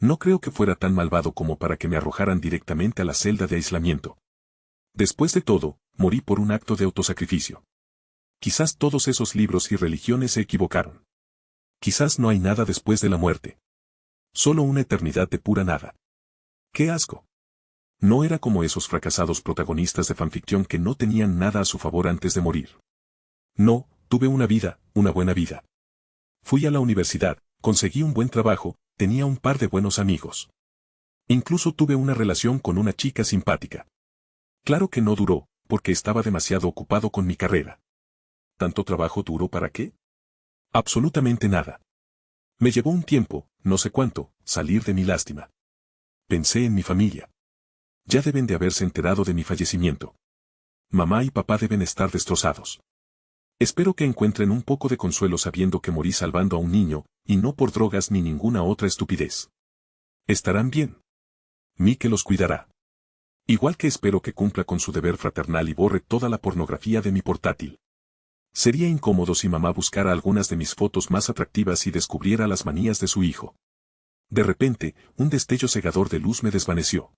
No creo que fuera tan malvado como para que me arrojaran directamente a la celda de aislamiento. Después de todo, morí por un acto de autosacrificio. Quizás todos esos libros y religiones se equivocaron. Quizás no hay nada después de la muerte. Solo una eternidad de pura nada. ¡Qué asco! No era como esos fracasados protagonistas de fanficción que no tenían nada a su favor antes de morir. No, tuve una vida, una buena vida. Fui a la universidad, conseguí un buen trabajo, tenía un par de buenos amigos. Incluso tuve una relación con una chica simpática. Claro que no duró, porque estaba demasiado ocupado con mi carrera. ¿Tanto trabajo duró para qué? Absolutamente nada. Me llevó un tiempo, no sé cuánto, salir de mi lástima. Pensé en mi familia. Ya deben de haberse enterado de mi fallecimiento. Mamá y papá deben estar destrozados. Espero que encuentren un poco de consuelo sabiendo que morí salvando a un niño, y no por drogas ni ninguna otra estupidez. Estarán bien. Mike los cuidará. Igual que espero que cumpla con su deber fraternal y borre toda la pornografía de mi portátil. Sería incómodo si mamá buscara algunas de mis fotos más atractivas y descubriera las manías de su hijo. De repente, un destello cegador de luz me desvaneció.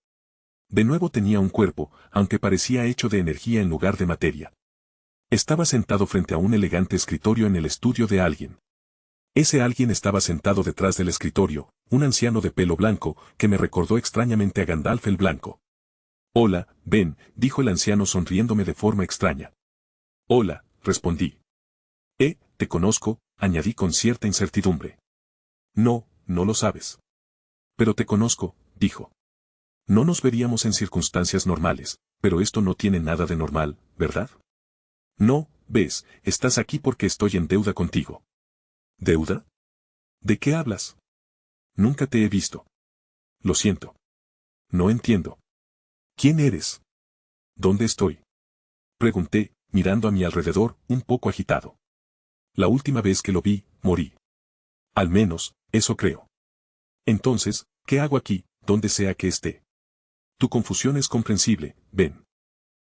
De nuevo tenía un cuerpo, aunque parecía hecho de energía en lugar de materia. Estaba sentado frente a un elegante escritorio en el estudio de alguien. Ese alguien estaba sentado detrás del escritorio, un anciano de pelo blanco, que me recordó extrañamente a Gandalf el Blanco. Hola, Ben, dijo el anciano sonriéndome de forma extraña. Hola, respondí. Te conozco, añadí con cierta incertidumbre. No, no lo sabes. Pero te conozco, dijo. No nos veríamos en circunstancias normales, pero esto no tiene nada de normal, ¿verdad? No, ves, estás aquí porque estoy en deuda contigo. ¿Deuda? ¿De qué hablas? Nunca te he visto. Lo siento. No entiendo. ¿Quién eres? ¿Dónde estoy? Pregunté, mirando a mi alrededor, un poco agitado. La última vez que lo vi, morí. Al menos, eso creo. Entonces, ¿qué hago aquí, donde sea que esté? Tu confusión es comprensible, Ben.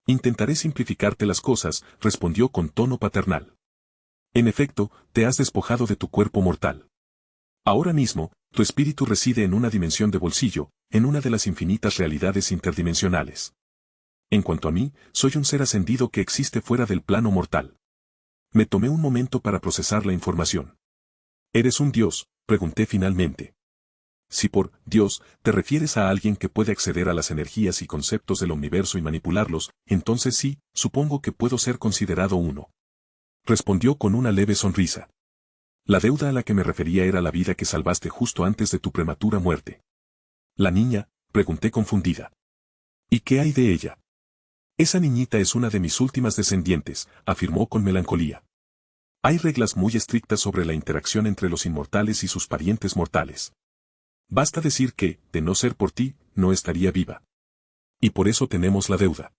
Intentaré simplificarte las cosas, respondió con tono paternal. En efecto, te has despojado de tu cuerpo mortal. Ahora mismo, tu espíritu reside en una dimensión de bolsillo, en una de las infinitas realidades interdimensionales. En cuanto a mí, soy un ser ascendido que existe fuera del plano mortal. Me tomé un momento para procesar la información. ¿Eres un dios?, pregunté finalmente. Si por Dios te refieres a alguien que puede acceder a las energías y conceptos del universo y manipularlos, entonces sí, supongo que puedo ser considerado uno. Respondió con una leve sonrisa. La deuda a la que me refería era la vida que salvaste justo antes de tu prematura muerte. ¿La niña?, pregunté confundida. ¿Y qué hay de ella? Esa niñita es una de mis últimas descendientes, afirmó con melancolía. Hay reglas muy estrictas sobre la interacción entre los inmortales y sus parientes mortales. Basta decir que, de no ser por ti, no estaría viva. Y por eso tenemos la deuda.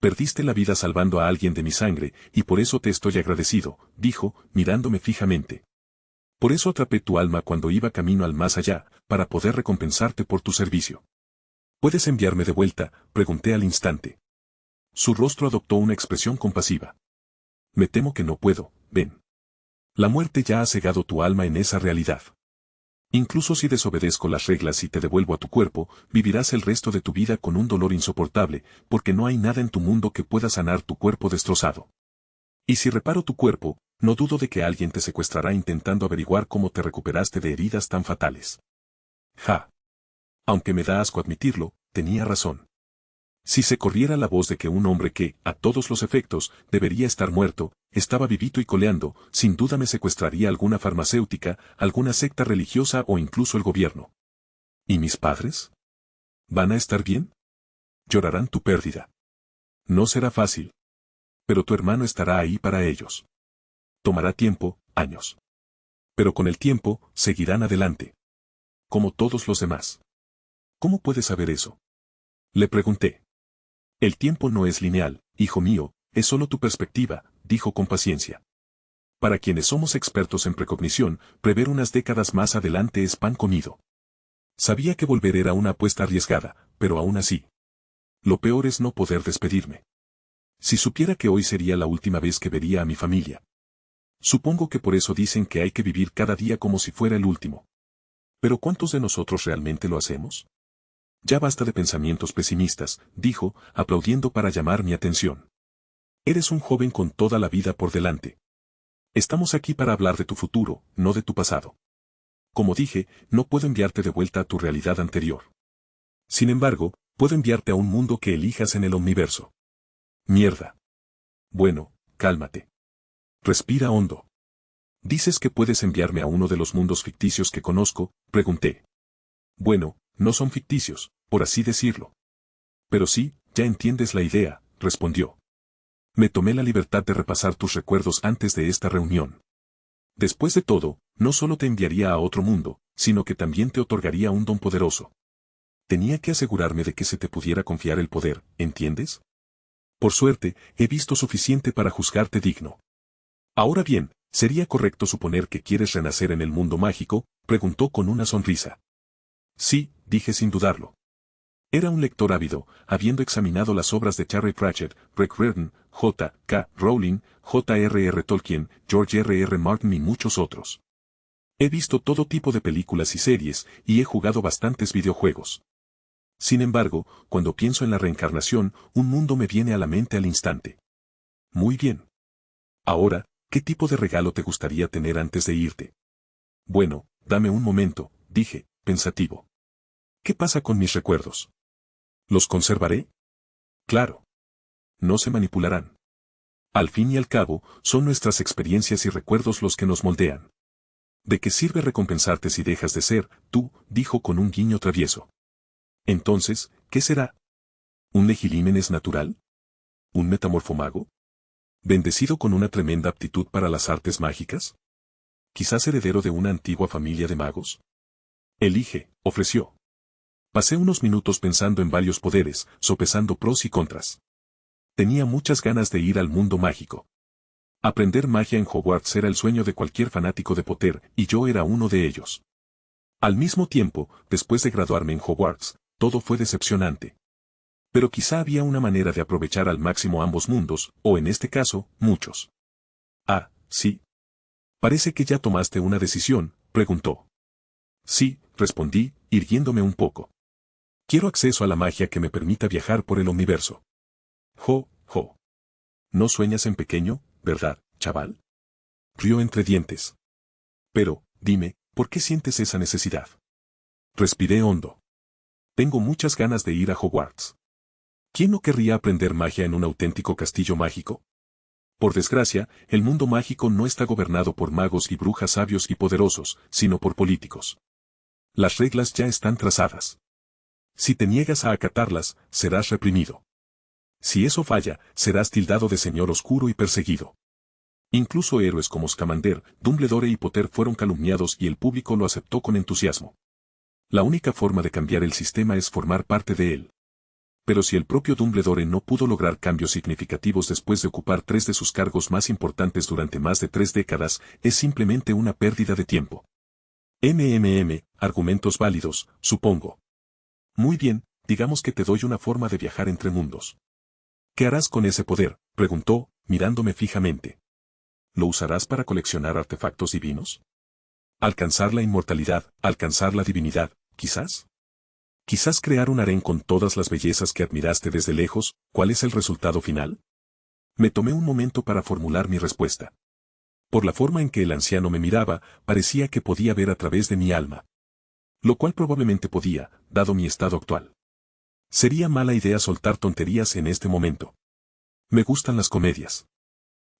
Perdiste la vida salvando a alguien de mi sangre, y por eso te estoy agradecido, dijo, mirándome fijamente. Por eso atrapé tu alma cuando iba camino al más allá, para poder recompensarte por tu servicio. ¿Puedes enviarme de vuelta?, pregunté al instante. Su rostro adoptó una expresión compasiva. Me temo que no puedo, Ben. La muerte ya ha cegado tu alma en esa realidad. Incluso si desobedezco las reglas y te devuelvo a tu cuerpo, vivirás el resto de tu vida con un dolor insoportable, porque no hay nada en tu mundo que pueda sanar tu cuerpo destrozado. Y si reparo tu cuerpo, no dudo de que alguien te secuestrará intentando averiguar cómo te recuperaste de heridas tan fatales. Ja. Aunque me da asco admitirlo, tenía razón. Si se corriera la voz de que un hombre que, a todos los efectos, debería estar muerto, estaba vivito y coleando, sin duda me secuestraría alguna farmacéutica, alguna secta religiosa o incluso el gobierno. ¿Y mis padres? ¿Van a estar bien? Llorarán tu pérdida. No será fácil. Pero tu hermano estará ahí para ellos. Tomará tiempo, años. Pero con el tiempo, seguirán adelante. Como todos los demás. ¿Cómo puedes saber eso? Le pregunté. El tiempo no es lineal, hijo mío, es solo tu perspectiva, dijo con paciencia. Para quienes somos expertos en precognición, prever unas décadas más adelante es pan comido. Sabía que volver era una apuesta arriesgada, pero aún así. Lo peor es no poder despedirme. Si supiera que hoy sería la última vez que vería a mi familia. Supongo que por eso dicen que hay que vivir cada día como si fuera el último. Pero ¿cuántos de nosotros realmente lo hacemos? Ya basta de pensamientos pesimistas, dijo, aplaudiendo para llamar mi atención. Eres un joven con toda la vida por delante. Estamos aquí para hablar de tu futuro, no de tu pasado. Como dije, no puedo enviarte de vuelta a tu realidad anterior. Sin embargo, puedo enviarte a un mundo que elijas en el universo. Mierda. Bueno, cálmate. Respira hondo. ¿Dices que puedes enviarme a uno de los mundos ficticios que conozco? Pregunté. Bueno, no son ficticios, por así decirlo. Pero sí, ya entiendes la idea, respondió. Me tomé la libertad de repasar tus recuerdos antes de esta reunión. Después de todo, no solo te enviaría a otro mundo, sino que también te otorgaría un don poderoso. Tenía que asegurarme de que se te pudiera confiar el poder, ¿entiendes? Por suerte, he visto suficiente para juzgarte digno. Ahora bien, ¿sería correcto suponer que quieres renacer en el mundo mágico? Preguntó con una sonrisa. Sí, dije sin dudarlo. Era un lector ávido, habiendo examinado las obras de Terry Pratchett, Rick Riordan, J. K. Rowling, J. R. Tolkien, George R. Martin y muchos otros. He visto todo tipo de películas y series, y he jugado bastantes videojuegos. Sin embargo, cuando pienso en la reencarnación, un mundo me viene a la mente al instante. Muy bien. Ahora, ¿qué tipo de regalo te gustaría tener antes de irte? Bueno, dame un momento, dije, pensativo. ¿Qué pasa con mis recuerdos? ¿Los conservaré? Claro. No se manipularán. Al fin y al cabo, son nuestras experiencias y recuerdos los que nos moldean. ¿De qué sirve recompensarte si dejas de ser tú? Dijo con un guiño travieso. Entonces, ¿qué será? ¿Un legilímenes natural? ¿Un metamorfomago? ¿Bendecido con una tremenda aptitud para las artes mágicas? ¿Quizás heredero de una antigua familia de magos? Elige, ofreció. Pasé unos minutos pensando en varios poderes, sopesando pros y contras. Tenía muchas ganas de ir al mundo mágico. Aprender magia en Hogwarts era el sueño de cualquier fanático de Potter, y yo era uno de ellos. Al mismo tiempo, después de graduarme en Hogwarts, todo fue decepcionante. Pero quizá había una manera de aprovechar al máximo ambos mundos, o en este caso, muchos. Ah, sí. Parece que ya tomaste una decisión, preguntó. Sí, respondí, irguiéndome un poco. Quiero acceso a la magia que me permita viajar por el universo. Jo. No sueñas en pequeño, ¿verdad, chaval? Rió entre dientes. Pero, dime, ¿por qué sientes esa necesidad? Respiré hondo. Tengo muchas ganas de ir a Hogwarts. ¿Quién no querría aprender magia en un auténtico castillo mágico? Por desgracia, el mundo mágico no está gobernado por magos y brujas sabios y poderosos, sino por políticos. Las reglas ya están trazadas. Si te niegas a acatarlas, serás reprimido. Si eso falla, serás tildado de señor oscuro y perseguido. Incluso héroes como Scamander, Dumbledore y Potter fueron calumniados y el público lo aceptó con entusiasmo. La única forma de cambiar el sistema es formar parte de él. Pero si el propio Dumbledore no pudo lograr cambios significativos después de ocupar 3 de sus cargos más importantes durante más de 3 décadas, es simplemente una pérdida de tiempo. Argumentos válidos, supongo. Muy bien, digamos que te doy una forma de viajar entre mundos. ¿Qué harás con ese poder? Preguntó, mirándome fijamente. ¿Lo usarás para coleccionar artefactos divinos? ¿Alcanzar la inmortalidad, alcanzar la divinidad, quizás? ¿Quizás crear un harén con todas las bellezas que admiraste desde lejos? ¿Cuál es el resultado final? Me tomé un momento para formular mi respuesta. Por la forma en que el anciano me miraba, parecía que podía ver a través de mi alma. Lo cual probablemente podía, dado mi estado actual. Sería mala idea soltar tonterías en este momento. Me gustan las comedias.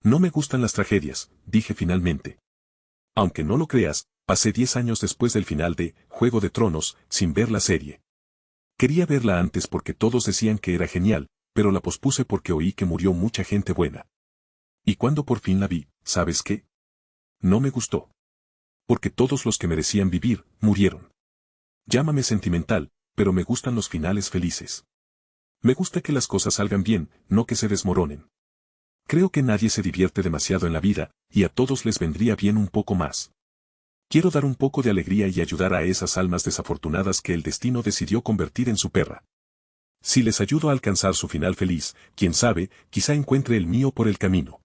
No me gustan las tragedias, dije finalmente. Aunque no lo creas, pasé 10 años después del final de Juego de Tronos, sin ver la serie. Quería verla antes porque todos decían que era genial, pero la pospuse porque oí que murió mucha gente buena. Y cuando por fin la vi, ¿sabes qué? No me gustó. Porque todos los que merecían vivir, murieron. Llámame sentimental, pero me gustan los finales felices. Me gusta que las cosas salgan bien, no que se desmoronen. Creo que nadie se divierte demasiado en la vida, y a todos les vendría bien un poco más. Quiero dar un poco de alegría y ayudar a esas almas desafortunadas que el destino decidió convertir en su perra. Si les ayudo a alcanzar su final feliz, quién sabe, quizá encuentre el mío por el camino.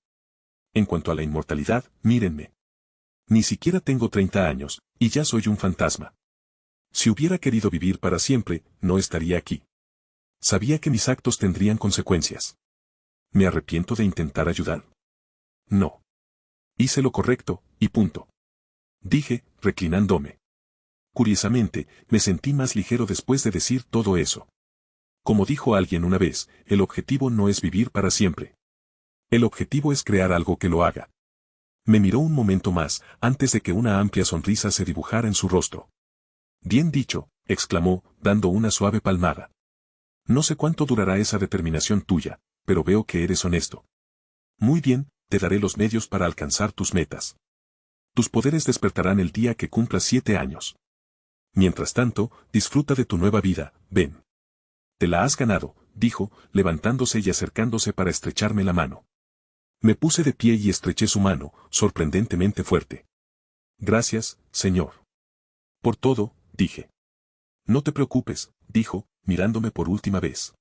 En cuanto a la inmortalidad, mírenme. Ni siquiera tengo 30 años, y ya soy un fantasma. Si hubiera querido vivir para siempre, no estaría aquí. Sabía que mis actos tendrían consecuencias. ¿Me arrepiento de intentar ayudar? No. Hice lo correcto, y punto. Dije, reclinándome. Curiosamente, me sentí más ligero después de decir todo eso. Como dijo alguien una vez, el objetivo no es vivir para siempre. El objetivo es crear algo que lo haga. Me miró un momento más, antes de que una amplia sonrisa se dibujara en su rostro. Bien dicho, exclamó, dando una suave palmada. No sé cuánto durará esa determinación tuya, pero veo que eres honesto. Muy bien, te daré los medios para alcanzar tus metas. Tus poderes despertarán el día que cumplas 7 años. Mientras tanto, disfruta de tu nueva vida, Ben. Te la has ganado, dijo, levantándose y acercándose para estrecharme la mano. Me puse de pie y estreché su mano, sorprendentemente fuerte. Gracias, señor. Por todo, dije. No te preocupes, dijo, mirándome por última vez.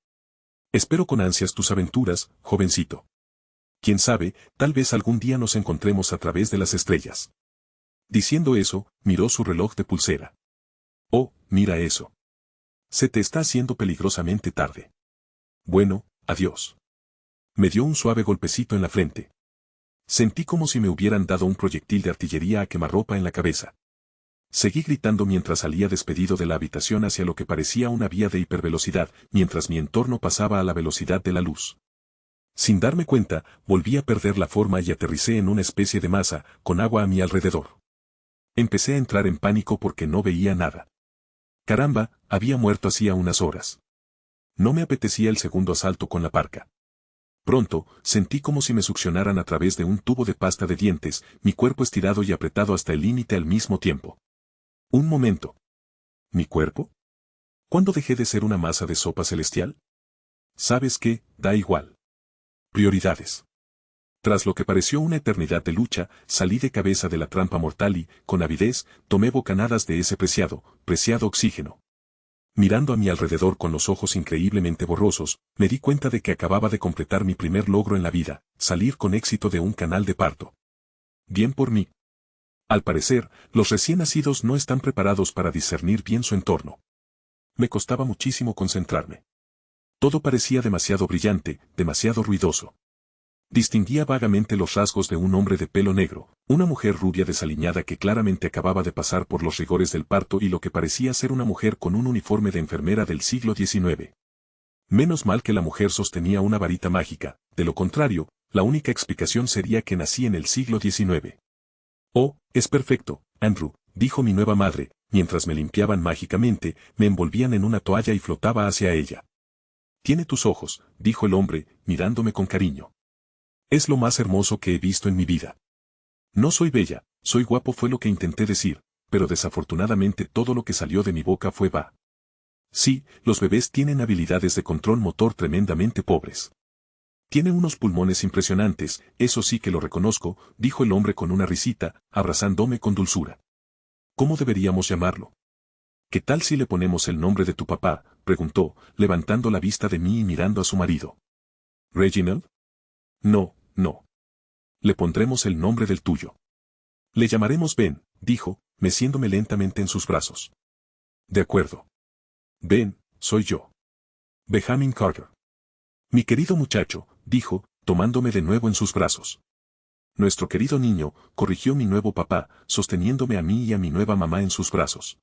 Espero con ansias tus aventuras, jovencito. Quién sabe, tal vez algún día nos encontremos a través de las estrellas. Diciendo eso, miró su reloj de pulsera. Oh, mira eso. Se te está haciendo peligrosamente tarde. Bueno, adiós. Me dio un suave golpecito en la frente. Sentí como si me hubieran dado un proyectil de artillería a quemarropa en la cabeza. Seguí gritando mientras salía despedido de la habitación hacia lo que parecía una vía de hipervelocidad, mientras mi entorno pasaba a la velocidad de la luz. Sin darme cuenta, volví a perder la forma y aterricé en una especie de masa, con agua a mi alrededor. Empecé a entrar en pánico porque no veía nada. Caramba, había muerto hacía unas horas. No me apetecía el segundo asalto con la parca. Pronto, sentí como si me succionaran a través de un tubo de pasta de dientes, mi cuerpo estirado y apretado hasta el límite al mismo tiempo. Un momento. ¿Mi cuerpo? ¿Cuándo dejé de ser una masa de sopa celestial? ¿Sabes qué? Da igual. Prioridades. Tras lo que pareció una eternidad de lucha, salí de cabeza de la trampa mortal y, con avidez, tomé bocanadas de ese preciado oxígeno. Mirando a mi alrededor con los ojos increíblemente borrosos, me di cuenta de que acababa de completar mi primer logro en la vida, salir con éxito de un canal de parto. Bien por mí. Al parecer, los recién nacidos no están preparados para discernir bien su entorno. Me costaba muchísimo concentrarme. Todo parecía demasiado brillante, demasiado ruidoso. Distinguía vagamente los rasgos de un hombre de pelo negro, una mujer rubia desaliñada que claramente acababa de pasar por los rigores del parto y lo que parecía ser una mujer con un uniforme de enfermera del siglo XIX. Menos mal que la mujer sostenía una varita mágica, de lo contrario, la única explicación sería que nací en el siglo XIX. Oh, es perfecto, Andrew, dijo mi nueva madre, mientras me limpiaban mágicamente, me envolvían en una toalla y flotaba hacia ella. Tiene tus ojos, dijo el hombre, mirándome con cariño. Es lo más hermoso que he visto en mi vida. No soy bella, soy guapo fue lo que intenté decir, pero desafortunadamente todo lo que salió de mi boca fue va. Sí, los bebés tienen habilidades de control motor tremendamente pobres. Tiene unos pulmones impresionantes, eso sí que lo reconozco, dijo el hombre con una risita, abrazándome con dulzura. ¿Cómo deberíamos llamarlo? ¿Qué tal si le ponemos el nombre de tu papá?, preguntó, levantando la vista de mí y mirando a su marido. ¿Reginald? No, no. Le pondremos el nombre del tuyo. Le llamaremos Ben, dijo, meciéndome lentamente en sus brazos. De acuerdo. Ben, soy yo. Benjamin Carter. Mi querido muchacho, dijo, tomándome de nuevo en sus brazos. Nuestro querido niño, corrigió mi nuevo papá, sosteniéndome a mí y a mi nueva mamá en sus brazos.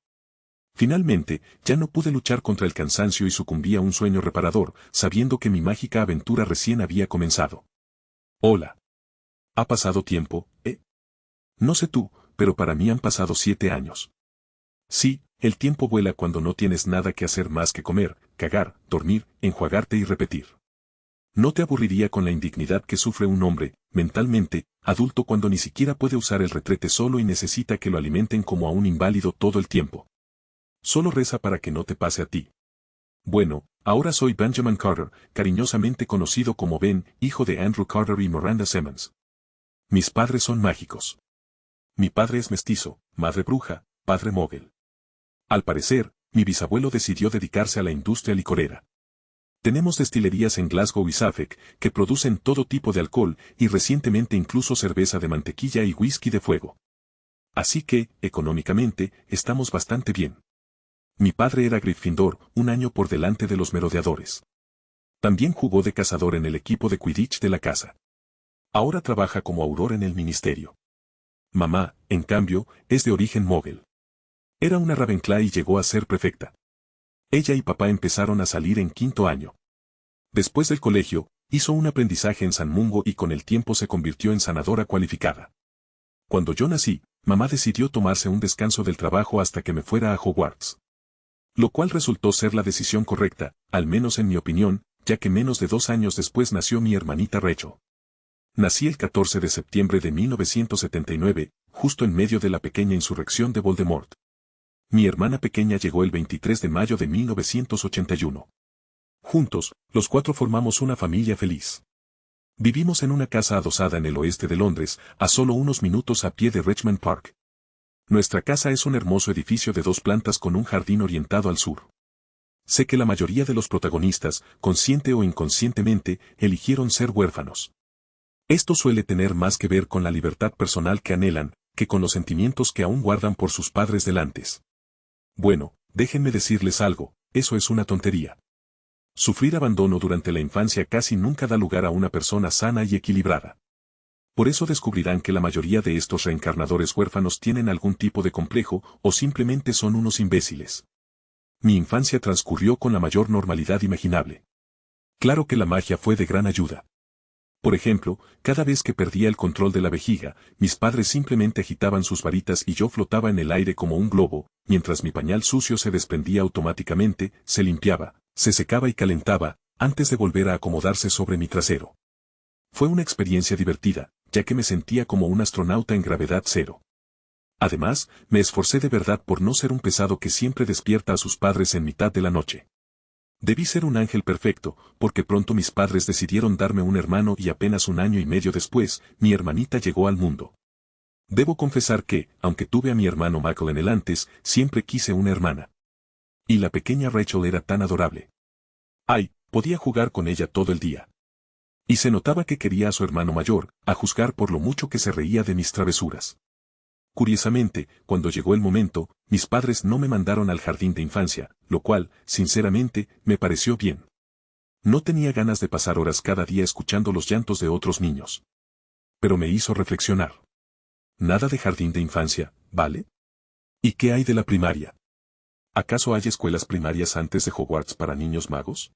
Finalmente, ya no pude luchar contra el cansancio y sucumbí a un sueño reparador, sabiendo que mi mágica aventura recién había comenzado. Hola. ¿Ha pasado tiempo, No sé tú, pero para mí han pasado 7 años. Sí, el tiempo vuela cuando no tienes nada que hacer más que comer, cagar, dormir, enjuagarte y repetir. ¿No te aburriría con la indignidad que sufre un hombre, mentalmente, adulto cuando ni siquiera puede usar el retrete solo y necesita que lo alimenten como a un inválido todo el tiempo? Solo reza para que no te pase a ti. Bueno, ahora soy Benjamin Carter, cariñosamente conocido como Ben, hijo de Andrew Carter y Miranda Simmons. Mis padres son mágicos. Mi padre es mestizo, madre bruja, padre mogul. Al parecer, mi bisabuelo decidió dedicarse a la industria licorera. Tenemos destilerías en Glasgow y Suffolk que producen todo tipo de alcohol y recientemente incluso cerveza de mantequilla y whisky de fuego. Así que, económicamente, estamos bastante bien. Mi padre era Gryffindor, un año por delante de los merodeadores. También jugó de cazador en el equipo de Quidditch de la casa. Ahora trabaja como auror en el ministerio. Mamá, en cambio, es de origen Mogul. Era una Ravenclaw y llegó a ser prefecta. Ella y papá empezaron a salir en quinto año. Después del colegio, hizo un aprendizaje en San Mungo y con el tiempo se convirtió en sanadora cualificada. Cuando yo nací, mamá decidió tomarse un descanso del trabajo hasta que me fuera a Hogwarts. Lo cual resultó ser la decisión correcta, al menos en mi opinión, ya que menos de 2 años después nació mi hermanita Rachel. Nací el 14 de septiembre de 1979, justo en medio de la pequeña insurrección de Voldemort. Mi hermana pequeña llegó el 23 de mayo de 1981. Juntos, los 4 formamos una familia feliz. Vivimos en una casa adosada en el oeste de Londres, a solo unos minutos a pie de Richmond Park. Nuestra casa es un hermoso edificio de 2 plantas con un jardín orientado al sur. Sé que la mayoría de los protagonistas, consciente o inconscientemente, eligieron ser huérfanos. Esto suele tener más que ver con la libertad personal que anhelan, que con los sentimientos que aún guardan por sus padres del antes. Bueno, déjenme decirles algo, eso es una tontería. Sufrir abandono durante la infancia casi nunca da lugar a una persona sana y equilibrada. Por eso descubrirán que la mayoría de estos reencarnadores huérfanos tienen algún tipo de complejo o simplemente son unos imbéciles. Mi infancia transcurrió con la mayor normalidad imaginable. Claro que la magia fue de gran ayuda. Por ejemplo, cada vez que perdía el control de la vejiga, mis padres simplemente agitaban sus varitas y yo flotaba en el aire como un globo, mientras mi pañal sucio se desprendía automáticamente, se limpiaba, se secaba y calentaba, antes de volver a acomodarse sobre mi trasero. Fue una experiencia divertida, ya que me sentía como un astronauta en gravedad cero. Además, me esforcé de verdad por no ser un pesado que siempre despierta a sus padres en mitad de la noche. Debí ser un ángel perfecto, porque pronto mis padres decidieron darme un hermano y apenas 1 año y medio después, mi hermanita llegó al mundo. Debo confesar que, aunque tuve a mi hermano Michael en el antes, siempre quise una hermana. Y la pequeña Rachel era tan adorable. Ay, podía jugar con ella todo el día. Y se notaba que quería a su hermano mayor, a juzgar por lo mucho que se reía de mis travesuras. Curiosamente, cuando llegó el momento, mis padres no me mandaron al jardín de infancia, lo cual, sinceramente, me pareció bien. No tenía ganas de pasar horas cada día escuchando los llantos de otros niños. Pero me hizo reflexionar. Nada de jardín de infancia, ¿vale? ¿Y qué hay de la primaria? ¿Acaso hay escuelas primarias antes de Hogwarts para niños magos?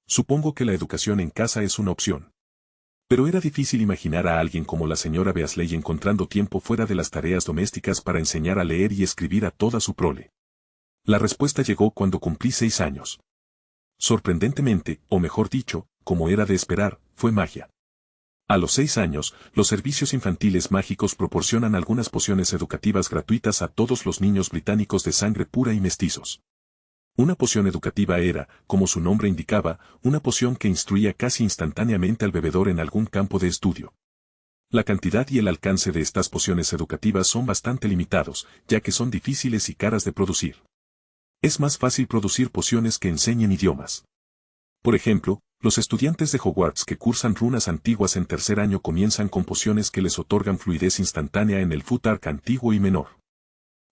Supongo que la educación en casa es una opción. Pero era difícil imaginar a alguien como la señora Weasley encontrando tiempo fuera de las tareas domésticas para enseñar a leer y escribir a toda su prole. La respuesta llegó cuando cumplí 6 años. Sorprendentemente, o mejor dicho, como era de esperar, fue magia. A los 6 años, los servicios infantiles mágicos proporcionan algunas pociones educativas gratuitas a todos los niños británicos de sangre pura y mestizos. Una poción educativa era, como su nombre indicaba, una poción que instruía casi instantáneamente al bebedor en algún campo de estudio. La cantidad y el alcance de estas pociones educativas son bastante limitados, ya que son difíciles y caras de producir. Es más fácil producir pociones que enseñen idiomas. Por ejemplo, los estudiantes de Hogwarts que cursan runas antiguas en 3er año comienzan con pociones que les otorgan fluidez instantánea en el Futhark antiguo y menor.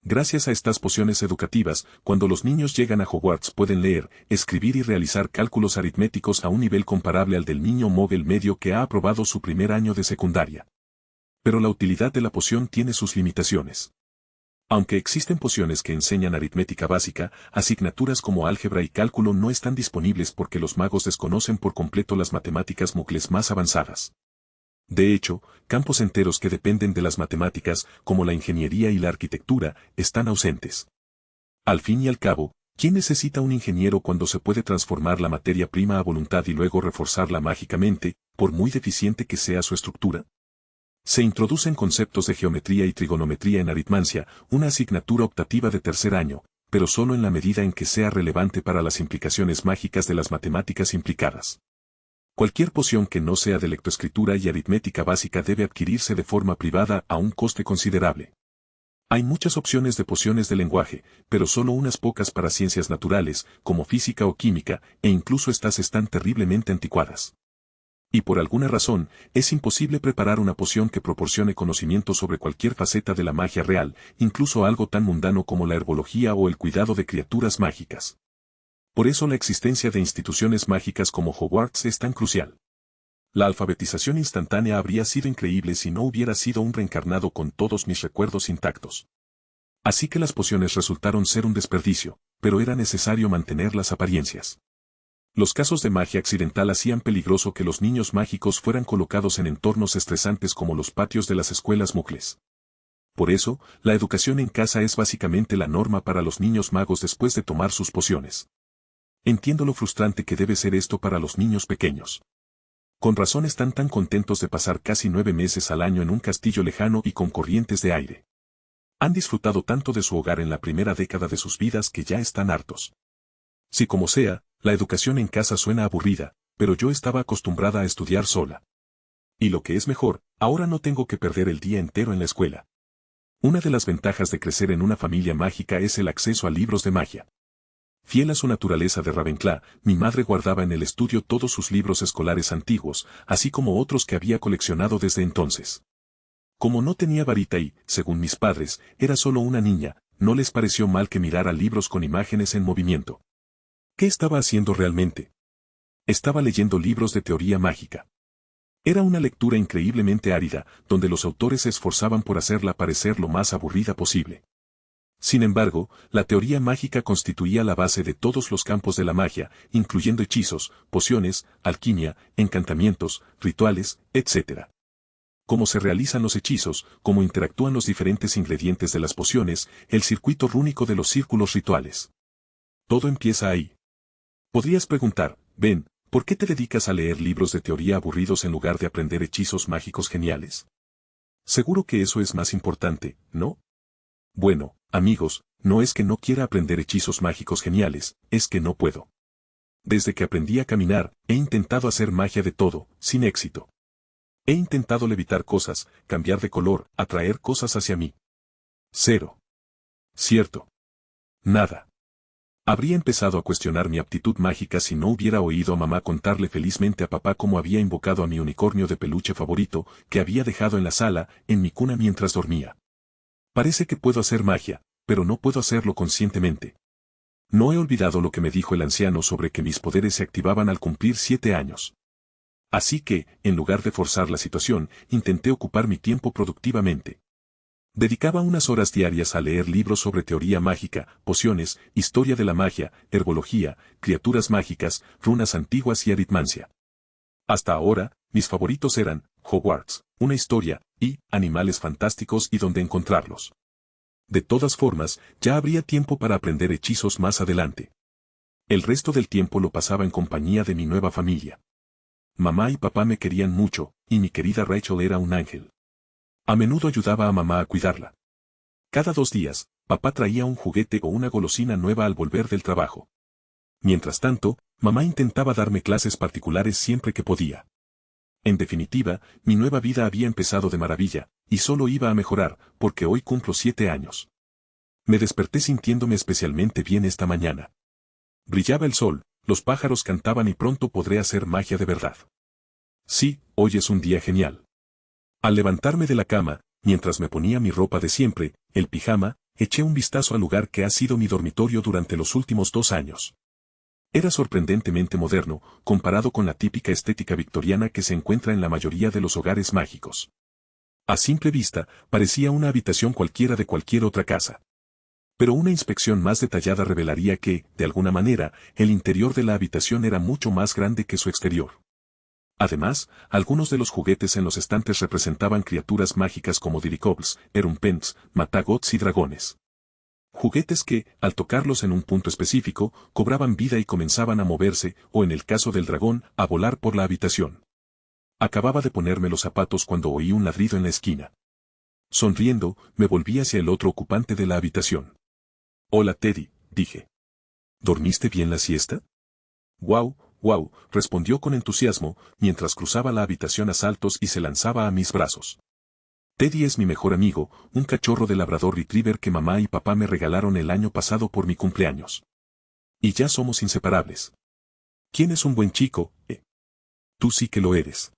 Gracias a estas pociones educativas, cuando los niños llegan a Hogwarts pueden leer, escribir y realizar cálculos aritméticos a un nivel comparable al del niño Mogul medio que ha aprobado su primer año de secundaria. Pero la utilidad de la poción tiene sus limitaciones. Aunque existen pociones que enseñan aritmética básica, asignaturas como álgebra y cálculo no están disponibles porque los magos desconocen por completo las matemáticas muggles más avanzadas. De hecho, campos enteros que dependen de las matemáticas, como la ingeniería y la arquitectura, están ausentes. Al fin y al cabo, ¿quién necesita un ingeniero cuando se puede transformar la materia prima a voluntad y luego reforzarla mágicamente, por muy deficiente que sea su estructura? Se introducen conceptos de geometría y trigonometría en aritmancia, una asignatura optativa de 3er año, pero solo en la medida en que sea relevante para las implicaciones mágicas de las matemáticas implicadas. Cualquier poción que no sea de lectoescritura y aritmética básica debe adquirirse de forma privada a un coste considerable. Hay muchas opciones de pociones de lenguaje, pero solo unas pocas para ciencias naturales, como física o química, e incluso estas están terriblemente anticuadas. Y por alguna razón, es imposible preparar una poción que proporcione conocimiento sobre cualquier faceta de la magia real, incluso algo tan mundano como la herbología o el cuidado de criaturas mágicas. Por eso la existencia de instituciones mágicas como Hogwarts es tan crucial. La alfabetización instantánea habría sido increíble si no hubiera sido un reencarnado con todos mis recuerdos intactos. Así que las pociones resultaron ser un desperdicio, pero era necesario mantener las apariencias. Los casos de magia accidental hacían peligroso que los niños mágicos fueran colocados en entornos estresantes como los patios de las escuelas muggles. Por eso, la educación en casa es básicamente la norma para los niños magos después de tomar sus pociones. Entiendo lo frustrante que debe ser esto para los niños pequeños. Con razón están tan contentos de pasar casi 9 meses al año en un castillo lejano y con corrientes de aire. Han disfrutado tanto de su hogar en la primera década de sus vidas que ya están hartos. Si como sea, la educación en casa suena aburrida, pero yo estaba acostumbrada a estudiar sola. Y lo que es mejor, ahora no tengo que perder el día entero en la escuela. Una de las ventajas de crecer en una familia mágica es el acceso a libros de magia. Fiel a su naturaleza de Ravenclaw, mi madre guardaba en el estudio todos sus libros escolares antiguos, así como otros que había coleccionado desde entonces. Como no tenía varita y, según mis padres, era solo una niña, no les pareció mal que mirara libros con imágenes en movimiento. ¿Qué estaba haciendo realmente? Estaba leyendo libros de teoría mágica. Era una lectura increíblemente árida, donde los autores se esforzaban por hacerla parecer lo más aburrida posible. Sin embargo, la teoría mágica constituía la base de todos los campos de la magia, incluyendo hechizos, pociones, alquimia, encantamientos, rituales, etc. Cómo se realizan los hechizos, cómo interactúan los diferentes ingredientes de las pociones, el circuito rúnico de los círculos rituales. Todo empieza ahí. Podrías preguntar, Ben, ¿por qué te dedicas a leer libros de teoría aburridos en lugar de aprender hechizos mágicos geniales? Seguro que eso es más importante, ¿no? Bueno, amigos, no es que no quiera aprender hechizos mágicos geniales, es que no puedo. Desde que aprendí a caminar, he intentado hacer magia de todo, sin éxito. He intentado levitar cosas, cambiar de color, atraer cosas hacia mí. Cero. Cierto. Nada. Habría empezado a cuestionar mi aptitud mágica si no hubiera oído a mamá contarle felizmente a papá cómo había invocado a mi unicornio de peluche favorito, que había dejado en la sala, en mi cuna mientras dormía. Parece que puedo hacer magia, pero no puedo hacerlo conscientemente. No he olvidado lo que me dijo el anciano sobre que mis poderes se activaban al cumplir 7 años. Así que, en lugar de forzar la situación, intenté ocupar mi tiempo productivamente. Dedicaba unas horas diarias a leer libros sobre teoría mágica, pociones, historia de la magia, herbología, criaturas mágicas, runas antiguas y aritmancia. Hasta ahora, mis favoritos eran Hogwarts, una historia, y animales fantásticos y dónde encontrarlos. De todas formas, ya habría tiempo para aprender hechizos más adelante. El resto del tiempo lo pasaba en compañía de mi nueva familia. Mamá y papá me querían mucho, y mi querida Rachel era un ángel. A menudo ayudaba a mamá a cuidarla. Cada 2 días, papá traía un juguete o una golosina nueva al volver del trabajo. Mientras tanto, mamá intentaba darme clases particulares siempre que podía. En definitiva, mi nueva vida había empezado de maravilla, y solo iba a mejorar, porque hoy cumplo 7 años. Me desperté sintiéndome especialmente bien esta mañana. Brillaba el sol, los pájaros cantaban y pronto podré hacer magia de verdad. Sí, hoy es un día genial. Al levantarme de la cama, mientras me ponía mi ropa de siempre, el pijama, eché un vistazo al lugar que ha sido mi dormitorio durante los últimos 2 años. Era sorprendentemente moderno, comparado con la típica estética victoriana que se encuentra en la mayoría de los hogares mágicos. A simple vista, parecía una habitación cualquiera de cualquier otra casa. Pero una inspección más detallada revelaría que, de alguna manera, el interior de la habitación era mucho más grande que su exterior. Además, algunos de los juguetes en los estantes representaban criaturas mágicas como Diricobs, Erumpents, Matagots y dragones. Juguetes que, al tocarlos en un punto específico, cobraban vida y comenzaban a moverse, o en el caso del dragón, a volar por la habitación. Acababa de ponerme los zapatos cuando oí un ladrido en la esquina. Sonriendo, me volví hacia el otro ocupante de la habitación. «Hola Teddy», dije. «¿Dormiste bien la siesta?» «Wow, wow», respondió con entusiasmo, mientras cruzaba la habitación a saltos y se lanzaba a mis brazos. Teddy es mi mejor amigo, un cachorro de labrador retriever que mamá y papá me regalaron el año pasado por mi cumpleaños. Y ya somos inseparables. ¿Quién es un buen chico, Tú sí que lo eres.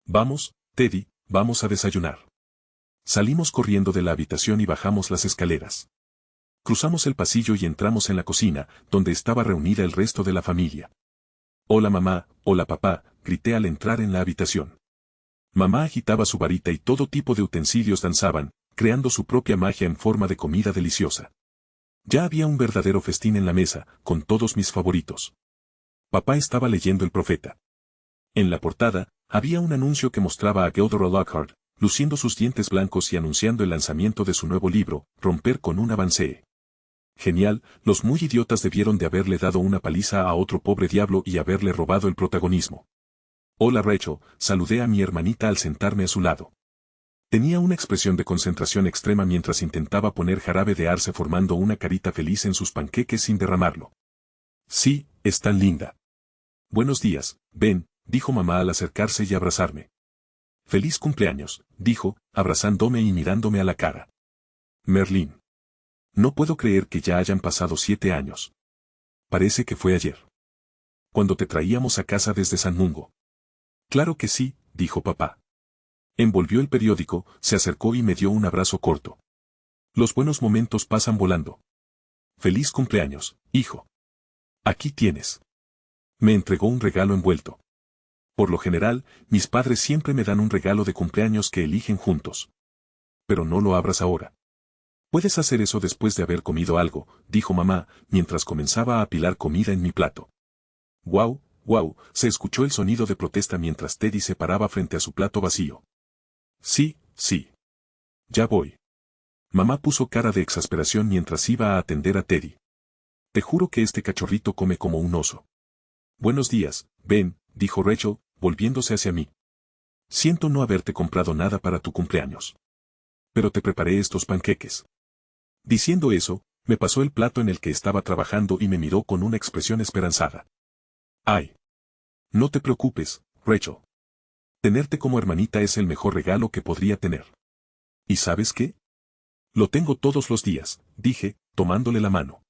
Vamos, Teddy, vamos a desayunar. Salimos corriendo de la habitación y bajamos las escaleras. Cruzamos el pasillo y entramos en la cocina, donde estaba reunida el resto de la familia. Hola mamá, hola papá, grité al entrar en la habitación. Mamá agitaba su varita y todo tipo de utensilios danzaban, creando su propia magia en forma de comida deliciosa. Ya había un verdadero festín en la mesa, con todos mis favoritos. Papá estaba leyendo El Profeta. En la portada, había un anuncio que mostraba a Gilderoy Lockhart, luciendo sus dientes blancos y anunciando el lanzamiento de su nuevo libro, Romper con un avancée. Genial, los muy idiotas debieron de haberle dado una paliza a otro pobre diablo y haberle robado el protagonismo. Hola Rachel, saludé a mi hermanita al sentarme a su lado. Tenía una expresión de concentración extrema mientras intentaba poner jarabe de arce formando una carita feliz en sus panqueques sin derramarlo. Sí, es tan linda. Buenos días, Ben, dijo mamá al acercarse y abrazarme. Feliz cumpleaños, dijo, abrazándome y mirándome a la cara. Merlín. No puedo creer que ya hayan pasado 7 años. Parece que fue ayer. Cuando te traíamos a casa desde San Mungo. Claro que sí, dijo papá. Envolvió el periódico, se acercó y me dio un abrazo corto. Los buenos momentos pasan volando. Feliz cumpleaños, hijo. Aquí tienes. Me entregó un regalo envuelto. Por lo general, mis padres siempre me dan un regalo de cumpleaños que eligen juntos. Pero no lo abras ahora. Puedes hacer eso después de haber comido algo, dijo mamá, mientras comenzaba a apilar comida en mi plato. ¡Guau, guau! Se escuchó el sonido de protesta mientras Teddy se paraba frente a su plato vacío. Sí, sí. Ya voy. Mamá puso cara de exasperación mientras iba a atender a Teddy. Te juro que este cachorrito come como un oso. Buenos días, Ben, dijo Rachel, volviéndose hacia mí. Siento no haberte comprado nada para tu cumpleaños. Pero te preparé estos panqueques. Diciendo eso, me pasó el plato en el que estaba trabajando y me miró con una expresión esperanzada. ¡Ay! No te preocupes, Rachel. Tenerte como hermanita es el mejor regalo que podría tener. ¿Y sabes qué? Lo tengo todos los días, dije, tomándole la mano.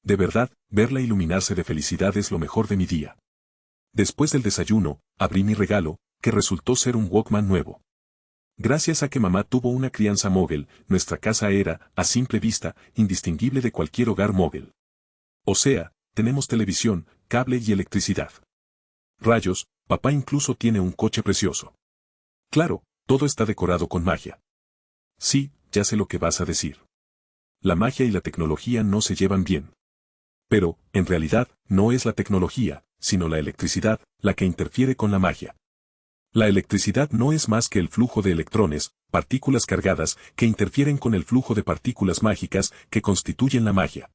De verdad, verla iluminarse de felicidad es lo mejor de mi día. Después del desayuno, abrí mi regalo, que resultó ser un Walkman nuevo. Gracias a que mamá tuvo una crianza móvil, nuestra casa era, a simple vista, indistinguible de cualquier hogar móvil. O sea, tenemos televisión, cable y electricidad. Rayos, papá incluso tiene un coche precioso. Claro, todo está decorado con magia. Sí, ya sé lo que vas a decir. La magia y la tecnología no se llevan bien. Pero, en realidad, no es la tecnología, sino la electricidad, la que interfiere con la magia. La electricidad no es más que el flujo de electrones, partículas cargadas, que interfieren con el flujo de partículas mágicas que constituyen la magia.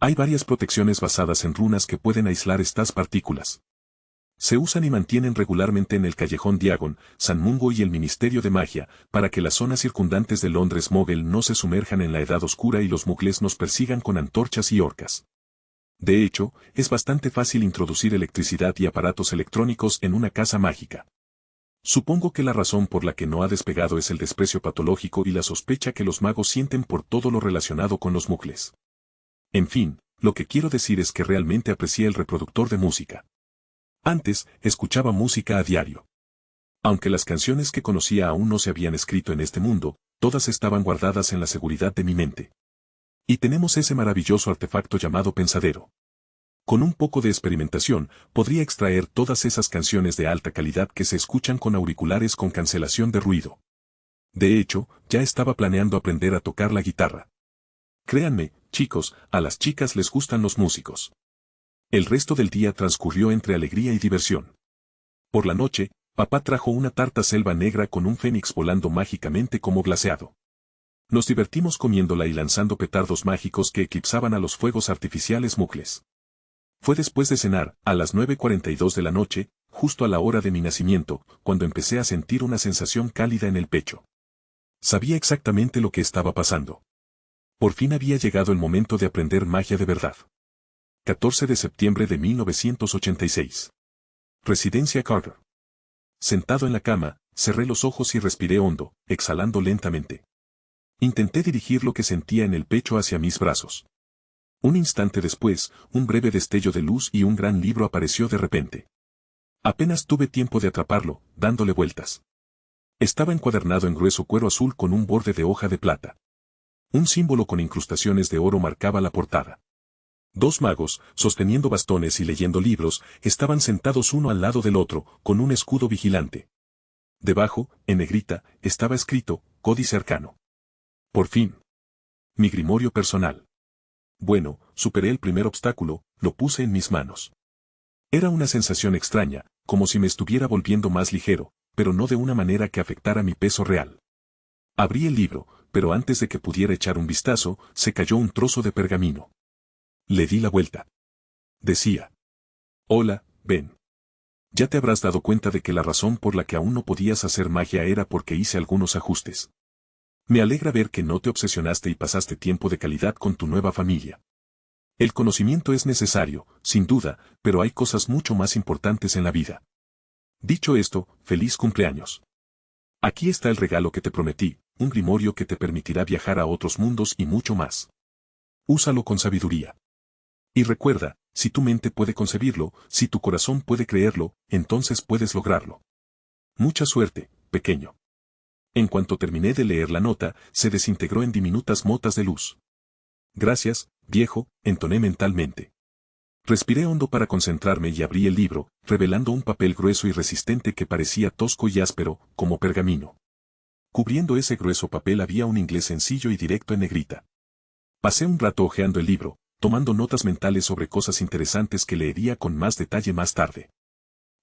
Hay varias protecciones basadas en runas que pueden aislar estas partículas. Se usan y mantienen regularmente en el Callejón Diagon, San Mungo y el Ministerio de Magia, para que las zonas circundantes de Londres Mogul no se sumerjan en la Edad Oscura y los mugles nos persigan con antorchas y orcas. De hecho, es bastante fácil introducir electricidad y aparatos electrónicos en una casa mágica. Supongo que la razón por la que no ha despegado es el desprecio patológico y la sospecha que los magos sienten por todo lo relacionado con los mugles. En fin, lo que quiero decir es que realmente aprecié el reproductor de música. Antes, escuchaba música a diario. Aunque las canciones que conocía aún no se habían escrito en este mundo, todas estaban guardadas en la seguridad de mi mente. Y tenemos ese maravilloso artefacto llamado pensadero. Con un poco de experimentación, podría extraer todas esas canciones de alta calidad que se escuchan con auriculares con cancelación de ruido. De hecho, ya estaba planeando aprender a tocar la guitarra. Créanme, chicos, a las chicas les gustan los músicos. El resto del día transcurrió entre alegría y diversión. Por la noche, papá trajo una tarta selva negra con un fénix volando mágicamente como glaseado. Nos divertimos comiéndola y lanzando petardos mágicos que eclipsaban a los fuegos artificiales mugles. Fue después de cenar, a las 9:42 de la noche, justo a la hora de mi nacimiento, cuando empecé a sentir una sensación cálida en el pecho. Sabía exactamente lo que estaba pasando. Por fin había llegado el momento de aprender magia de verdad. 14 de septiembre de 1986. Residencia Carter. Sentado en la cama, cerré los ojos y respiré hondo, exhalando lentamente. Intenté dirigir lo que sentía en el pecho hacia mis brazos. Un instante después, un breve destello de luz y un gran libro apareció de repente. Apenas tuve tiempo de atraparlo, dándole vueltas. Estaba encuadernado en grueso cuero azul con un borde de hoja de plata. Un símbolo con incrustaciones de oro marcaba la portada. Dos magos, sosteniendo bastones y leyendo libros, estaban sentados uno al lado del otro, con un escudo vigilante. Debajo, en negrita, estaba escrito, Códice Arcano. Por fin. Mi grimorio personal. Bueno, superé el primer obstáculo, lo puse en mis manos. Era una sensación extraña, como si me estuviera volviendo más ligero, pero no de una manera que afectara mi peso real. Abrí el libro, pero antes de que pudiera echar un vistazo, se cayó un trozo de pergamino. Le di la vuelta. Decía. Hola, Ben. Ya te habrás dado cuenta de que la razón por la que aún no podías hacer magia era porque hice algunos ajustes. Me alegra ver que no te obsesionaste y pasaste tiempo de calidad con tu nueva familia. El conocimiento es necesario, sin duda, pero hay cosas mucho más importantes en la vida. Dicho esto, feliz cumpleaños. Aquí está el regalo que te prometí, un grimorio que te permitirá viajar a otros mundos y mucho más. Úsalo con sabiduría. Y recuerda, si tu mente puede concebirlo, si tu corazón puede creerlo, entonces puedes lograrlo. Mucha suerte, pequeño. En cuanto terminé de leer la nota, se desintegró en diminutas motas de luz. Gracias, viejo, entoné mentalmente. Respiré hondo para concentrarme y abrí el libro, revelando un papel grueso y resistente que parecía tosco y áspero, como pergamino. Cubriendo ese grueso papel había un inglés sencillo y directo en negrita. Pasé un rato hojeando el libro, tomando notas mentales sobre cosas interesantes que leería con más detalle más tarde.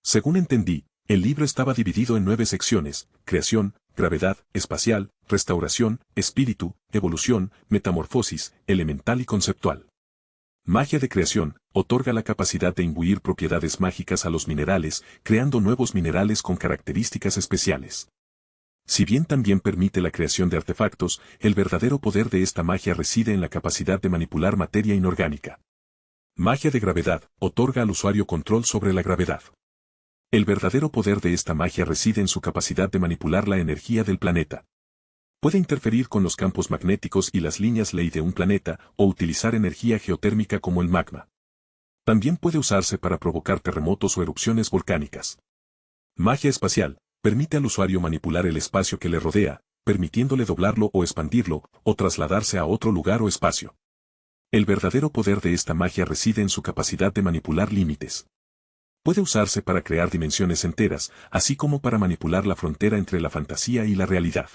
Según entendí, el libro estaba dividido en 9 secciones: creación, gravedad, espacial, restauración, espíritu, evolución, metamorfosis, elemental y conceptual. Magia de creación, otorga la capacidad de imbuir propiedades mágicas a los minerales, creando nuevos minerales con características especiales. Si bien también permite la creación de artefactos, el verdadero poder de esta magia reside en la capacidad de manipular materia inorgánica. Magia de gravedad, otorga al usuario control sobre la gravedad. El verdadero poder de esta magia reside en su capacidad de manipular la energía del planeta. Puede interferir con los campos magnéticos y las líneas ley de un planeta, o utilizar energía geotérmica como el magma. También puede usarse para provocar terremotos o erupciones volcánicas. Magia espacial, permite al usuario manipular el espacio que le rodea, permitiéndole doblarlo o expandirlo, o trasladarse a otro lugar o espacio. El verdadero poder de esta magia reside en su capacidad de manipular límites. Puede usarse para crear dimensiones enteras, así como para manipular la frontera entre la fantasía y la realidad.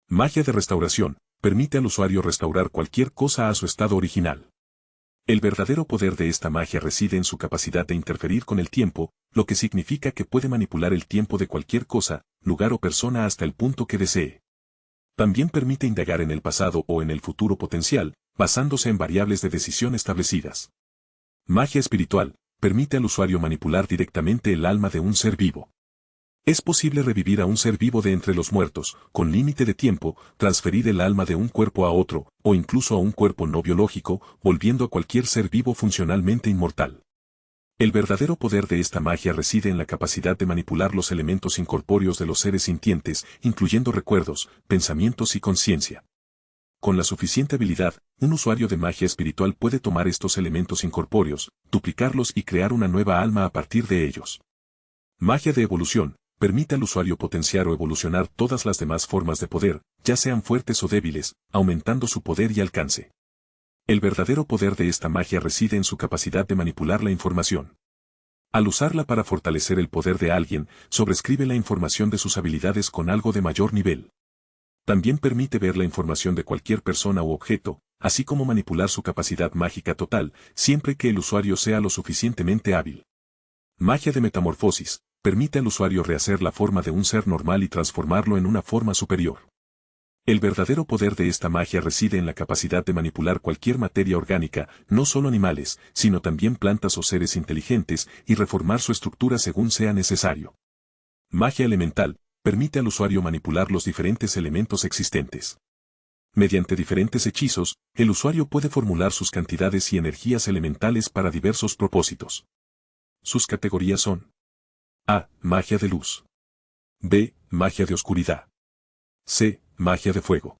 Magia de restauración, permite al usuario restaurar cualquier cosa a su estado original. El verdadero poder de esta magia reside en su capacidad de interferir con el tiempo, lo que significa que puede manipular el tiempo de cualquier cosa, lugar o persona hasta el punto que desee. También permite indagar en el pasado o en el futuro potencial, basándose en variables de decisión establecidas. Magia espiritual, permite al usuario manipular directamente el alma de un ser vivo. Es posible revivir a un ser vivo de entre los muertos, con límite de tiempo, transferir el alma de un cuerpo a otro, o incluso a un cuerpo no biológico, volviendo a cualquier ser vivo funcionalmente inmortal. El verdadero poder de esta magia reside en la capacidad de manipular los elementos incorpóreos de los seres sintientes, incluyendo recuerdos, pensamientos y conciencia. Con la suficiente habilidad, un usuario de magia espiritual puede tomar estos elementos incorpóreos, duplicarlos y crear una nueva alma a partir de ellos. Magia de evolución, permite al usuario potenciar o evolucionar todas las demás formas de poder, ya sean fuertes o débiles, aumentando su poder y alcance. El verdadero poder de esta magia reside en su capacidad de manipular la información. Al usarla para fortalecer el poder de alguien, sobrescribe la información de sus habilidades con algo de mayor nivel. También permite ver la información de cualquier persona u objeto, así como manipular su capacidad mágica total, siempre que el usuario sea lo suficientemente hábil. Magia de metamorfosis, permite al usuario rehacer la forma de un ser normal y transformarlo en una forma superior. El verdadero poder de esta magia reside en la capacidad de manipular cualquier materia orgánica, no solo animales, sino también plantas o seres inteligentes, y reformar su estructura según sea necesario. Magia elemental, permite al usuario manipular los diferentes elementos existentes. Mediante diferentes hechizos, el usuario puede formular sus cantidades y energías elementales para diversos propósitos. Sus categorías son: A. Magia de luz. B. Magia de oscuridad. C. Magia de fuego.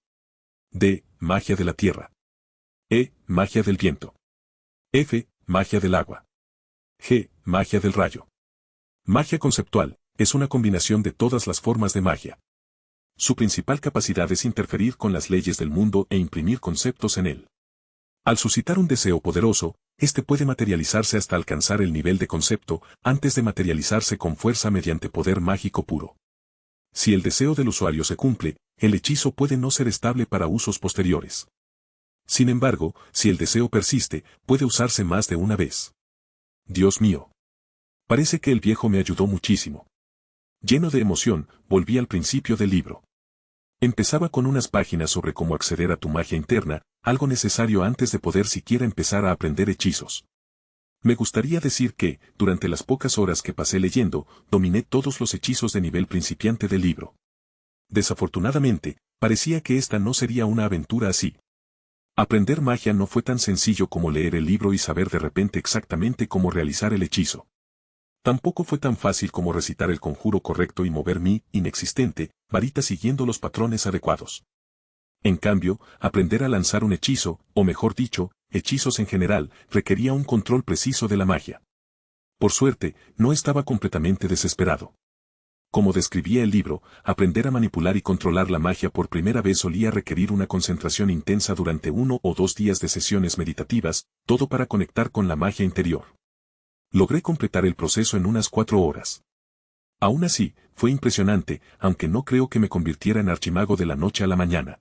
D. Magia de la tierra. E. Magia del viento. F. Magia del agua. G. Magia del rayo. Magia conceptual es una combinación de todas las formas de magia. Su principal capacidad es interferir con las leyes del mundo e imprimir conceptos en él. Al suscitar un deseo poderoso, este puede materializarse hasta alcanzar el nivel de concepto, antes de materializarse con fuerza mediante poder mágico puro. Si el deseo del usuario se cumple, el hechizo puede no ser estable para usos posteriores. Sin embargo, si el deseo persiste, puede usarse más de una vez. Dios mío. Parece que el viejo me ayudó muchísimo. Lleno de emoción, volví al principio del libro. Empezaba con unas páginas sobre cómo acceder a tu magia interna, algo necesario antes de poder siquiera empezar a aprender hechizos. Me gustaría decir que, durante las pocas horas que pasé leyendo, dominé todos los hechizos de nivel principiante del libro. Desafortunadamente, parecía que esta no sería una aventura así. Aprender magia no fue tan sencillo como leer el libro y saber de repente exactamente cómo realizar el hechizo. Tampoco fue tan fácil como recitar el conjuro correcto y mover mi inexistente varita siguiendo los patrones adecuados. En cambio, aprender a lanzar un hechizo, o mejor dicho, hechizos en general, requería un control preciso de la magia. Por suerte, no estaba completamente desesperado. Como describía el libro, aprender a manipular y controlar la magia por primera vez solía requerir una concentración intensa durante 1 o 2 días de sesiones meditativas, todo para conectar con la magia interior. Logré completar el proceso en unas 4 horas. Aún así, fue impresionante, aunque no creo que me convirtiera en archimago de la noche a la mañana.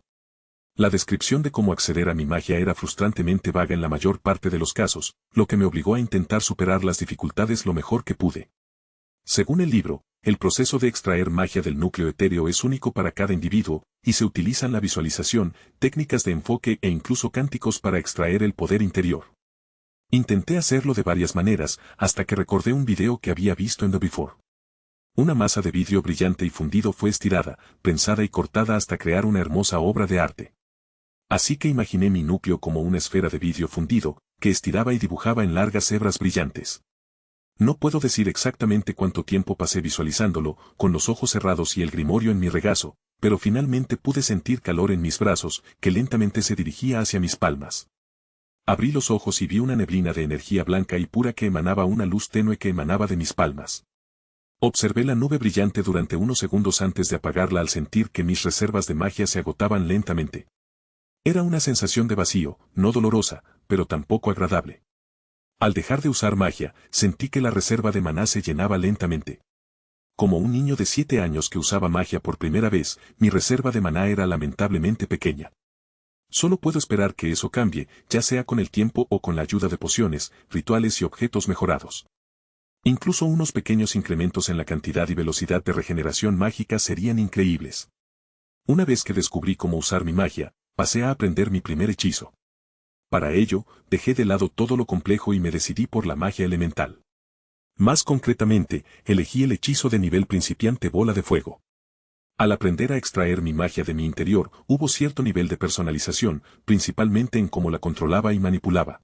La descripción de cómo acceder a mi magia era frustrantemente vaga en la mayor parte de los casos, lo que me obligó a intentar superar las dificultades lo mejor que pude. Según el libro, el proceso de extraer magia del núcleo etéreo es único para cada individuo, y se utilizan la visualización, técnicas de enfoque e incluso cánticos para extraer el poder interior. Intenté hacerlo de varias maneras, hasta que recordé un video que había visto en The Before. Una masa de vidrio brillante y fundido fue estirada, prensada y cortada hasta crear una hermosa obra de arte. Así que imaginé mi núcleo como una esfera de vidrio fundido, que estiraba y dibujaba en largas hebras brillantes. No puedo decir exactamente cuánto tiempo pasé visualizándolo, con los ojos cerrados y el grimorio en mi regazo, pero finalmente pude sentir calor en mis brazos, que lentamente se dirigía hacia mis palmas. Abrí los ojos y vi una neblina de energía blanca y pura que emanaba una luz tenue que emanaba de mis palmas. Observé la nube brillante durante unos segundos antes de apagarla al sentir que mis reservas de magia se agotaban lentamente. Era una sensación de vacío, no dolorosa, pero tampoco agradable. Al dejar de usar magia, sentí que la reserva de maná se llenaba lentamente. Como un niño de 7 años que usaba magia por primera vez, mi reserva de maná era lamentablemente pequeña. Solo puedo esperar que eso cambie, ya sea con el tiempo o con la ayuda de pociones, rituales y objetos mejorados. Incluso unos pequeños incrementos en la cantidad y velocidad de regeneración mágica serían increíbles. Una vez que descubrí cómo usar mi magia, pasé a aprender mi primer hechizo. Para ello, dejé de lado todo lo complejo y me decidí por la magia elemental. Más concretamente, elegí el hechizo de nivel principiante bola de fuego. Al aprender a extraer mi magia de mi interior, hubo cierto nivel de personalización, principalmente en cómo la controlaba y manipulaba.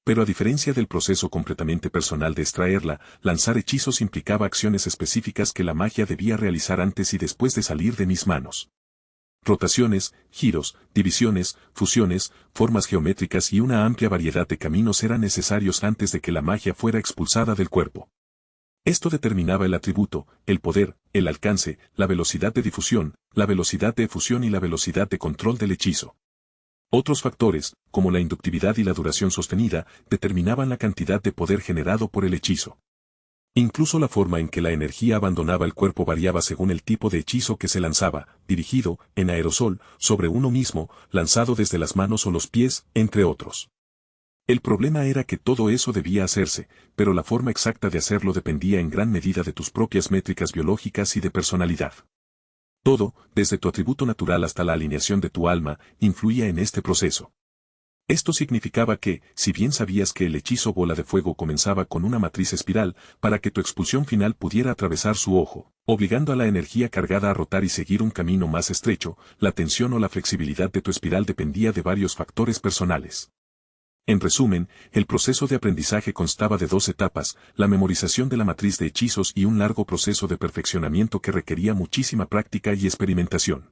Pero a diferencia del proceso completamente personal de extraerla, lanzar hechizos implicaba acciones específicas que la magia debía realizar antes y después de salir de mis manos. Rotaciones, giros, divisiones, fusiones, formas geométricas y una amplia variedad de caminos eran necesarios antes de que la magia fuera expulsada del cuerpo. Esto determinaba el atributo, el poder, el alcance, la velocidad de difusión, la velocidad de efusión y la velocidad de control del hechizo. Otros factores, como la inductividad y la duración sostenida, determinaban la cantidad de poder generado por el hechizo. Incluso la forma en que la energía abandonaba el cuerpo variaba según el tipo de hechizo que se lanzaba, dirigido, en aerosol, sobre uno mismo, lanzado desde las manos o los pies, entre otros. El problema era que todo eso debía hacerse, pero la forma exacta de hacerlo dependía en gran medida de tus propias métricas biológicas y de personalidad. Todo, desde tu atributo natural hasta la alineación de tu alma, influía en este proceso. Esto significaba que, si bien sabías que el hechizo bola de fuego comenzaba con una matriz espiral, para que tu expulsión final pudiera atravesar su ojo, obligando a la energía cargada a rotar y seguir un camino más estrecho, la tensión o la flexibilidad de tu espiral dependía de varios factores personales. En resumen, el proceso de aprendizaje constaba de 2 etapas, la memorización de la matriz de hechizos y un largo proceso de perfeccionamiento que requería muchísima práctica y experimentación.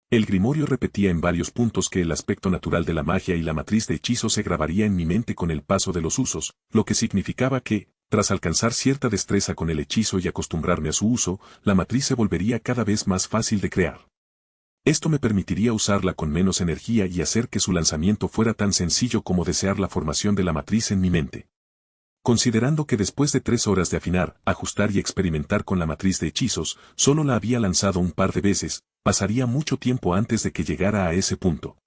El grimorio repetía en varios puntos que el aspecto natural de la magia y la matriz de hechizos se grabaría en mi mente con el paso de los usos, lo que significaba que, Tras alcanzar cierta destreza con el hechizo y acostumbrarme a su uso, la matriz se volvería cada vez más fácil de crear. Esto me permitiría usarla con menos energía y hacer que su lanzamiento fuera tan sencillo como desear la formación de la matriz en mi mente. Considerando que después de 3 horas de afinar, ajustar y experimentar con la matriz de hechizos, solo la había lanzado un par de veces, pasaría mucho tiempo antes de que llegara a ese punto.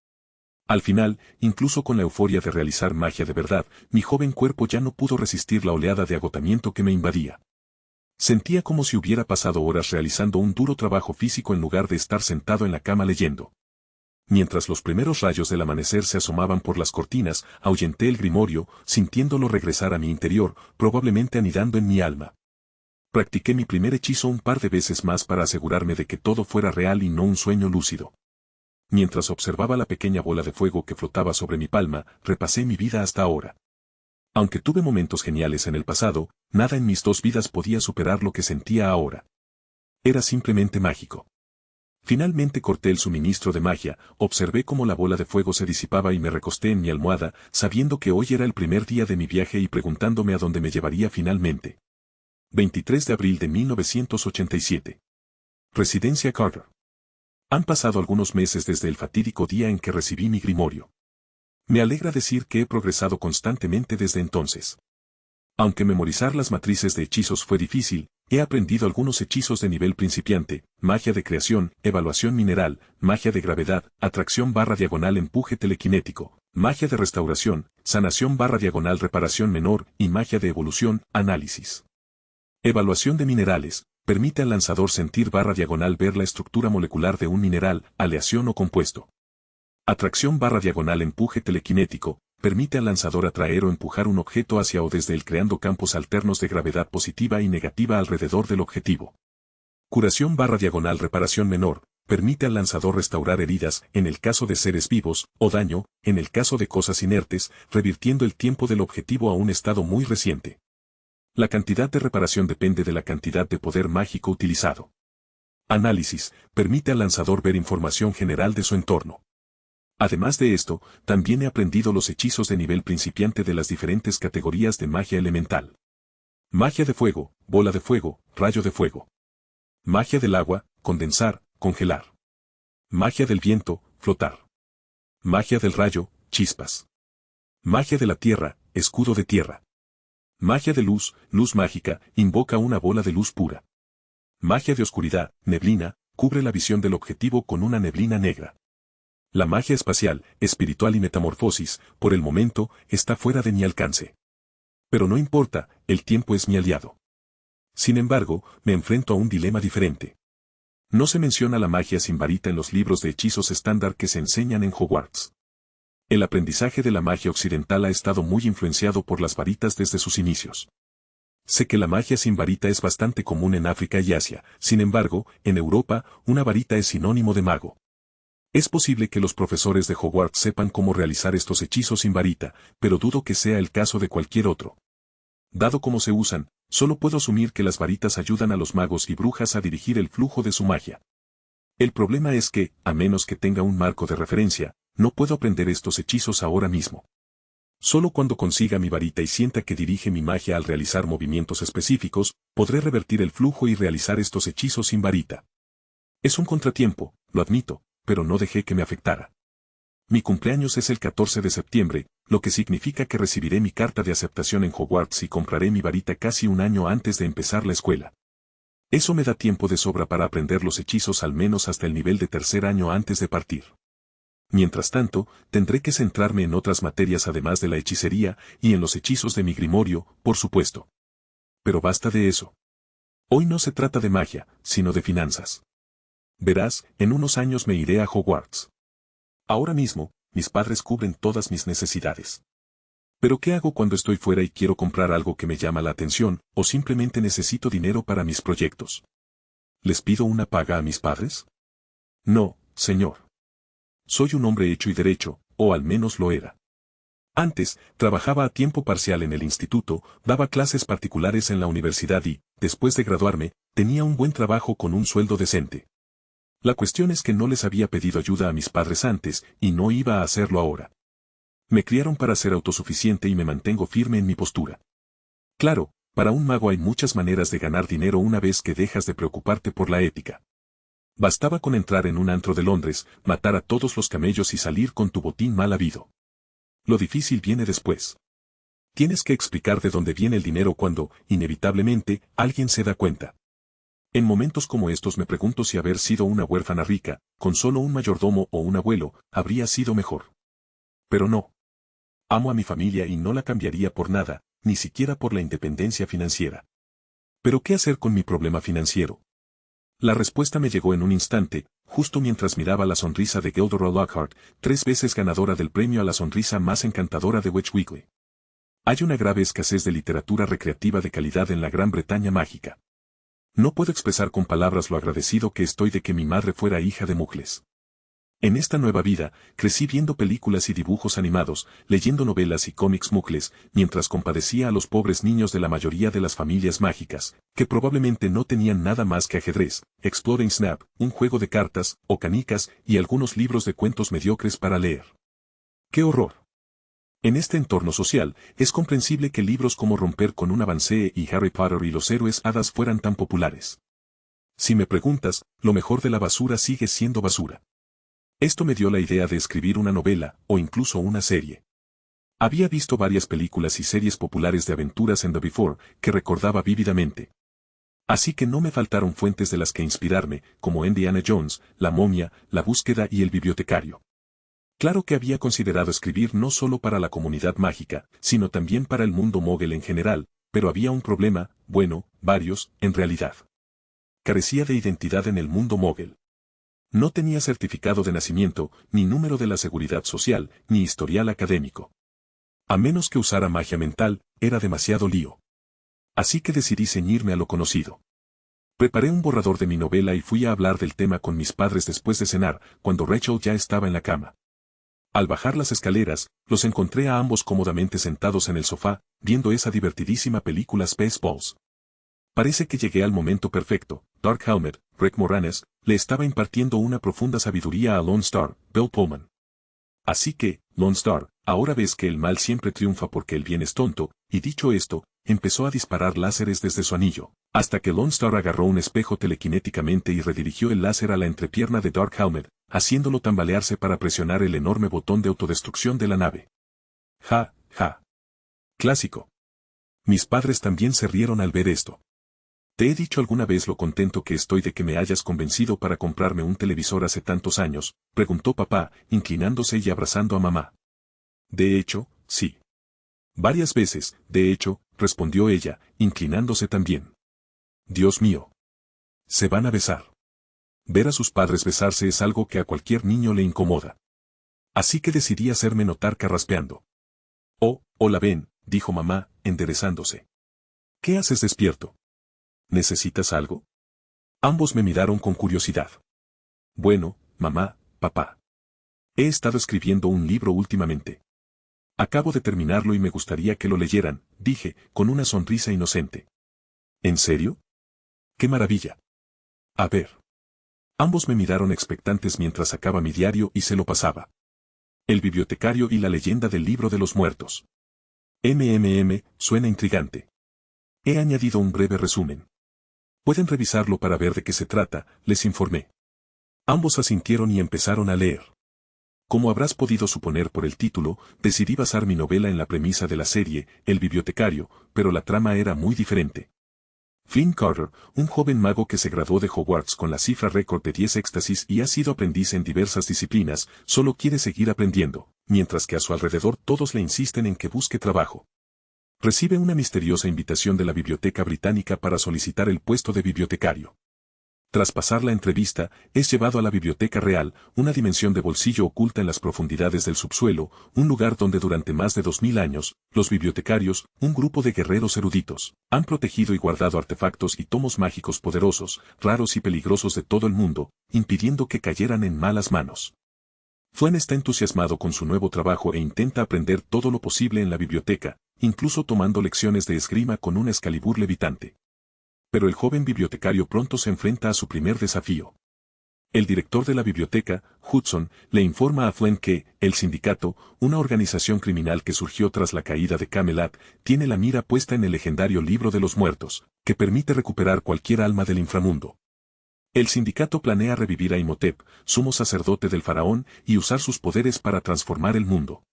Al final, incluso con la euforia de realizar magia de verdad, mi joven cuerpo ya no pudo resistir la oleada de agotamiento que me invadía. Sentía como si hubiera pasado horas realizando un duro trabajo físico en lugar de estar sentado en la cama leyendo. Mientras los primeros rayos del amanecer se asomaban por las cortinas, ahuyenté el grimorio, sintiéndolo regresar a mi interior, probablemente anidando en mi alma. Practiqué mi primer hechizo un par de veces más para asegurarme de que todo fuera real y no un sueño lúcido. Mientras observaba la pequeña bola de fuego que flotaba sobre mi palma, repasé mi vida hasta ahora. Aunque tuve momentos geniales en el pasado, nada en mis 2 vidas podía superar lo que sentía ahora. Era simplemente mágico. Finalmente corté el suministro de magia, observé cómo la bola de fuego se disipaba y me recosté en mi almohada, sabiendo que hoy era el primer día de mi viaje y preguntándome a dónde me llevaría finalmente. 23 de abril de 1987. Residencia Carter. Han pasado algunos meses desde el fatídico día en que recibí mi grimorio. Me alegra decir que he progresado constantemente desde entonces. Aunque memorizar las matrices de hechizos fue difícil, he aprendido algunos hechizos de nivel principiante: magia de creación, evaluación mineral, magia de gravedad, atracción / empuje telequinético, magia de restauración, sanación / reparación menor y magia de evolución, análisis. Evaluación de minerales. Permite al lanzador sentir / ver la estructura molecular de un mineral, aleación o compuesto. Atracción / empuje telequinético. Permite al lanzador atraer o empujar un objeto hacia o desde él creando campos alternos de gravedad positiva y negativa alrededor del objetivo. Curación / reparación menor. Permite al lanzador restaurar heridas, en el caso de seres vivos, o daño, en el caso de cosas inertes, revirtiendo el tiempo del objetivo a un estado muy reciente. La cantidad de reparación depende de la cantidad de poder mágico utilizado. Análisis. Permite al lanzador ver información general de su entorno. Además de esto, también he aprendido los hechizos de nivel principiante de las diferentes categorías de magia elemental. Magia de fuego, bola de fuego, rayo de fuego. Magia del agua, condensar, congelar. Magia del viento, flotar. Magia del rayo, chispas. Magia de la tierra, escudo de tierra. Magia de luz, luz mágica, invoca una bola de luz pura. Magia de oscuridad, neblina, cubre la visión del objetivo con una neblina negra. La magia espacial, espiritual y metamorfosis, por el momento, está fuera de mi alcance. Pero no importa, el tiempo es mi aliado. Sin embargo, me enfrento a un dilema diferente. No se menciona la magia sin varita en los libros de hechizos estándar que se enseñan en Hogwarts. El aprendizaje de la magia occidental ha estado muy influenciado por las varitas desde sus inicios. Sé que la magia sin varita es bastante común en África y Asia, sin embargo, en Europa, una varita es sinónimo de mago. Es posible que los profesores de Hogwarts sepan cómo realizar estos hechizos sin varita, pero dudo que sea el caso de cualquier otro. Dado cómo se usan, solo puedo asumir que las varitas ayudan a los magos y brujas a dirigir el flujo de su magia. El problema es que, a menos que tenga un marco de referencia, no puedo aprender estos hechizos ahora mismo. Solo cuando consiga mi varita y sienta que dirige mi magia al realizar movimientos específicos, podré revertir el flujo y realizar estos hechizos sin varita. Es un contratiempo, lo admito, pero no dejé que me afectara. Mi cumpleaños es el 14 de septiembre, lo que significa que recibiré mi carta de aceptación en Hogwarts y compraré mi varita casi un año antes de empezar la escuela. Eso me da tiempo de sobra para aprender los hechizos al menos hasta el nivel de 3er año antes de partir. Mientras tanto, tendré que centrarme en otras materias además de la hechicería y en los hechizos de mi grimorio, por supuesto. Pero basta de eso. Hoy no se trata de magia, sino de finanzas. Verás, en unos años me iré a Hogwarts. Ahora mismo, mis padres cubren todas mis necesidades. Pero ¿qué hago cuando estoy fuera y quiero comprar algo que me llama la atención, o simplemente necesito dinero para mis proyectos? ¿Les pido una paga a mis padres? No, señor. Soy un hombre hecho y derecho, o al menos lo era. Antes, trabajaba a tiempo parcial en el instituto, daba clases particulares en la universidad y, después de graduarme, tenía un buen trabajo con un sueldo decente. La cuestión es que no les había pedido ayuda a mis padres antes, y no iba a hacerlo ahora. Me criaron para ser autosuficiente y me mantengo firme en mi postura. Claro, Para un mago hay muchas maneras de ganar dinero una vez que dejas de preocuparte por la ética. Bastaba con entrar en un antro de Londres, matar a todos los camellos y salir con tu botín mal habido. Lo difícil viene después. Tienes que explicar de dónde viene el dinero cuando, inevitablemente, alguien se da cuenta. En momentos como estos me pregunto si haber sido una huérfana rica, con solo un mayordomo o un abuelo, habría sido mejor. Pero no. Amo a mi familia y no la cambiaría por nada, ni siquiera por la independencia financiera. ¿Pero qué hacer con mi problema financiero? La respuesta me llegó en un instante, justo mientras miraba la sonrisa de Gilderoy Lockhart, 3 veces ganadora del premio a la sonrisa más encantadora de Wedge Weekly. Hay una grave escasez de literatura recreativa de calidad en la Gran Bretaña mágica. No puedo expresar con palabras lo agradecido que estoy de que mi madre fuera hija de Muggles. En esta nueva vida, crecí viendo películas y dibujos animados, leyendo novelas y cómics Muggles, mientras compadecía a los pobres niños de la mayoría de las familias mágicas, que probablemente no tenían nada más que ajedrez, Exploring Snap, un juego de cartas, o canicas, y algunos libros de cuentos mediocres para leer. ¡Qué horror! En este entorno social, es comprensible que libros como Romper con un avancée y Harry Potter y los héroes hadas fueran tan populares. Si me preguntas, lo mejor de la basura sigue siendo basura. Esto me dio la idea de escribir una novela, o incluso una serie. Había visto varias películas y series populares de aventuras en The Before, que recordaba vívidamente. Así que no me faltaron fuentes de las que inspirarme, como Indiana Jones, La momia, La búsqueda y El bibliotecario. Claro que había considerado escribir no solo para la comunidad mágica, sino también para el mundo Mogul en general, pero había un problema, bueno, varios, en realidad. Carecía de identidad en el mundo Mogul. No tenía certificado de nacimiento, ni número de la seguridad social, ni historial académico. A menos que usara magia mental, era demasiado lío. Así que decidí ceñirme a lo conocido. Preparé un borrador de mi novela y fui a hablar del tema con mis padres después de cenar, cuando Rachel ya estaba en la cama. Al bajar las escaleras, los encontré a ambos cómodamente sentados en el sofá, viendo esa divertidísima película Spaceballs. Parece que llegué al momento perfecto. Dark Helmet, Rick Moranis, le estaba impartiendo una profunda sabiduría a Lone Star, Bill Pullman. Así que, Lone Star, ahora ves que el mal siempre triunfa porque el bien es tonto, y dicho esto, empezó a disparar láseres desde su anillo, hasta que Lone Star agarró un espejo telequinéticamente y redirigió el láser a la entrepierna de Dark Helmet, haciéndolo tambalearse para presionar el enorme botón de autodestrucción de la nave. Ja, ja. Clásico. Mis padres también se rieron al ver esto. ¿Te he dicho alguna vez lo contento que estoy de que me hayas convencido para comprarme un televisor hace tantos años? Preguntó papá, inclinándose y abrazando a mamá. De hecho, sí. Varias veces, de hecho, respondió ella, inclinándose también. Dios mío. Se van a besar. Ver a sus padres besarse es algo que a cualquier niño le incomoda. Así que decidí hacerme notar carraspeando. Oh, hola Ben, dijo mamá, enderezándose. ¿Qué haces despierto? ¿Necesitas algo? Ambos me miraron con curiosidad. Bueno, mamá, papá. He estado escribiendo un libro últimamente. Acabo de terminarlo y me gustaría que lo leyeran, dije, con una sonrisa inocente. ¿En serio? ¡Qué maravilla! A ver. Ambos me miraron expectantes mientras sacaba mi diario y se lo pasaba. El bibliotecario y la leyenda del libro de los muertos. Suena intrigante. He añadido un breve resumen. Pueden revisarlo para ver de qué se trata, les informé. Ambos asintieron y empezaron a leer. Como habrás podido suponer por el título, decidí basar mi novela en la premisa de la serie, El bibliotecario, pero la trama era muy diferente. Flynn Carter, un joven mago que se graduó de Hogwarts con la cifra récord de 10 éxtasis y ha sido aprendiz en diversas disciplinas, solo quiere seguir aprendiendo, mientras que a su alrededor todos le insisten en que busque trabajo. Recibe una misteriosa invitación de la Biblioteca Británica para solicitar el puesto de bibliotecario. Tras pasar la entrevista, es llevado a la Biblioteca Real, una dimensión de bolsillo oculta en las profundidades del subsuelo, un lugar donde durante más de 2000 años, los bibliotecarios, un grupo de guerreros eruditos, han protegido y guardado artefactos y tomos mágicos poderosos, raros y peligrosos de todo el mundo, impidiendo que cayeran en malas manos. Flynn está entusiasmado con su nuevo trabajo e intenta aprender todo lo posible en la biblioteca, incluso tomando lecciones de esgrima con un Excalibur levitante. Pero el joven bibliotecario pronto se enfrenta a su primer desafío. El director de la biblioteca, Hudson, le informa a Flynn que, el sindicato, una organización criminal que surgió tras la caída de Camelot, tiene la mira puesta en el legendario libro de los muertos, que permite recuperar cualquier alma del inframundo. El sindicato planea revivir a Imhotep, sumo sacerdote del faraón, y usar sus poderes para transformar el mundo.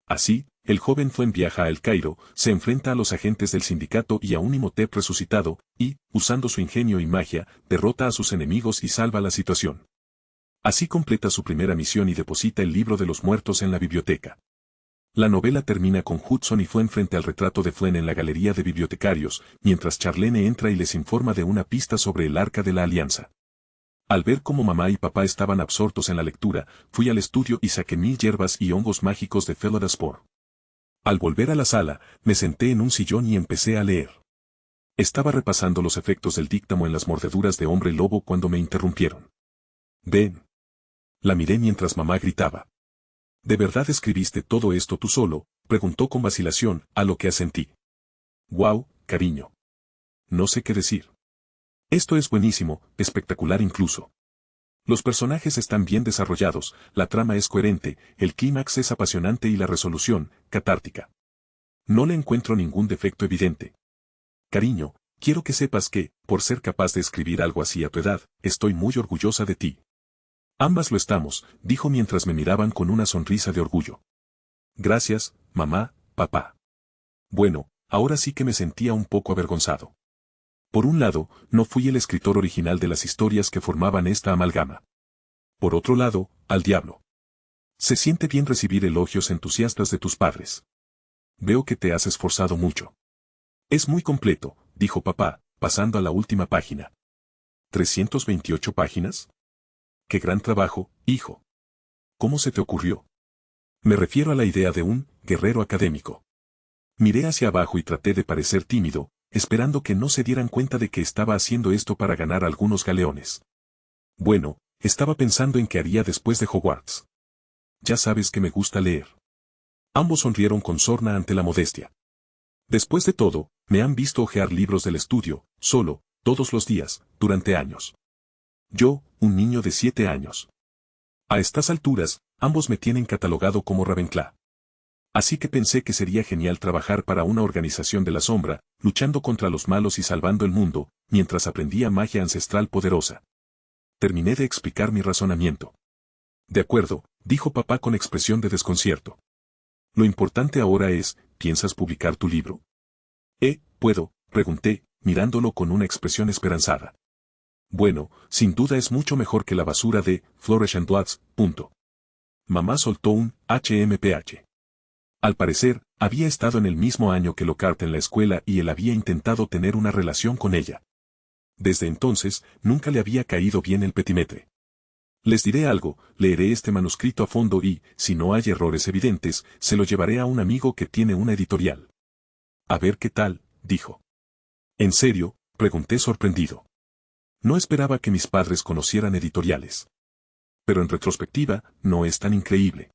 Así, el joven Flynn viaja a El Cairo, se enfrenta a los agentes del sindicato y a un Imhotep resucitado, y, usando su ingenio y magia, derrota a sus enemigos y salva la situación. Así completa su primera misión y deposita el libro de los muertos en la biblioteca. La novela termina con Hudson y Flynn frente al retrato de Flynn en la galería de bibliotecarios, mientras Charlene entra y les informa de una pista sobre el Arca de la Alianza. Al ver cómo mamá y papá estaban absortos en la lectura, fui al estudio y saqué 1000 hierbas y hongos mágicos de Feladaspor. Al volver a la sala, me senté en un sillón y empecé a leer. Estaba repasando los efectos del díctamo en las mordeduras de hombre lobo cuando me interrumpieron. Ven. La miré mientras mamá gritaba. ¿De verdad escribiste todo esto tú solo?, preguntó con vacilación, a lo que asentí. Wow, cariño. No sé qué decir. Esto es buenísimo, espectacular incluso. Los personajes están bien desarrollados, la trama es coherente, el clímax es apasionante y la resolución, catártica. No le encuentro ningún defecto evidente. Cariño, quiero que sepas que, por ser capaz de escribir algo así a tu edad, estoy muy orgullosa de ti. Ambas lo estamos, dijo mientras me miraban con una sonrisa de orgullo. Gracias, mamá, papá. Bueno, ahora sí que me sentía un poco avergonzado. Por un lado, no fui el escritor original de las historias que formaban esta amalgama. Por otro lado, al diablo. Se siente bien recibir elogios entusiastas de tus padres. Veo que te has esforzado mucho. Es muy completo, dijo papá, pasando a la última página. ¿328 páginas? ¡Qué gran trabajo, hijo! ¿Cómo se te ocurrió? Me refiero a la idea de un guerrero académico. Miré hacia abajo y traté de parecer tímido, esperando que no se dieran cuenta de que estaba haciendo esto para ganar algunos galeones. Bueno, estaba pensando en qué haría después de Hogwarts. Ya sabes que me gusta leer. Ambos sonrieron con sorna ante la modestia. Después de todo, me han visto hojear libros del estudio, solo, todos los días, durante años. Yo, un niño de 7 años. A estas alturas, ambos me tienen catalogado como Ravenclaw. Así que pensé que sería genial trabajar para una organización de la sombra, luchando contra los malos y salvando el mundo, mientras aprendía magia ancestral poderosa. Terminé de explicar mi razonamiento. De acuerdo, dijo papá con expresión de desconcierto. Lo importante ahora es, ¿piensas publicar tu libro? ¿Puedo?, pregunté, mirándolo con una expresión esperanzada. Bueno, sin duda es mucho mejor que la basura de Flourish and Bloods. Mamá soltó un HMPH. Al parecer, había estado en el mismo año que Lockhart en la escuela y él había intentado tener una relación con ella. Desde entonces, nunca le había caído bien el petimetre. Les diré algo, leeré este manuscrito a fondo y, si no hay errores evidentes, se lo llevaré a un amigo que tiene una editorial. A ver qué tal, dijo. ¿En serio?, pregunté sorprendido. No esperaba que mis padres conocieran editoriales. Pero en retrospectiva, no es tan increíble.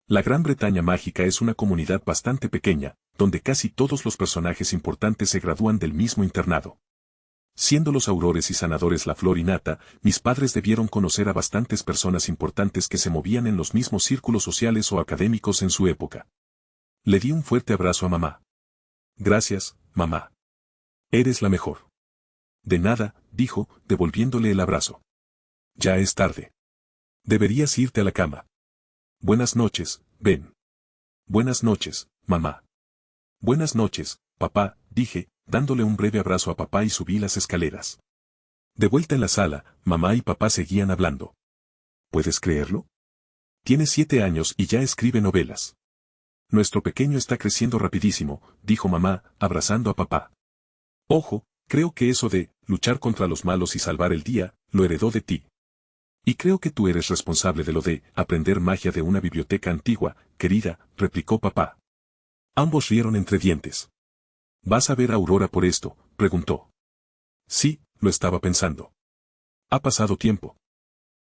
La Gran Bretaña Mágica es una comunidad bastante pequeña, donde casi todos los personajes importantes se gradúan del mismo internado. Siendo los aurores y sanadores la flor y nata, mis padres debieron conocer a bastantes personas importantes que se movían en los mismos círculos sociales o académicos en su época. Le di un fuerte abrazo a mamá. Gracias, mamá. Eres la mejor. De nada, dijo, devolviéndole el abrazo. Ya es tarde. Deberías irte a la cama. Buenas noches, Ben. Buenas noches, mamá. Buenas noches, papá, dije, dándole un breve abrazo a papá y subí las escaleras. De vuelta en la sala, mamá y papá seguían hablando. ¿Puedes creerlo? Tiene 7 años y ya escribe novelas. Nuestro pequeño está creciendo rapidísimo, dijo mamá, abrazando a papá. Ojo, creo que eso de luchar contra los malos y salvar el día, lo heredó de ti. Y creo que tú eres responsable de lo de aprender magia de una biblioteca antigua, querida, replicó papá. Ambos rieron entre dientes. ¿Vas a ver a Aurora por esto?, preguntó. Sí, lo estaba pensando. Ha pasado tiempo.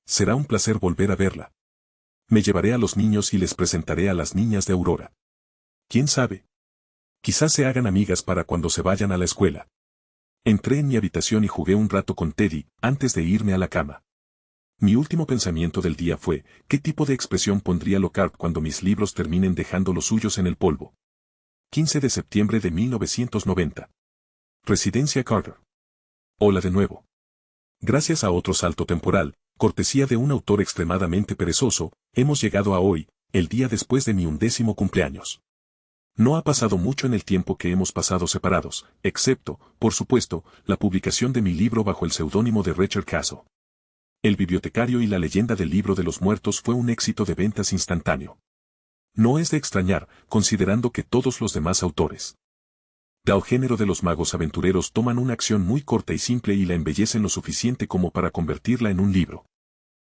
Será un placer volver a verla. Me llevaré a los niños y les presentaré a las niñas de Aurora. ¿Quién sabe? Quizás se hagan amigas para cuando se vayan a la escuela. Entré en mi habitación y jugué un rato con Teddy, antes de irme a la cama. Mi último pensamiento del día fue, ¿qué tipo de expresión pondría Lockhart cuando mis libros terminen dejando los suyos en el polvo? 15 de septiembre de 1990. Residencia Carter. Hola de nuevo. Gracias a otro salto temporal, cortesía de un autor extremadamente perezoso, hemos llegado a hoy, el día después de mi 11º cumpleaños. No ha pasado mucho en el tiempo que hemos pasado separados, excepto, por supuesto, la publicación de mi libro bajo el seudónimo de Richard Castle. El bibliotecario y la leyenda del libro de los muertos fue un éxito de ventas instantáneo. No es de extrañar, considerando que todos los demás autores del género de los magos aventureros toman una acción muy corta y simple y la embellecen lo suficiente como para convertirla en un libro.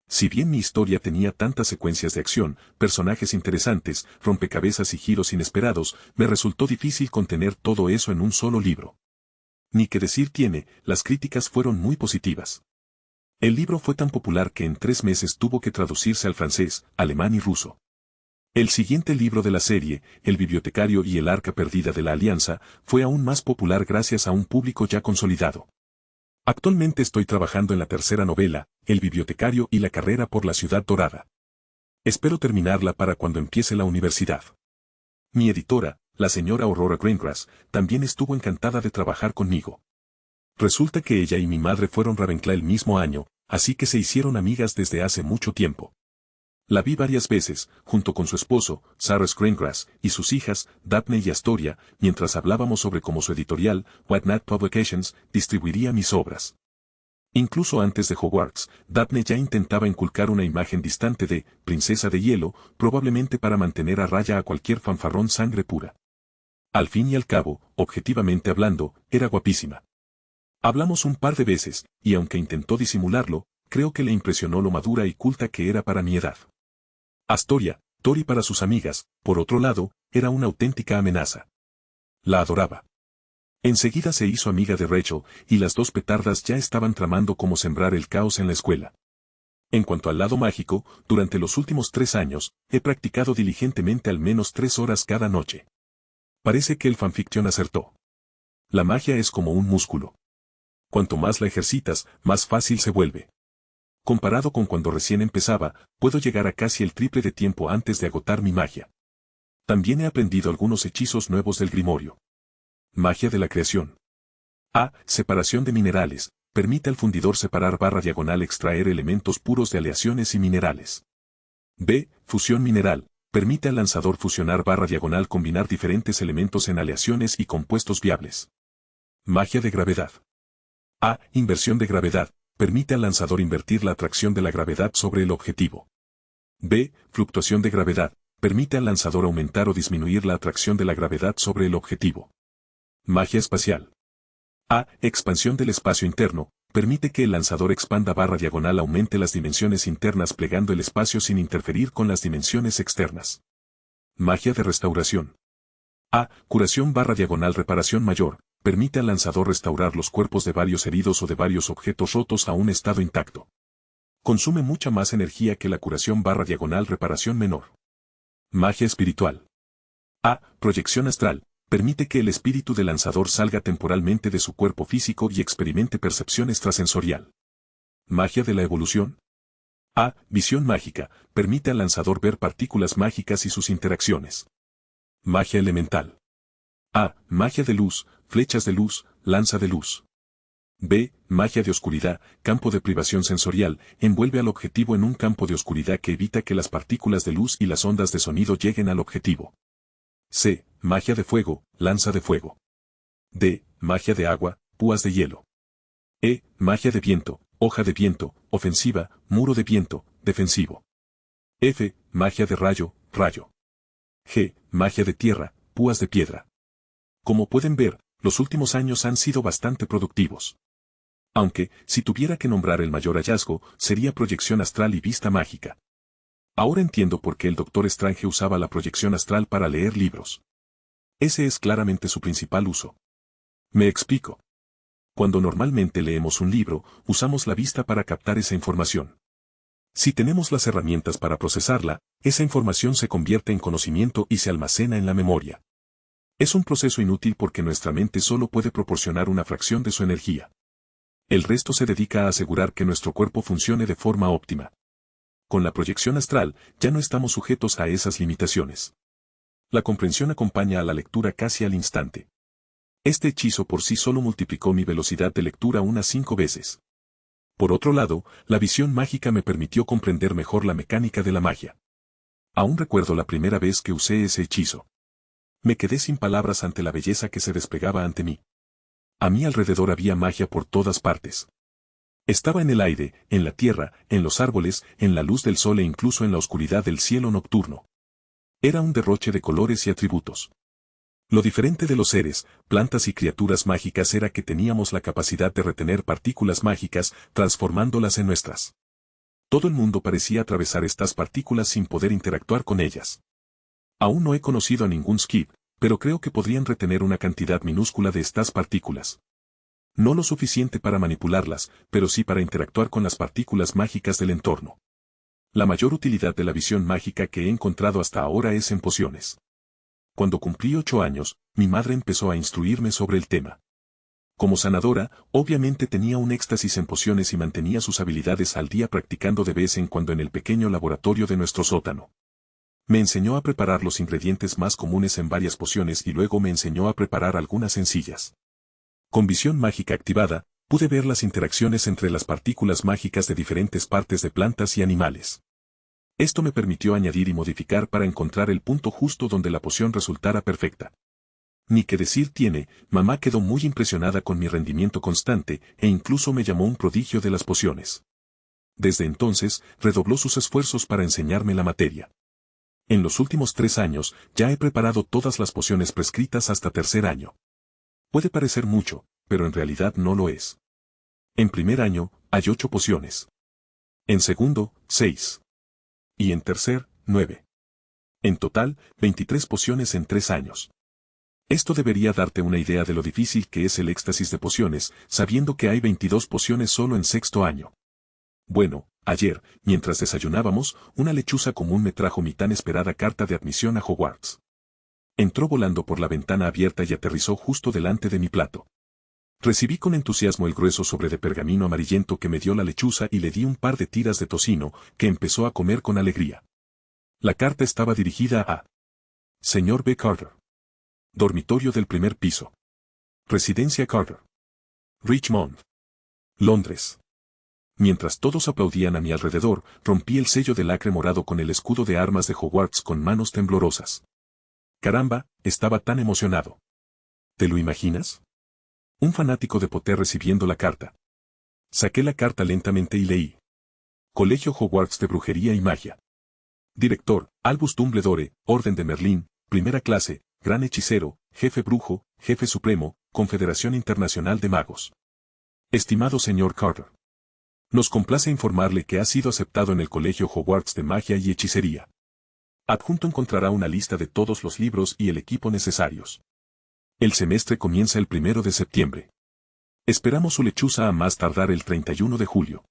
Si bien mi historia tenía tantas secuencias de acción, personajes interesantes, rompecabezas y giros inesperados, me resultó difícil contener todo eso en un solo libro. Ni que decir tiene, las críticas fueron muy positivas. El libro fue tan popular que en 3 meses tuvo que traducirse al francés, alemán y ruso. El siguiente libro de la serie, El bibliotecario y el arca perdida de la Alianza, fue aún más popular gracias a un público ya consolidado. Actualmente estoy trabajando en la tercera novela, El bibliotecario y la carrera por la ciudad dorada. Espero terminarla para cuando empiece la universidad. Mi editora, la señora Aurora Greengrass, también estuvo encantada de trabajar conmigo. Resulta que ella y mi madre fueron Ravenclaw el mismo año, así que se hicieron amigas desde hace mucho tiempo. La vi varias veces, junto con su esposo, Cyrus Greengrass, y sus hijas, Daphne y Astoria, mientras hablábamos sobre cómo su editorial, White Nut Publications, distribuiría mis obras. Incluso antes de Hogwarts, Daphne ya intentaba inculcar una imagen distante de princesa de hielo, probablemente para mantener a raya a cualquier fanfarrón sangre pura. Al fin y al cabo, objetivamente hablando, era guapísima. Hablamos un par de veces, y aunque intentó disimularlo, creo que le impresionó lo madura y culta que era para mi edad. Astoria, Tori para sus amigas, por otro lado, era una auténtica amenaza. La adoraba. Enseguida se hizo amiga de Rachel, y las dos petardas ya estaban tramando cómo sembrar el caos en la escuela. En cuanto al lado mágico, durante los últimos 3 años, he practicado diligentemente al menos 3 horas cada noche. Parece que el fanfiction acertó. La magia es como un músculo. Cuanto más la ejercitas, más fácil se vuelve. Comparado con cuando recién empezaba, puedo llegar a casi el triple de tiempo antes de agotar mi magia. También he aprendido algunos hechizos nuevos del Grimorio. Magia de la creación. A. Separación de minerales. Permite al fundidor separar / extraer elementos puros de aleaciones y minerales. B. Fusión mineral. Permite al lanzador fusionar / combinar diferentes elementos en aleaciones y compuestos viables. Magia de gravedad. A. Inversión de gravedad. Permite al lanzador invertir la atracción de la gravedad sobre el objetivo. B. Fluctuación de gravedad. Permite al lanzador aumentar o disminuir la atracción de la gravedad sobre el objetivo. Magia espacial. A. Expansión del espacio interno. Permite que el lanzador expanda / aumente las dimensiones internas plegando el espacio sin interferir con las dimensiones externas. Magia de restauración. A. Curación / reparación mayor. Permite al lanzador restaurar los cuerpos de varios heridos o de varios objetos rotos a un estado intacto. Consume mucha más energía que la curación / reparación menor. Magia espiritual. A. Proyección astral. Permite que el espíritu del lanzador salga temporalmente de su cuerpo físico y experimente percepción extrasensorial. Magia de la evolución. A. Visión mágica. Permite al lanzador ver partículas mágicas y sus interacciones. Magia elemental. A. Magia de luz, flechas de luz, lanza de luz. B. Magia de oscuridad, campo de privación sensorial, envuelve al objetivo en un campo de oscuridad que evita que las partículas de luz y las ondas de sonido lleguen al objetivo. C. Magia de fuego, lanza de fuego. D. Magia de agua, púas de hielo. E. Magia de viento, hoja de viento, ofensiva, muro de viento, defensivo. F. Magia de rayo, rayo. G. Magia de tierra, púas de piedra. Como pueden ver, los últimos años han sido bastante productivos. Aunque, si tuviera que nombrar el mayor hallazgo, sería proyección astral y vista mágica. Ahora entiendo por qué el Doctor Strange usaba la proyección astral para leer libros. Ese es claramente su principal uso. Me explico. Cuando normalmente leemos un libro, usamos la vista para captar esa información. Si tenemos las herramientas para procesarla, esa información se convierte en conocimiento y se almacena en la memoria. Es un proceso inútil porque nuestra mente solo puede proporcionar una fracción de su energía. El resto se dedica a asegurar que nuestro cuerpo funcione de forma óptima. Con la proyección astral, ya no estamos sujetos a esas limitaciones. La comprensión acompaña a la lectura casi al instante. Este hechizo por sí solo multiplicó mi velocidad de lectura unas 5 veces. Por otro lado, la visión mágica me permitió comprender mejor la mecánica de la magia. Aún recuerdo la primera vez que usé ese hechizo. Me quedé sin palabras ante la belleza que se desplegaba ante mí. A mi alrededor había magia por todas partes. Estaba en el aire, en la tierra, en los árboles, en la luz del sol e incluso en la oscuridad del cielo nocturno. Era un derroche de colores y atributos. Lo diferente de los seres, plantas y criaturas mágicas era que teníamos la capacidad de retener partículas mágicas, transformándolas en nuestras. Todo el mundo parecía atravesar estas partículas sin poder interactuar con ellas. Aún no he conocido a ningún Skid, pero creo que podrían retener una cantidad minúscula de estas partículas. No lo suficiente para manipularlas, pero sí para interactuar con las partículas mágicas del entorno. La mayor utilidad de la visión mágica que he encontrado hasta ahora es en pociones. Cuando cumplí 8 años, mi madre empezó a instruirme sobre el tema. Como sanadora, obviamente tenía un éxtasis en pociones y mantenía sus habilidades al día practicando de vez en cuando en el pequeño laboratorio de nuestro sótano. Me enseñó a preparar los ingredientes más comunes en varias pociones y luego me enseñó a preparar algunas sencillas. Con visión mágica activada, pude ver las interacciones entre las partículas mágicas de diferentes partes de plantas y animales. Esto me permitió añadir y modificar para encontrar el punto justo donde la poción resultara perfecta. Ni que decir tiene, mamá quedó muy impresionada con mi rendimiento constante e incluso me llamó un prodigio de las pociones. Desde entonces, redobló sus esfuerzos para enseñarme la materia. En los últimos 3 años, ya he preparado todas las pociones prescritas hasta 3er año. Puede parecer mucho, pero en realidad no lo es. En primer año, hay 8 pociones. En segundo, 6. Y en tercer, 9. En total, 23 pociones en 3 años. Esto debería darte una idea de lo difícil que es el éxtasis de pociones, sabiendo que hay 22 pociones solo en 6º año. Bueno, ayer, mientras desayunábamos, una lechuza común me trajo mi tan esperada carta de admisión a Hogwarts. Entró volando por la ventana abierta y aterrizó justo delante de mi plato. Recibí con entusiasmo el grueso sobre de pergamino amarillento que me dio la lechuza y le di un par de tiras de tocino, que empezó a comer con alegría. La carta estaba dirigida a Señor B. Carter. Dormitorio del primer piso. Residencia Carter. Richmond. Londres. Mientras todos aplaudían a mi alrededor, rompí el sello de lacre morado con el escudo de armas de Hogwarts con manos temblorosas. Caramba, estaba tan emocionado. ¿Te lo imaginas? Un fanático de Potter recibiendo la carta. Saqué la carta lentamente y leí. Colegio Hogwarts de Brujería y Magia. Director, Albus Dumbledore, Orden de Merlín, Primera clase, Gran Hechicero, Jefe Brujo, Jefe Supremo, Confederación Internacional de Magos. Estimado señor Carter. Nos complace informarle que ha sido aceptado en el Colegio Hogwarts de Magia y Hechicería. Adjunto encontrará una lista de todos los libros y el equipo necesarios. El semestre comienza el 1 de septiembre. Esperamos su lechuza a más tardar el 31 de julio.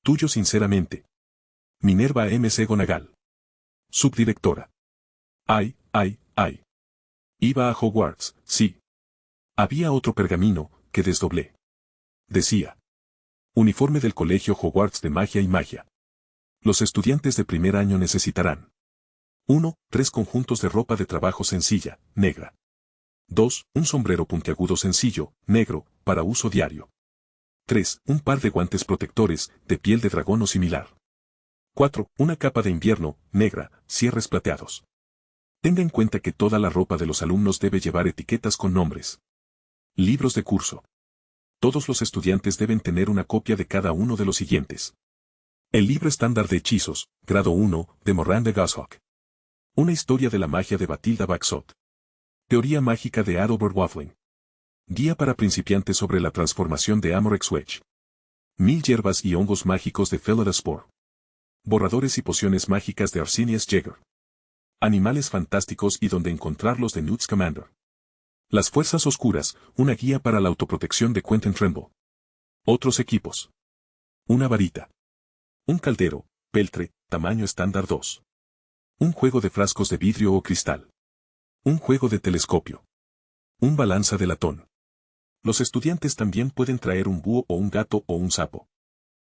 Tuyo sinceramente. Minerva M. C. Gonagal. Subdirectora. Ay. Iba a Hogwarts, sí. Había otro pergamino, que desdoblé. Decía. Uniforme del Colegio Hogwarts de Magia y Magia. Los estudiantes de primer año necesitarán. 1. 3 conjuntos de ropa de trabajo sencilla, negra. 2. Un sombrero puntiagudo sencillo, negro, para uso diario. 3. Un par de guantes protectores, de piel de dragón o similar. 4. Una capa de invierno, negra, cierres plateados. Tenga en cuenta que toda la ropa de los alumnos debe llevar etiquetas con nombres. Libros de curso. Todos los estudiantes deben tener una copia de cada uno de los siguientes. El libro estándar de hechizos, grado 1, de Moran de Goshawk. Una historia de la magia de Bathilda Baxot. Teoría mágica de Adalbert Waffling. Guía para principiantes sobre la transformación de Amorex Wedge. 1000 hierbas y hongos mágicos de Feladaspor. Borradores y pociones mágicas de Arsenius Jäger. Animales fantásticos y donde encontrarlos de Newt Scamander. Las fuerzas oscuras, una guía para la autoprotección de Quentin Trimble. Otros equipos. Una varita. Un caldero, peltre, tamaño estándar 2. Un juego de frascos de vidrio o cristal. Un juego de telescopio. Un balanza de latón. Los estudiantes también pueden traer un búho o un gato o un sapo.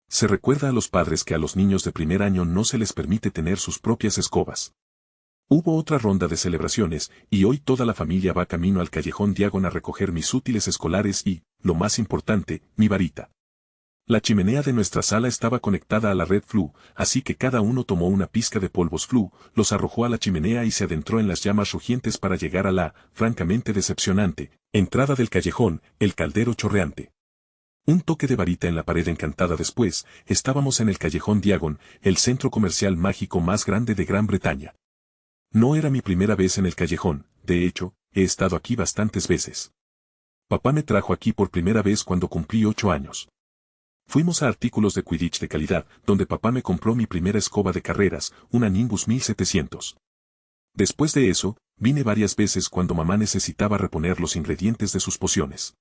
Se recuerda a los padres que a los niños de primer año no se les permite tener sus propias escobas. Hubo otra ronda de celebraciones, y hoy toda la familia va camino al callejón Diagon a recoger mis útiles escolares y, lo más importante, mi varita. La chimenea de nuestra sala estaba conectada a la red Flu, así que cada uno tomó una pizca de polvos Flu, los arrojó a la chimenea y se adentró en las llamas rugientes para llegar a la, francamente decepcionante, entrada del callejón, el caldero chorreante. Un toque de varita en la pared encantada después, estábamos en el callejón Diagon, el centro comercial mágico más grande de Gran Bretaña. No era mi primera vez en el callejón, de hecho, he estado aquí bastantes veces. Papá me trajo aquí por primera vez cuando cumplí 8 años. Fuimos a artículos de Quidditch de calidad, donde papá me compró mi primera escoba de carreras, una Nimbus 1700. Después de eso, vine varias veces cuando mamá necesitaba reponer los ingredientes de sus pociones.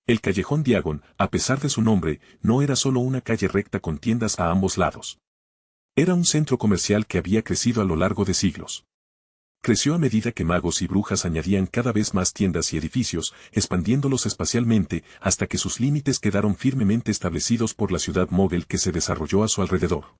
El callejón Diagon, a pesar de su nombre, no era solo una calle recta con tiendas a ambos lados. Era un centro comercial que había crecido a lo largo de siglos. Creció a medida que magos y brujas añadían cada vez más tiendas y edificios, expandiéndolos espacialmente, hasta que sus límites quedaron firmemente establecidos por la ciudad móvil que se desarrolló a su alrededor.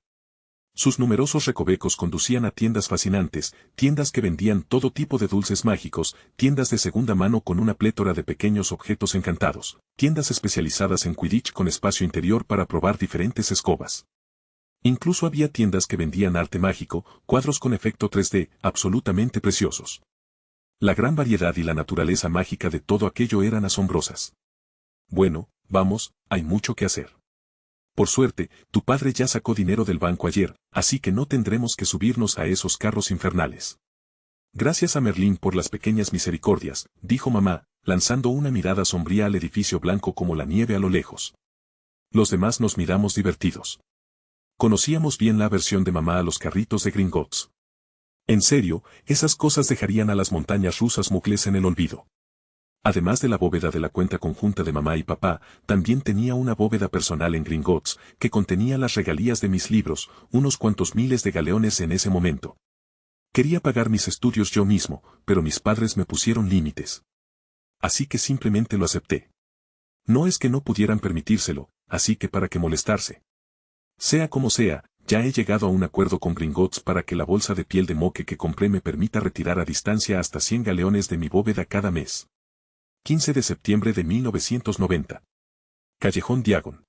Sus numerosos recovecos conducían a tiendas fascinantes, tiendas que vendían todo tipo de dulces mágicos, tiendas de segunda mano con una plétora de pequeños objetos encantados, tiendas especializadas en Quidditch con espacio interior para probar diferentes escobas. Incluso había tiendas que vendían arte mágico, cuadros con efecto 3D, absolutamente preciosos. La gran variedad y la naturaleza mágica de todo aquello eran asombrosas. Bueno, vamos, hay mucho que hacer. Por suerte, tu padre ya sacó dinero del banco ayer, así que no tendremos que subirnos a esos carros infernales. Gracias a Merlín por las pequeñas misericordias, dijo mamá, lanzando una mirada sombría al edificio blanco como la nieve a lo lejos. Los demás nos miramos divertidos. Conocíamos bien la aversión de mamá a los carritos de Gringotts. En serio, esas cosas dejarían a las montañas rusas Muggles en el olvido. Además de la bóveda de la cuenta conjunta de mamá y papá, también tenía una bóveda personal en Gringotts, que contenía las regalías de mis libros, unos cuantos miles de galeones en ese momento. Quería pagar mis estudios yo mismo, pero mis padres me pusieron límites. Así que simplemente lo acepté. No es que no pudieran permitírselo, así que para qué molestarse. Sea como sea, ya he llegado a un acuerdo con Gringotts para que la bolsa de piel de moque que compré me permita retirar a distancia hasta 100 galeones de mi bóveda cada mes. 15 de septiembre de 1990. Callejón Diagon.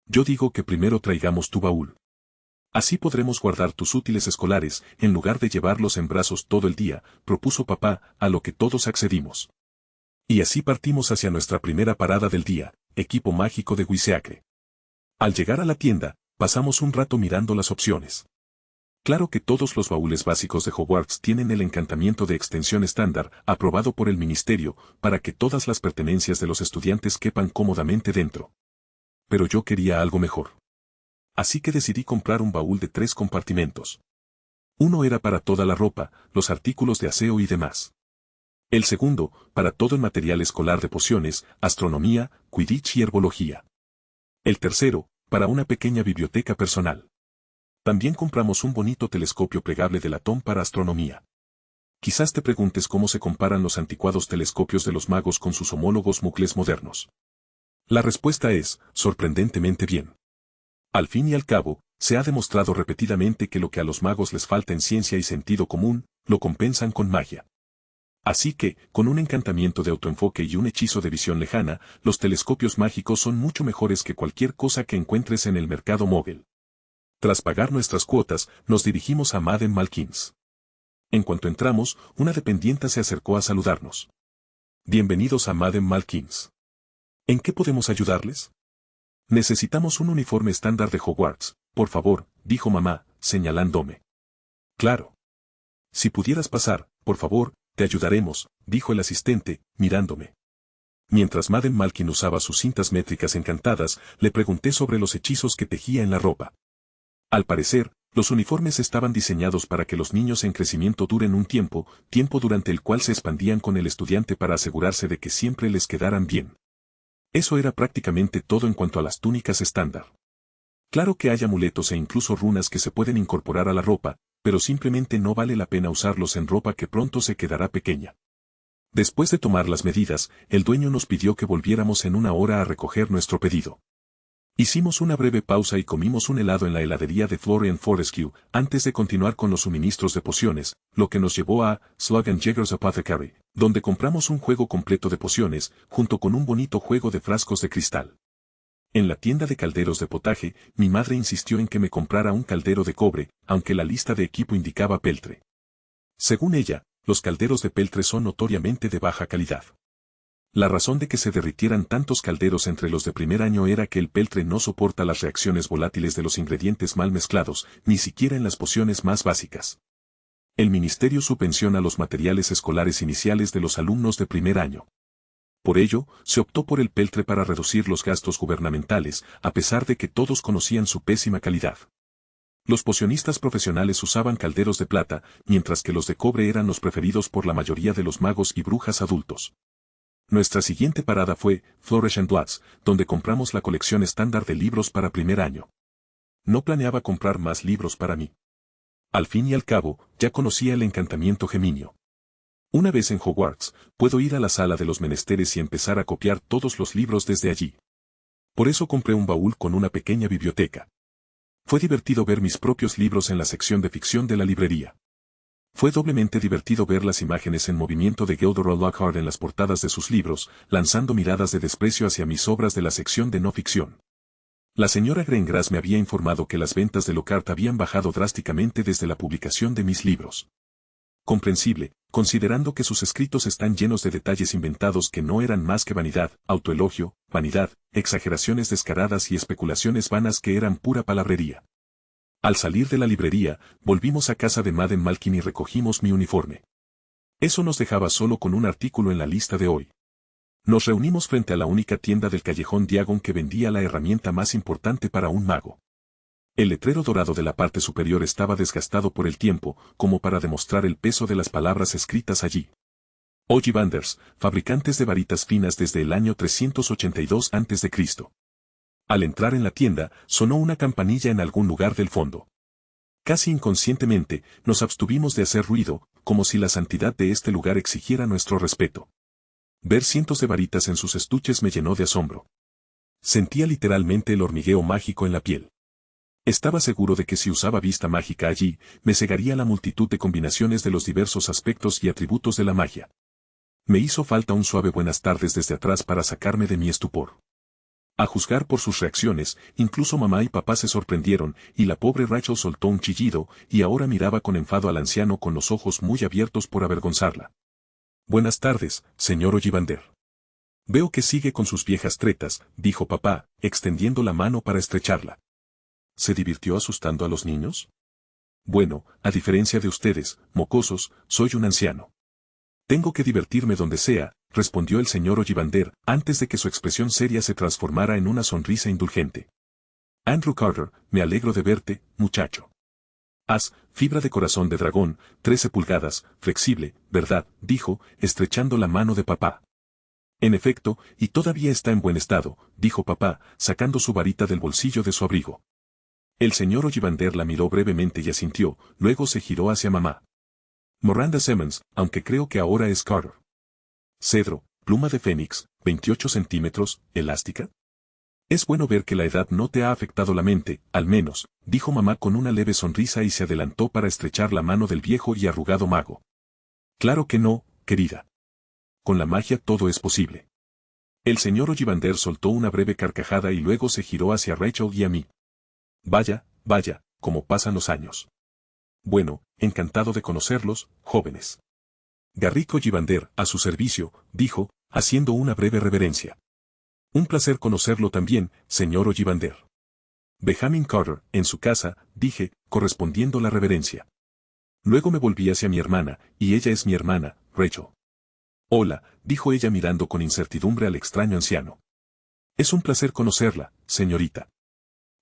Yo digo que primero traigamos tu baúl. Así podremos guardar tus útiles escolares, en lugar de llevarlos en brazos todo el día, propuso papá, a lo que todos accedimos. Y así partimos hacia nuestra primera parada del día, equipo mágico de Wiseacre. Al llegar a la tienda, pasamos un rato mirando las opciones. Claro que todos los baúles básicos de Hogwarts tienen el encantamiento de extensión estándar, aprobado por el ministerio, para que todas las pertenencias de los estudiantes quepan cómodamente dentro. Pero yo quería algo mejor. Así que decidí comprar un baúl de 3 compartimentos. Uno era para toda la ropa, los artículos de aseo y demás. El segundo, para todo el material escolar de pociones, astronomía, Quidditch y herbología. El tercero, para una pequeña biblioteca personal. También compramos un bonito telescopio plegable de latón para astronomía. Quizás te preguntes cómo se comparan los anticuados telescopios de los magos con sus homólogos Muggles modernos. La respuesta es, sorprendentemente bien. Al fin y al cabo, se ha demostrado repetidamente que lo que a los magos les falta en ciencia y sentido común, lo compensan con magia. Así que, con un encantamiento de autoenfoque y un hechizo de visión lejana, los telescopios mágicos son mucho mejores que cualquier cosa que encuentres en el mercado móvil. Tras pagar nuestras cuotas, nos dirigimos a Madame Malkins. En cuanto entramos, una dependienta se acercó a saludarnos. Bienvenidos a Madame Malkins. ¿En qué podemos ayudarles? Necesitamos un uniforme estándar de Hogwarts, por favor, dijo mamá, señalándome. Claro. Si pudieras pasar, por favor, te ayudaremos, dijo el asistente, mirándome. Mientras Madame Malkin usaba sus cintas métricas encantadas, le pregunté sobre los hechizos que tejía en la ropa. Al parecer, los uniformes estaban diseñados para que los niños en crecimiento duren un tiempo durante el cual se expandían con el estudiante para asegurarse de que siempre les quedaran bien. Eso era prácticamente todo en cuanto a las túnicas estándar. Claro que hay amuletos e incluso runas que se pueden incorporar a la ropa, pero simplemente no vale la pena usarlos en ropa que pronto se quedará pequeña. Después de tomar las medidas, el dueño nos pidió que volviéramos en una hora a recoger nuestro pedido. Hicimos una breve pausa y comimos un helado en la heladería de Florian Fortescue antes de continuar con los suministros de pociones, lo que nos llevó a Slug and Jagger's Apothecary, donde compramos un juego completo de pociones, junto con un bonito juego de frascos de cristal. En la tienda de calderos de potaje, mi madre insistió en que me comprara un caldero de cobre, aunque la lista de equipo indicaba peltre. Según ella, los calderos de peltre son notoriamente de baja calidad. La razón de que se derritieran tantos calderos entre los de primer año era que el peltre no soporta las reacciones volátiles de los ingredientes mal mezclados, ni siquiera en las pociones más básicas. El ministerio subvenciona los materiales escolares iniciales de los alumnos de primer año. Por ello, se optó por el peltre para reducir los gastos gubernamentales, a pesar de que todos conocían su pésima calidad. Los pocionistas profesionales usaban calderos de plata, mientras que los de cobre eran los preferidos por la mayoría de los magos y brujas adultos. Nuestra siguiente parada fue Flourish and Bloods, donde compramos la colección estándar de libros para primer año. No planeaba comprar más libros para mí. Al fin y al cabo, ya conocía el encantamiento geminio. Una vez en Hogwarts, puedo ir a la sala de los menesteres y empezar a copiar todos los libros desde allí. Por eso compré un baúl con una pequeña biblioteca. Fue divertido ver mis propios libros en la sección de ficción de la librería. Fue doblemente divertido ver las imágenes en movimiento de Gilderoy Lockhart en las portadas de sus libros, lanzando miradas de desprecio hacia mis obras de la sección de no ficción. La señora Greengrass me había informado que las ventas de Lockhart habían bajado drásticamente desde la publicación de mis libros. Comprensible, considerando que sus escritos están llenos de detalles inventados que no eran más que vanidad, autoelogio, vanidad, exageraciones descaradas y especulaciones vanas que eran pura palabrería. Al salir de la librería, volvimos a casa de Madame Malkin y recogimos mi uniforme. Eso nos dejaba solo con un artículo en la lista de hoy. Nos reunimos frente a la única tienda del callejón Diagon que vendía la herramienta más importante para un mago. El letrero dorado de la parte superior estaba desgastado por el tiempo, como para demostrar el peso de las palabras escritas allí. Ollivanders, fabricantes de varitas finas desde el año 382 a.C. Al entrar en la tienda, sonó una campanilla en algún lugar del fondo. Casi inconscientemente, nos abstuvimos de hacer ruido, como si la santidad de este lugar exigiera nuestro respeto. Ver cientos de varitas en sus estuches me llenó de asombro. Sentía literalmente el hormigueo mágico en la piel. Estaba seguro de que si usaba vista mágica allí, me cegaría la multitud de combinaciones de los diversos aspectos y atributos de la magia. Me hizo falta un suave buenas tardes desde atrás para sacarme de mi estupor. A juzgar por sus reacciones, incluso mamá y papá se sorprendieron, y la pobre Rachel soltó un chillido, y ahora miraba con enfado al anciano con los ojos muy abiertos por avergonzarla. Buenas tardes, señor Ollivander. Veo que sigue con sus viejas tretas, dijo papá, extendiendo la mano para estrecharla. ¿Se divirtió asustando a los niños? Bueno, a diferencia de ustedes, mocosos, soy un anciano. Tengo que divertirme donde sea, respondió el señor Ollivander, antes de que su expresión seria se transformara en una sonrisa indulgente. Andrew Carter, me alegro de verte, muchacho. Haz, fibra de corazón de dragón, 13 pulgadas, flexible, ¿verdad?, dijo, estrechando la mano de papá. En efecto, y todavía está en buen estado, dijo papá, sacando su varita del bolsillo de su abrigo. El señor Ollivander la miró brevemente y asintió, luego se giró hacia mamá. Miranda Simmons, aunque creo que ahora es Carter. Cedro, pluma de fénix, 28 centímetros, elástica. Es bueno ver que la edad no te ha afectado la mente, al menos, dijo mamá con una leve sonrisa y se adelantó para estrechar la mano del viejo y arrugado mago. Claro que no, querida. Con la magia todo es posible. El señor Ollivander soltó una breve carcajada y luego se giró hacia Rachel y a mí. Vaya, vaya, cómo pasan los años. Bueno, encantado de conocerlos, jóvenes. Garrick Ollivander, a su servicio, dijo, haciendo una breve reverencia. Un placer conocerlo también, señor Ollivander. Benjamin Carter, en su casa, dije, correspondiendo la reverencia. Luego me volví hacia mi hermana, y ella es mi hermana, Rachel. Hola, dijo ella mirando con incertidumbre al extraño anciano. Es un placer conocerla, señorita.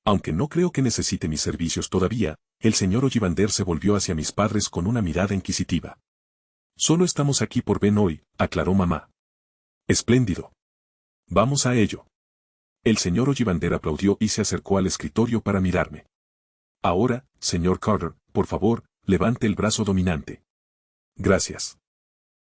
Aunque no creo que necesite mis servicios todavía, el señor Ollivander se volvió hacia mis padres con una mirada inquisitiva. Solo estamos aquí por Ben hoy, aclaró mamá. Espléndido. Vamos a ello. El señor Ollivander aplaudió y se acercó al escritorio para mirarme. Ahora, señor Carter, por favor, levante el brazo dominante. Gracias.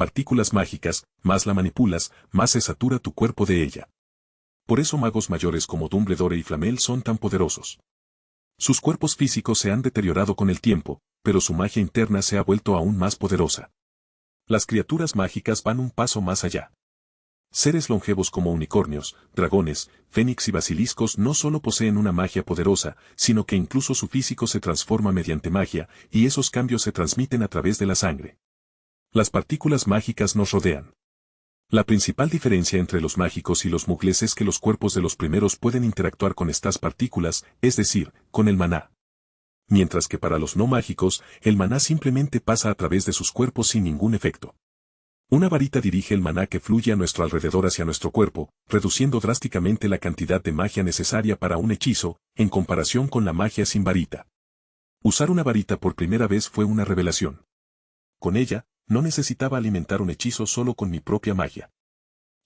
partículas mágicas, más la manipulas, más se satura tu cuerpo de ella. Por eso magos mayores como Dumbledore y Flamel son tan poderosos. Sus cuerpos físicos se han deteriorado con el tiempo, pero su magia interna se ha vuelto aún más poderosa. Las criaturas mágicas van un paso más allá. Seres longevos como unicornios, dragones, fénix y basiliscos no solo poseen una magia poderosa, sino que incluso su físico se transforma mediante magia, y esos cambios se transmiten a través de la sangre. Las partículas mágicas nos rodean. La principal diferencia entre los mágicos y los mugles es que los cuerpos de los primeros pueden interactuar con estas partículas, es decir, con el maná. Mientras que para los no mágicos, el maná simplemente pasa a través de sus cuerpos sin ningún efecto. Una varita dirige el maná que fluye a nuestro alrededor hacia nuestro cuerpo, reduciendo drásticamente la cantidad de magia necesaria para un hechizo, en comparación con la magia sin varita. Usar una varita por primera vez fue una revelación. Con ella, no necesitaba alimentar un hechizo solo con mi propia magia.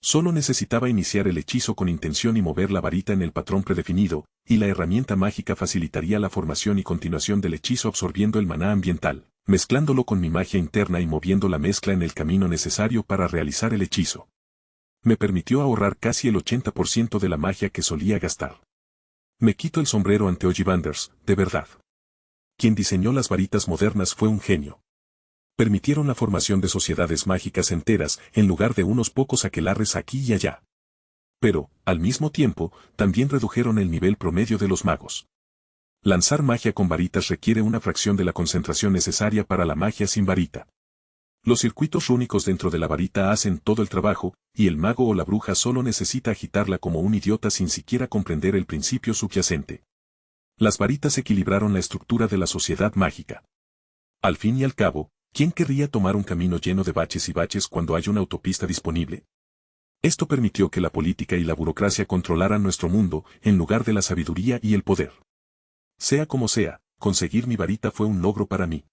Solo necesitaba iniciar el hechizo con intención y mover la varita en el patrón predefinido, y la herramienta mágica facilitaría la formación y continuación del hechizo absorbiendo el maná ambiental, mezclándolo con mi magia interna y moviendo la mezcla en el camino necesario para realizar el hechizo. Me permitió ahorrar casi el 80% de la magia que solía gastar. Me quito el sombrero ante Ollivanders, de verdad. Quien diseñó las varitas modernas fue un genio. Permitieron la formación de sociedades mágicas enteras en lugar de unos pocos aquelarres aquí y allá. Pero, al mismo tiempo, también redujeron el nivel promedio de los magos. Lanzar magia con varitas requiere una fracción de la concentración necesaria para la magia sin varita. Los circuitos rúnicos dentro de la varita hacen todo el trabajo, y el mago o la bruja solo necesita agitarla como un idiota sin siquiera comprender el principio subyacente. Las varitas equilibraron la estructura de la sociedad mágica. Al fin y al cabo, ¿quién querría tomar un camino lleno de baches y baches cuando hay una autopista disponible? Esto permitió que la política y la burocracia controlaran nuestro mundo, en lugar de la sabiduría y el poder. Sea como sea, conseguir mi varita fue un logro para mí.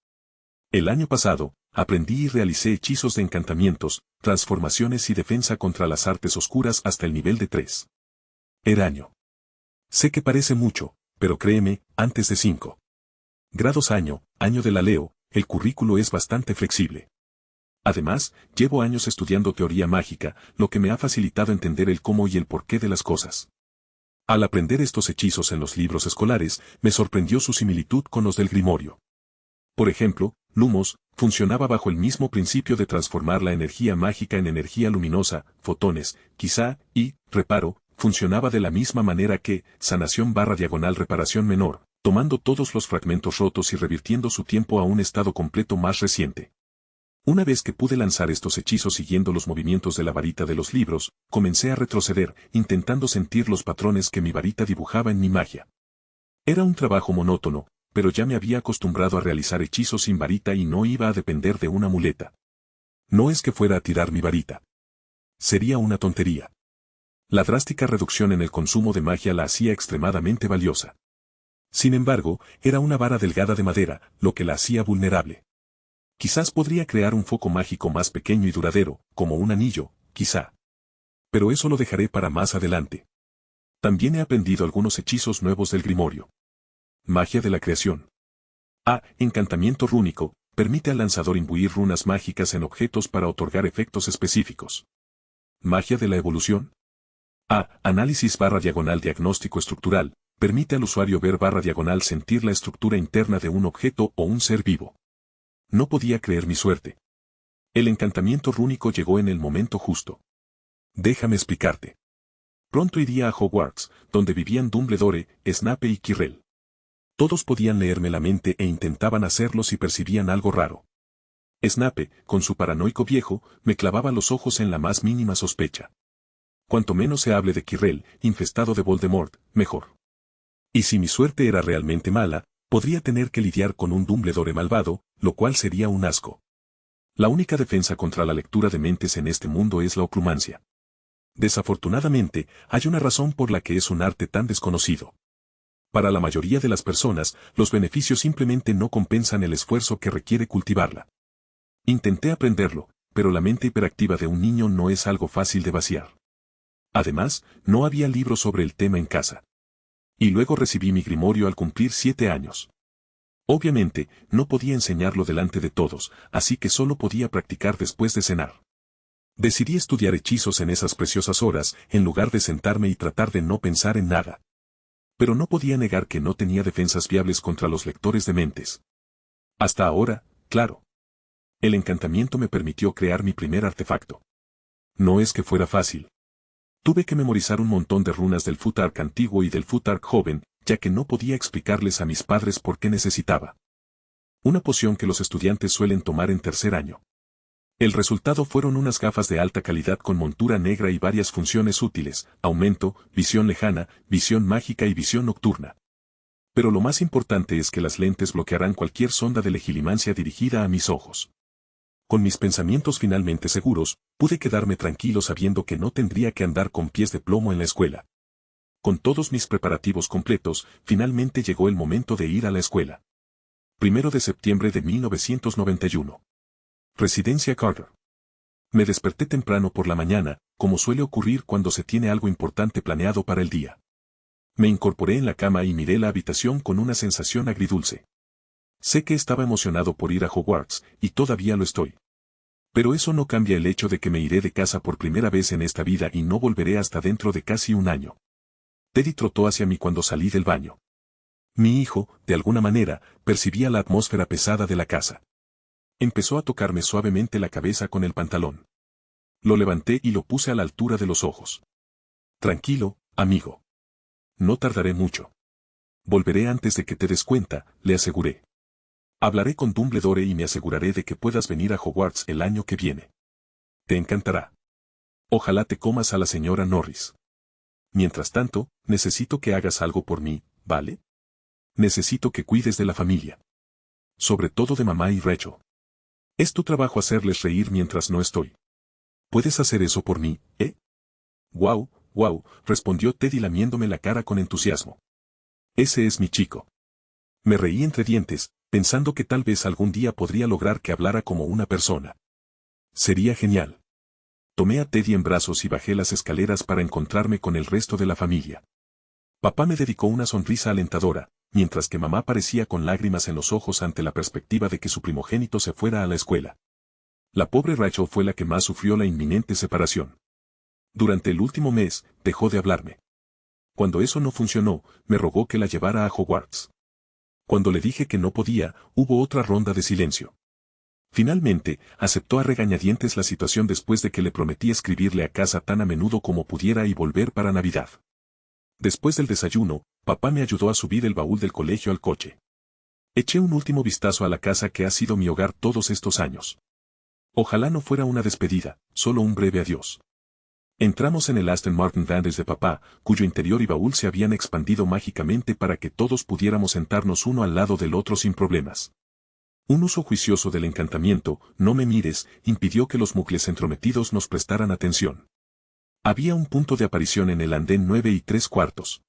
El año pasado, aprendí y realicé hechizos de encantamientos, transformaciones y defensa contra las artes oscuras hasta el nivel de 3. Era año. Sé que parece mucho, pero créeme, antes de 5 grados año de la Leo, el currículo es bastante flexible. Además, llevo años estudiando teoría mágica, lo que me ha facilitado entender el cómo y el porqué de las cosas. Al aprender estos hechizos en los libros escolares, me sorprendió su similitud con los del Grimorio. Por ejemplo, Lumos funcionaba bajo el mismo principio de transformar la energía mágica en energía luminosa, fotones, quizá, y Reparo funcionaba de la misma manera que Sanación/reparación menor, tomando todos los fragmentos rotos y revirtiendo su tiempo a un estado completo más reciente. Una vez que pude lanzar estos hechizos siguiendo los movimientos de la varita de los libros, comencé a retroceder, intentando sentir los patrones que mi varita dibujaba en mi magia. Era un trabajo monótono, pero ya me había acostumbrado a realizar hechizos sin varita y no iba a depender de una muleta. No es que fuera a tirar mi varita. Sería una tontería. La drástica reducción en el consumo de magia la hacía extremadamente valiosa. Sin embargo, era una vara delgada de madera, lo que la hacía vulnerable. Quizás podría crear un foco mágico más pequeño y duradero, como un anillo, quizá. Pero eso lo dejaré para más adelante. También he aprendido algunos hechizos nuevos del Grimorio. Magia de la creación. Encantamiento rúnico, permite al lanzador imbuir runas mágicas en objetos para otorgar efectos específicos. Magia de la evolución. Análisis/diagnóstico estructural, permite al usuario ver/sentir la estructura interna de un objeto o un ser vivo. No podía creer mi suerte. El encantamiento rúnico llegó en el momento justo. Déjame explicarte. Pronto iría a Hogwarts, donde vivían Dumbledore, Snape y Quirrell. Todos podían leerme la mente e intentaban hacerlo si percibían algo raro. Snape, con su paranoico viejo, me clavaba los ojos en la más mínima sospecha. Cuanto menos se hable de Quirrell, infestado de Voldemort, mejor. Y si mi suerte era realmente mala, podría tener que lidiar con un Dumbledore malvado, lo cual sería un asco. La única defensa contra la lectura de mentes en este mundo es la oclumancia. Desafortunadamente, hay una razón por la que es un arte tan desconocido. Para la mayoría de las personas, los beneficios simplemente no compensan el esfuerzo que requiere cultivarla. Intenté aprenderlo, pero la mente hiperactiva de un niño no es algo fácil de vaciar. Además, no había libros sobre el tema en casa. Y luego recibí mi grimorio al cumplir 7 años. Obviamente, no podía enseñarlo delante de todos, así que solo podía practicar después de cenar. Decidí estudiar hechizos en esas preciosas horas, en lugar de sentarme y tratar de no pensar en nada. Pero no podía negar que no tenía defensas viables contra los lectores de mentes. Hasta ahora, claro. El encantamiento me permitió crear mi primer artefacto. No es que fuera fácil. Tuve que memorizar un montón de runas del Futhark antiguo y del Futhark joven, ya que no podía explicarles a mis padres por qué necesitaba una poción que los estudiantes suelen tomar en tercer año. El resultado fueron unas gafas de alta calidad con montura negra y varias funciones útiles: aumento, visión lejana, visión mágica y visión nocturna. Pero lo más importante es que las lentes bloquearán cualquier sonda de legilimancia dirigida a mis ojos. Con mis pensamientos finalmente seguros, pude quedarme tranquilo sabiendo que no tendría que andar con pies de plomo en la escuela. Con todos mis preparativos completos, finalmente llegó el momento de ir a la escuela. 1 de septiembre de 1991. Residencia Carter. Me desperté temprano por la mañana, como suele ocurrir cuando se tiene algo importante planeado para el día. Me incorporé en la cama y miré la habitación con una sensación agridulce. Sé que estaba emocionado por ir a Hogwarts, y todavía lo estoy. Pero eso no cambia el hecho de que me iré de casa por primera vez en esta vida y no volveré hasta dentro de casi un año. Teddy trotó hacia mí cuando salí del baño. Mi hijo, de alguna manera, percibía la atmósfera pesada de la casa. Empezó a tocarme suavemente la cabeza con el pantalón. Lo levanté y lo puse a la altura de los ojos. Tranquilo, amigo. No tardaré mucho. Volveré antes de que te des cuenta, le aseguré. Hablaré con Dumbledore y me aseguraré de que puedas venir a Hogwarts el año que viene. Te encantará. Ojalá te comas a la señora Norris. Mientras tanto, necesito que hagas algo por mí, ¿vale? Necesito que cuides de la familia. Sobre todo de mamá y Rachel. Es tu trabajo hacerles reír mientras no estoy. ¿Puedes hacer eso por mí, eh? Wow, wow, respondió Teddy lamiéndome la cara con entusiasmo. Ese es mi chico. Me reí entre dientes, pensando que tal vez algún día podría lograr que hablara como una persona. Sería genial. Tomé a Teddy en brazos y bajé las escaleras para encontrarme con el resto de la familia. Papá me dedicó una sonrisa alentadora, mientras que mamá parecía con lágrimas en los ojos ante la perspectiva de que su primogénito se fuera a la escuela. La pobre Rachel fue la que más sufrió la inminente separación. Durante el último mes, dejó de hablarme. Cuando eso no funcionó, me rogó que la llevara a Hogwarts. Cuando le dije que no podía, hubo otra ronda de silencio. Finalmente, aceptó a regañadientes la situación después de que le prometí escribirle a casa tan a menudo como pudiera y volver para Navidad. Después del desayuno, papá me ayudó a subir el baúl del colegio al coche. Eché un último vistazo a la casa que ha sido mi hogar todos estos años. Ojalá no fuera una despedida, solo un breve adiós. Entramos en el Aston Martin Vantage de papá, cuyo interior y baúl se habían expandido mágicamente para que todos pudiéramos sentarnos uno al lado del otro sin problemas. Un uso juicioso del encantamiento, no me mires, impidió que los muggles entrometidos nos prestaran atención. Había un punto de aparición en el andén 9 3/4.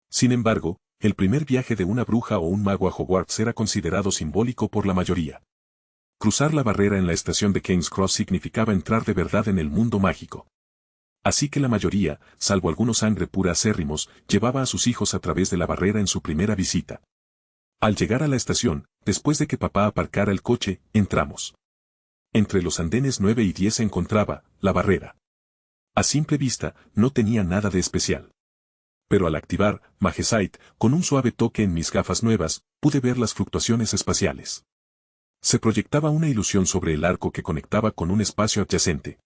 Sin embargo, el primer viaje de una bruja o un mago a Hogwarts era considerado simbólico por la mayoría. Cruzar la barrera en la estación de King's Cross significaba entrar de verdad en el mundo mágico. Así que la mayoría, salvo algunos sangre pura acérrimos, llevaba a sus hijos a través de la barrera en su primera visita. Al llegar a la estación, después de que papá aparcara el coche, entramos. Entre los andenes 9 y 10 se encontraba la barrera. A simple vista, no tenía nada de especial. Pero al activar Magesight, con un suave toque en mis gafas nuevas, pude ver las fluctuaciones espaciales. Se proyectaba una ilusión sobre el arco que conectaba con un espacio adyacente.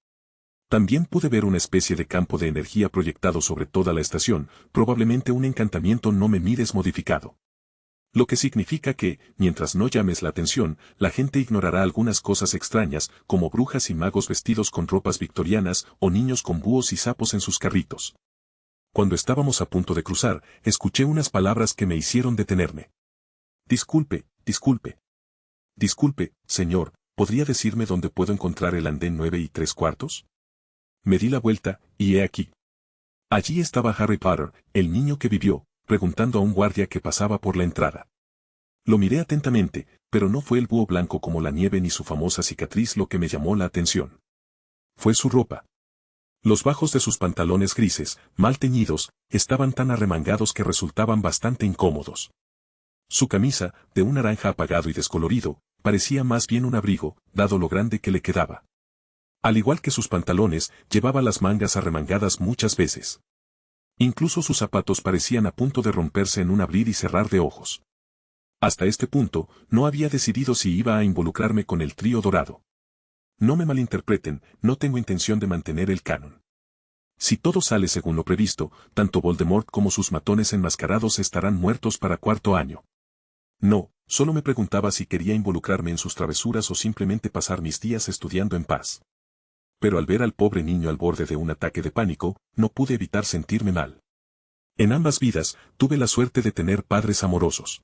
También pude ver una especie de campo de energía proyectado sobre toda la estación, probablemente un encantamiento no me mires modificado. Lo que significa que, mientras no llames la atención, la gente ignorará algunas cosas extrañas, como brujas y magos vestidos con ropas victorianas, o niños con búhos y sapos en sus carritos. Cuando estábamos a punto de cruzar, escuché unas palabras que me hicieron detenerme. Disculpe, disculpe. Disculpe, señor, ¿podría decirme dónde puedo encontrar el andén 9 3/4? Me di la vuelta, y he aquí. Allí estaba Harry Potter, el niño que vivió, preguntando a un guardia que pasaba por la entrada. Lo miré atentamente, pero no fue el búho blanco como la nieve ni su famosa cicatriz lo que me llamó la atención. Fue su ropa. Los bajos de sus pantalones grises, mal teñidos, estaban tan arremangados que resultaban bastante incómodos. Su camisa, de un naranja apagado y descolorido, parecía más bien un abrigo, dado lo grande que le quedaba. Al igual que sus pantalones, llevaba las mangas arremangadas muchas veces. Incluso sus zapatos parecían a punto de romperse en un abrir y cerrar de ojos. Hasta este punto, no había decidido si iba a involucrarme con el trío dorado. No me malinterpreten, no tengo intención de mantener el canon. Si todo sale según lo previsto, tanto Voldemort como sus matones enmascarados estarán muertos para cuarto año. No, solo me preguntaba si quería involucrarme en sus travesuras o simplemente pasar mis días estudiando en paz. Pero al ver al pobre niño al borde de un ataque de pánico, no pude evitar sentirme mal. En ambas vidas, tuve la suerte de tener padres amorosos.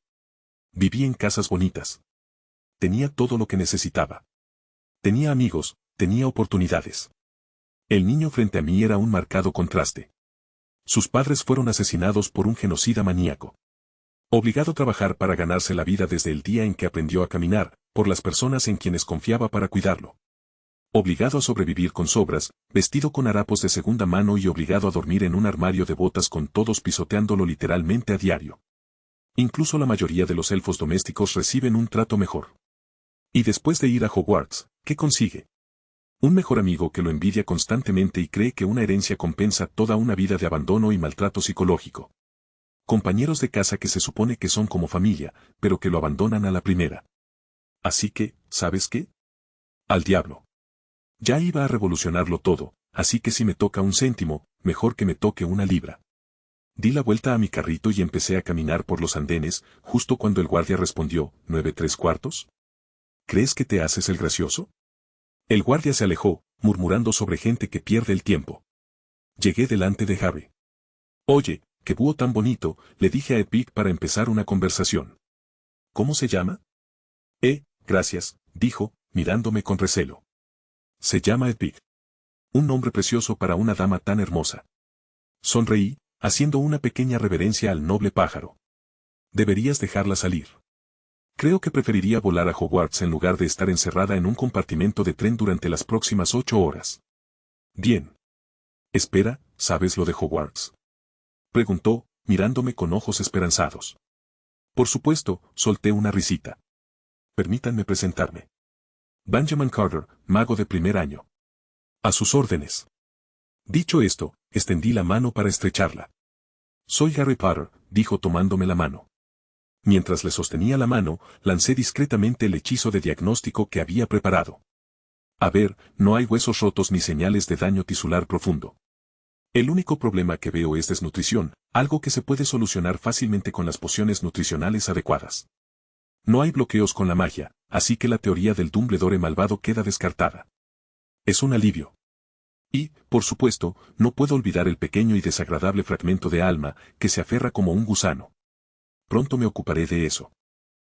Viví en casas bonitas. Tenía todo lo que necesitaba. Tenía amigos, tenía oportunidades. El niño frente a mí era un marcado contraste. Sus padres fueron asesinados por un genocida maníaco. Obligado a trabajar para ganarse la vida desde el día en que aprendió a caminar, por las personas en quienes confiaba para cuidarlo. Obligado a sobrevivir con sobras, vestido con harapos de segunda mano y obligado a dormir en un armario de botas con todos pisoteándolo literalmente a diario. Incluso la mayoría de los elfos domésticos reciben un trato mejor. Y después de ir a Hogwarts, ¿qué consigue? Un mejor amigo que lo envidia constantemente y cree que una herencia compensa toda una vida de abandono y maltrato psicológico. Compañeros de casa que se supone que son como familia, pero que lo abandonan a la primera. Así que, ¿sabes qué? Al diablo. Ya iba a revolucionarlo todo, así que si me toca un céntimo, mejor que me toque una libra. Di la vuelta a mi carrito y empecé a caminar por los andenes, justo cuando el guardia respondió, ¿9 3/4? ¿Crees que te haces el gracioso? El guardia se alejó, murmurando sobre gente que pierde el tiempo. Llegué delante de Harry. Oye, qué búho tan bonito, le dije a Epic para empezar una conversación. ¿Cómo se llama? Gracias, dijo, mirándome con recelo. Se llama Epic. Un nombre precioso para una dama tan hermosa. Sonreí, haciendo una pequeña reverencia al noble pájaro. Deberías dejarla salir. Creo que preferiría volar a Hogwarts en lugar de estar encerrada en un compartimento de tren durante las próximas 8 horas. Bien. Espera, ¿sabes lo de Hogwarts? Preguntó, mirándome con ojos esperanzados. Por supuesto, solté una risita. Permítanme presentarme. Benjamin Carter, mago de primer año. A sus órdenes. Dicho esto, extendí la mano para estrecharla. Soy Harry Potter, dijo tomándome la mano. Mientras le sostenía la mano, lancé discretamente el hechizo de diagnóstico que había preparado. A ver, no hay huesos rotos ni señales de daño tisular profundo. El único problema que veo es desnutrición, algo que se puede solucionar fácilmente con las pociones nutricionales adecuadas. No hay bloqueos con la magia, así que la teoría del Dumbledore malvado queda descartada. Es un alivio. Y, por supuesto, no puedo olvidar el pequeño y desagradable fragmento de alma que se aferra como un gusano. Pronto me ocuparé de eso.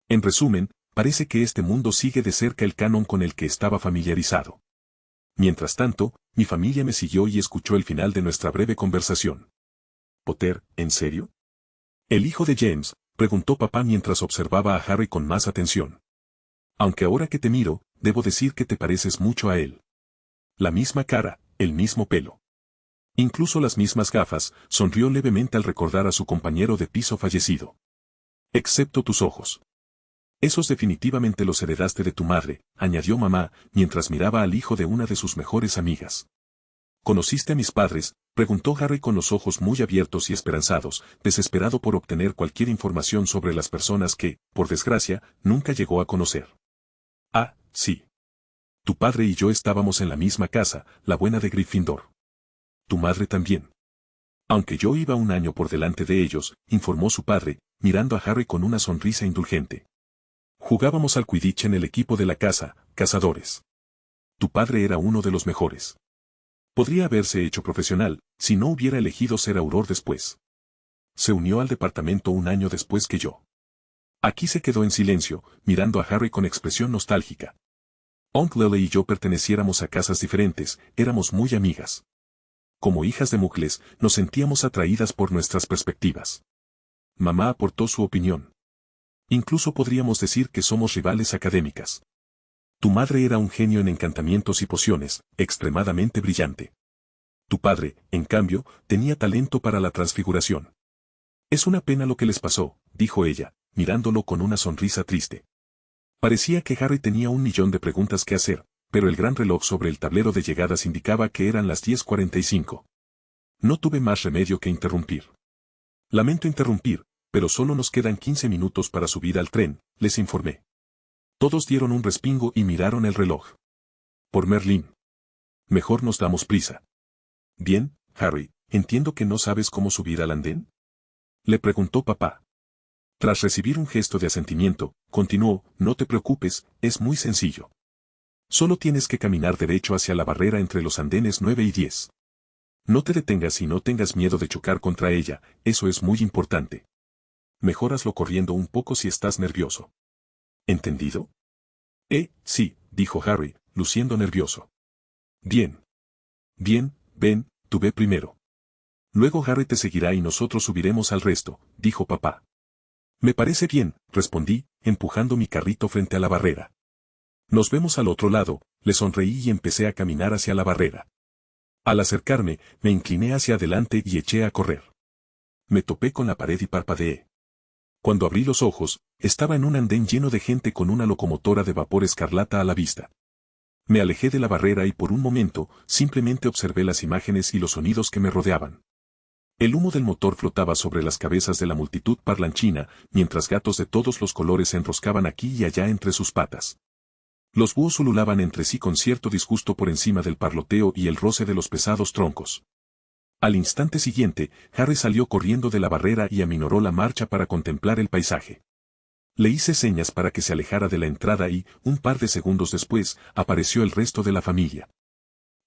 En resumen, parece que este mundo sigue de cerca el canon con el que estaba familiarizado. Mientras tanto, mi familia me siguió y escuchó el final de nuestra breve conversación. Potter, ¿en serio? El hijo de James, preguntó papá mientras observaba a Harry con más atención. Aunque ahora que te miro, debo decir que te pareces mucho a él. La misma cara, el mismo pelo. Incluso las mismas gafas, sonrió levemente al recordar a su compañero de piso fallecido. Excepto tus ojos. Esos definitivamente los heredaste de tu madre, añadió mamá, mientras miraba al hijo de una de sus mejores amigas. ¿Conociste a mis padres?, preguntó Harry con los ojos muy abiertos y esperanzados, desesperado por obtener cualquier información sobre las personas que, por desgracia, nunca llegó a conocer. Ah, sí. Tu padre y yo estábamos en la misma casa, la buena de Gryffindor. Tu madre también. Aunque yo iba un año por delante de ellos, informó su padre, mirando a Harry con una sonrisa indulgente. Jugábamos al Quidditch en el equipo de la casa, Cazadores. Tu padre era uno de los mejores. Podría haberse hecho profesional, si no hubiera elegido ser auror después. Se unió al departamento un año después que yo. Aquí se quedó en silencio, mirando a Harry con expresión nostálgica. Aunque Lily y yo perteneciéramos a casas diferentes, éramos muy amigas. Como hijas de Muggles, nos sentíamos atraídas por nuestras perspectivas. Mamá aportó su opinión. Incluso podríamos decir que somos rivales académicas. Tu madre era un genio en encantamientos y pociones, extremadamente brillante. Tu padre, en cambio, tenía talento para la transfiguración. Es una pena lo que les pasó, dijo ella, mirándolo con una sonrisa triste. Parecía que Harry tenía 1 millón de preguntas que hacer, pero el gran reloj sobre el tablero de llegadas indicaba que eran las 10:45. No tuve más remedio que interrumpir. Lamento interrumpir, pero solo nos quedan 15 minutos para subir al tren, les informé. Todos dieron un respingo y miraron el reloj. Por Merlín. Mejor nos damos prisa. Bien, Harry, entiendo que no sabes cómo subir al andén. Le preguntó papá. Tras recibir un gesto de asentimiento, continuó, no te preocupes, es muy sencillo. Solo tienes que caminar derecho hacia la barrera entre los andenes 9 y 10. No te detengas y no tengas miedo de chocar contra ella, eso es muy importante. Mejóraslo corriendo un poco si estás nervioso. ¿Entendido? Sí, dijo Harry, luciendo nervioso. Bien. Bien, ven, tú ve primero. Luego Harry te seguirá y nosotros subiremos al resto, dijo papá. Me parece bien, respondí, empujando mi carrito frente a la barrera. Nos vemos al otro lado, le sonreí y empecé a caminar hacia la barrera. Al acercarme, me incliné hacia adelante y eché a correr. Me topé con la pared y parpadeé. Cuando abrí los ojos, estaba en un andén lleno de gente con una locomotora de vapor escarlata a la vista. Me alejé de la barrera y por un momento, simplemente observé las imágenes y los sonidos que me rodeaban. El humo del motor flotaba sobre las cabezas de la multitud parlanchina, mientras gatos de todos los colores se enroscaban aquí y allá entre sus patas. Los búhos ululaban entre sí con cierto disgusto por encima del parloteo y el roce de los pesados troncos. Al instante siguiente, Harry salió corriendo de la barrera y aminoró la marcha para contemplar el paisaje. Le hice señas para que se alejara de la entrada y, un par de segundos después, apareció el resto de la familia.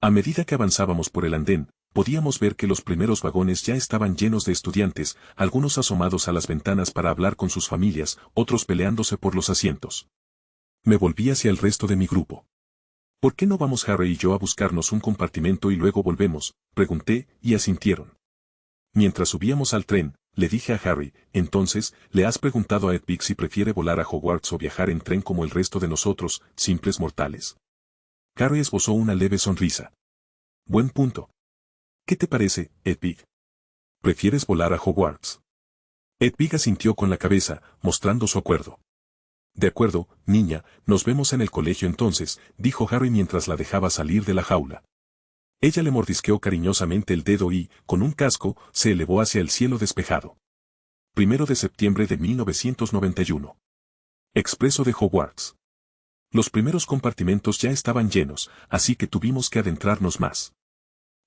A medida que avanzábamos por el andén, podíamos ver que los primeros vagones ya estaban llenos de estudiantes, algunos asomados a las ventanas para hablar con sus familias, otros peleándose por los asientos. Me volví hacia el resto de mi grupo. ¿Por qué no vamos Harry y yo a buscarnos un compartimento y luego volvemos?, pregunté, y asintieron. Mientras subíamos al tren, le dije a Harry, entonces, ¿le has preguntado a Hedwig si prefiere volar a Hogwarts o viajar en tren como el resto de nosotros, simples mortales? Harry esbozó una leve sonrisa. Buen punto. ¿Qué te parece, Hedwig? ¿Prefieres volar a Hogwarts? Hedwig asintió con la cabeza, mostrando su acuerdo. De acuerdo, niña, nos vemos en el colegio entonces, dijo Harry mientras la dejaba salir de la jaula. Ella le mordisqueó cariñosamente el dedo y, con un casco, se elevó hacia el cielo despejado. 1 de septiembre de 1991. Expreso de Hogwarts. Los primeros compartimentos ya estaban llenos, así que tuvimos que adentrarnos más.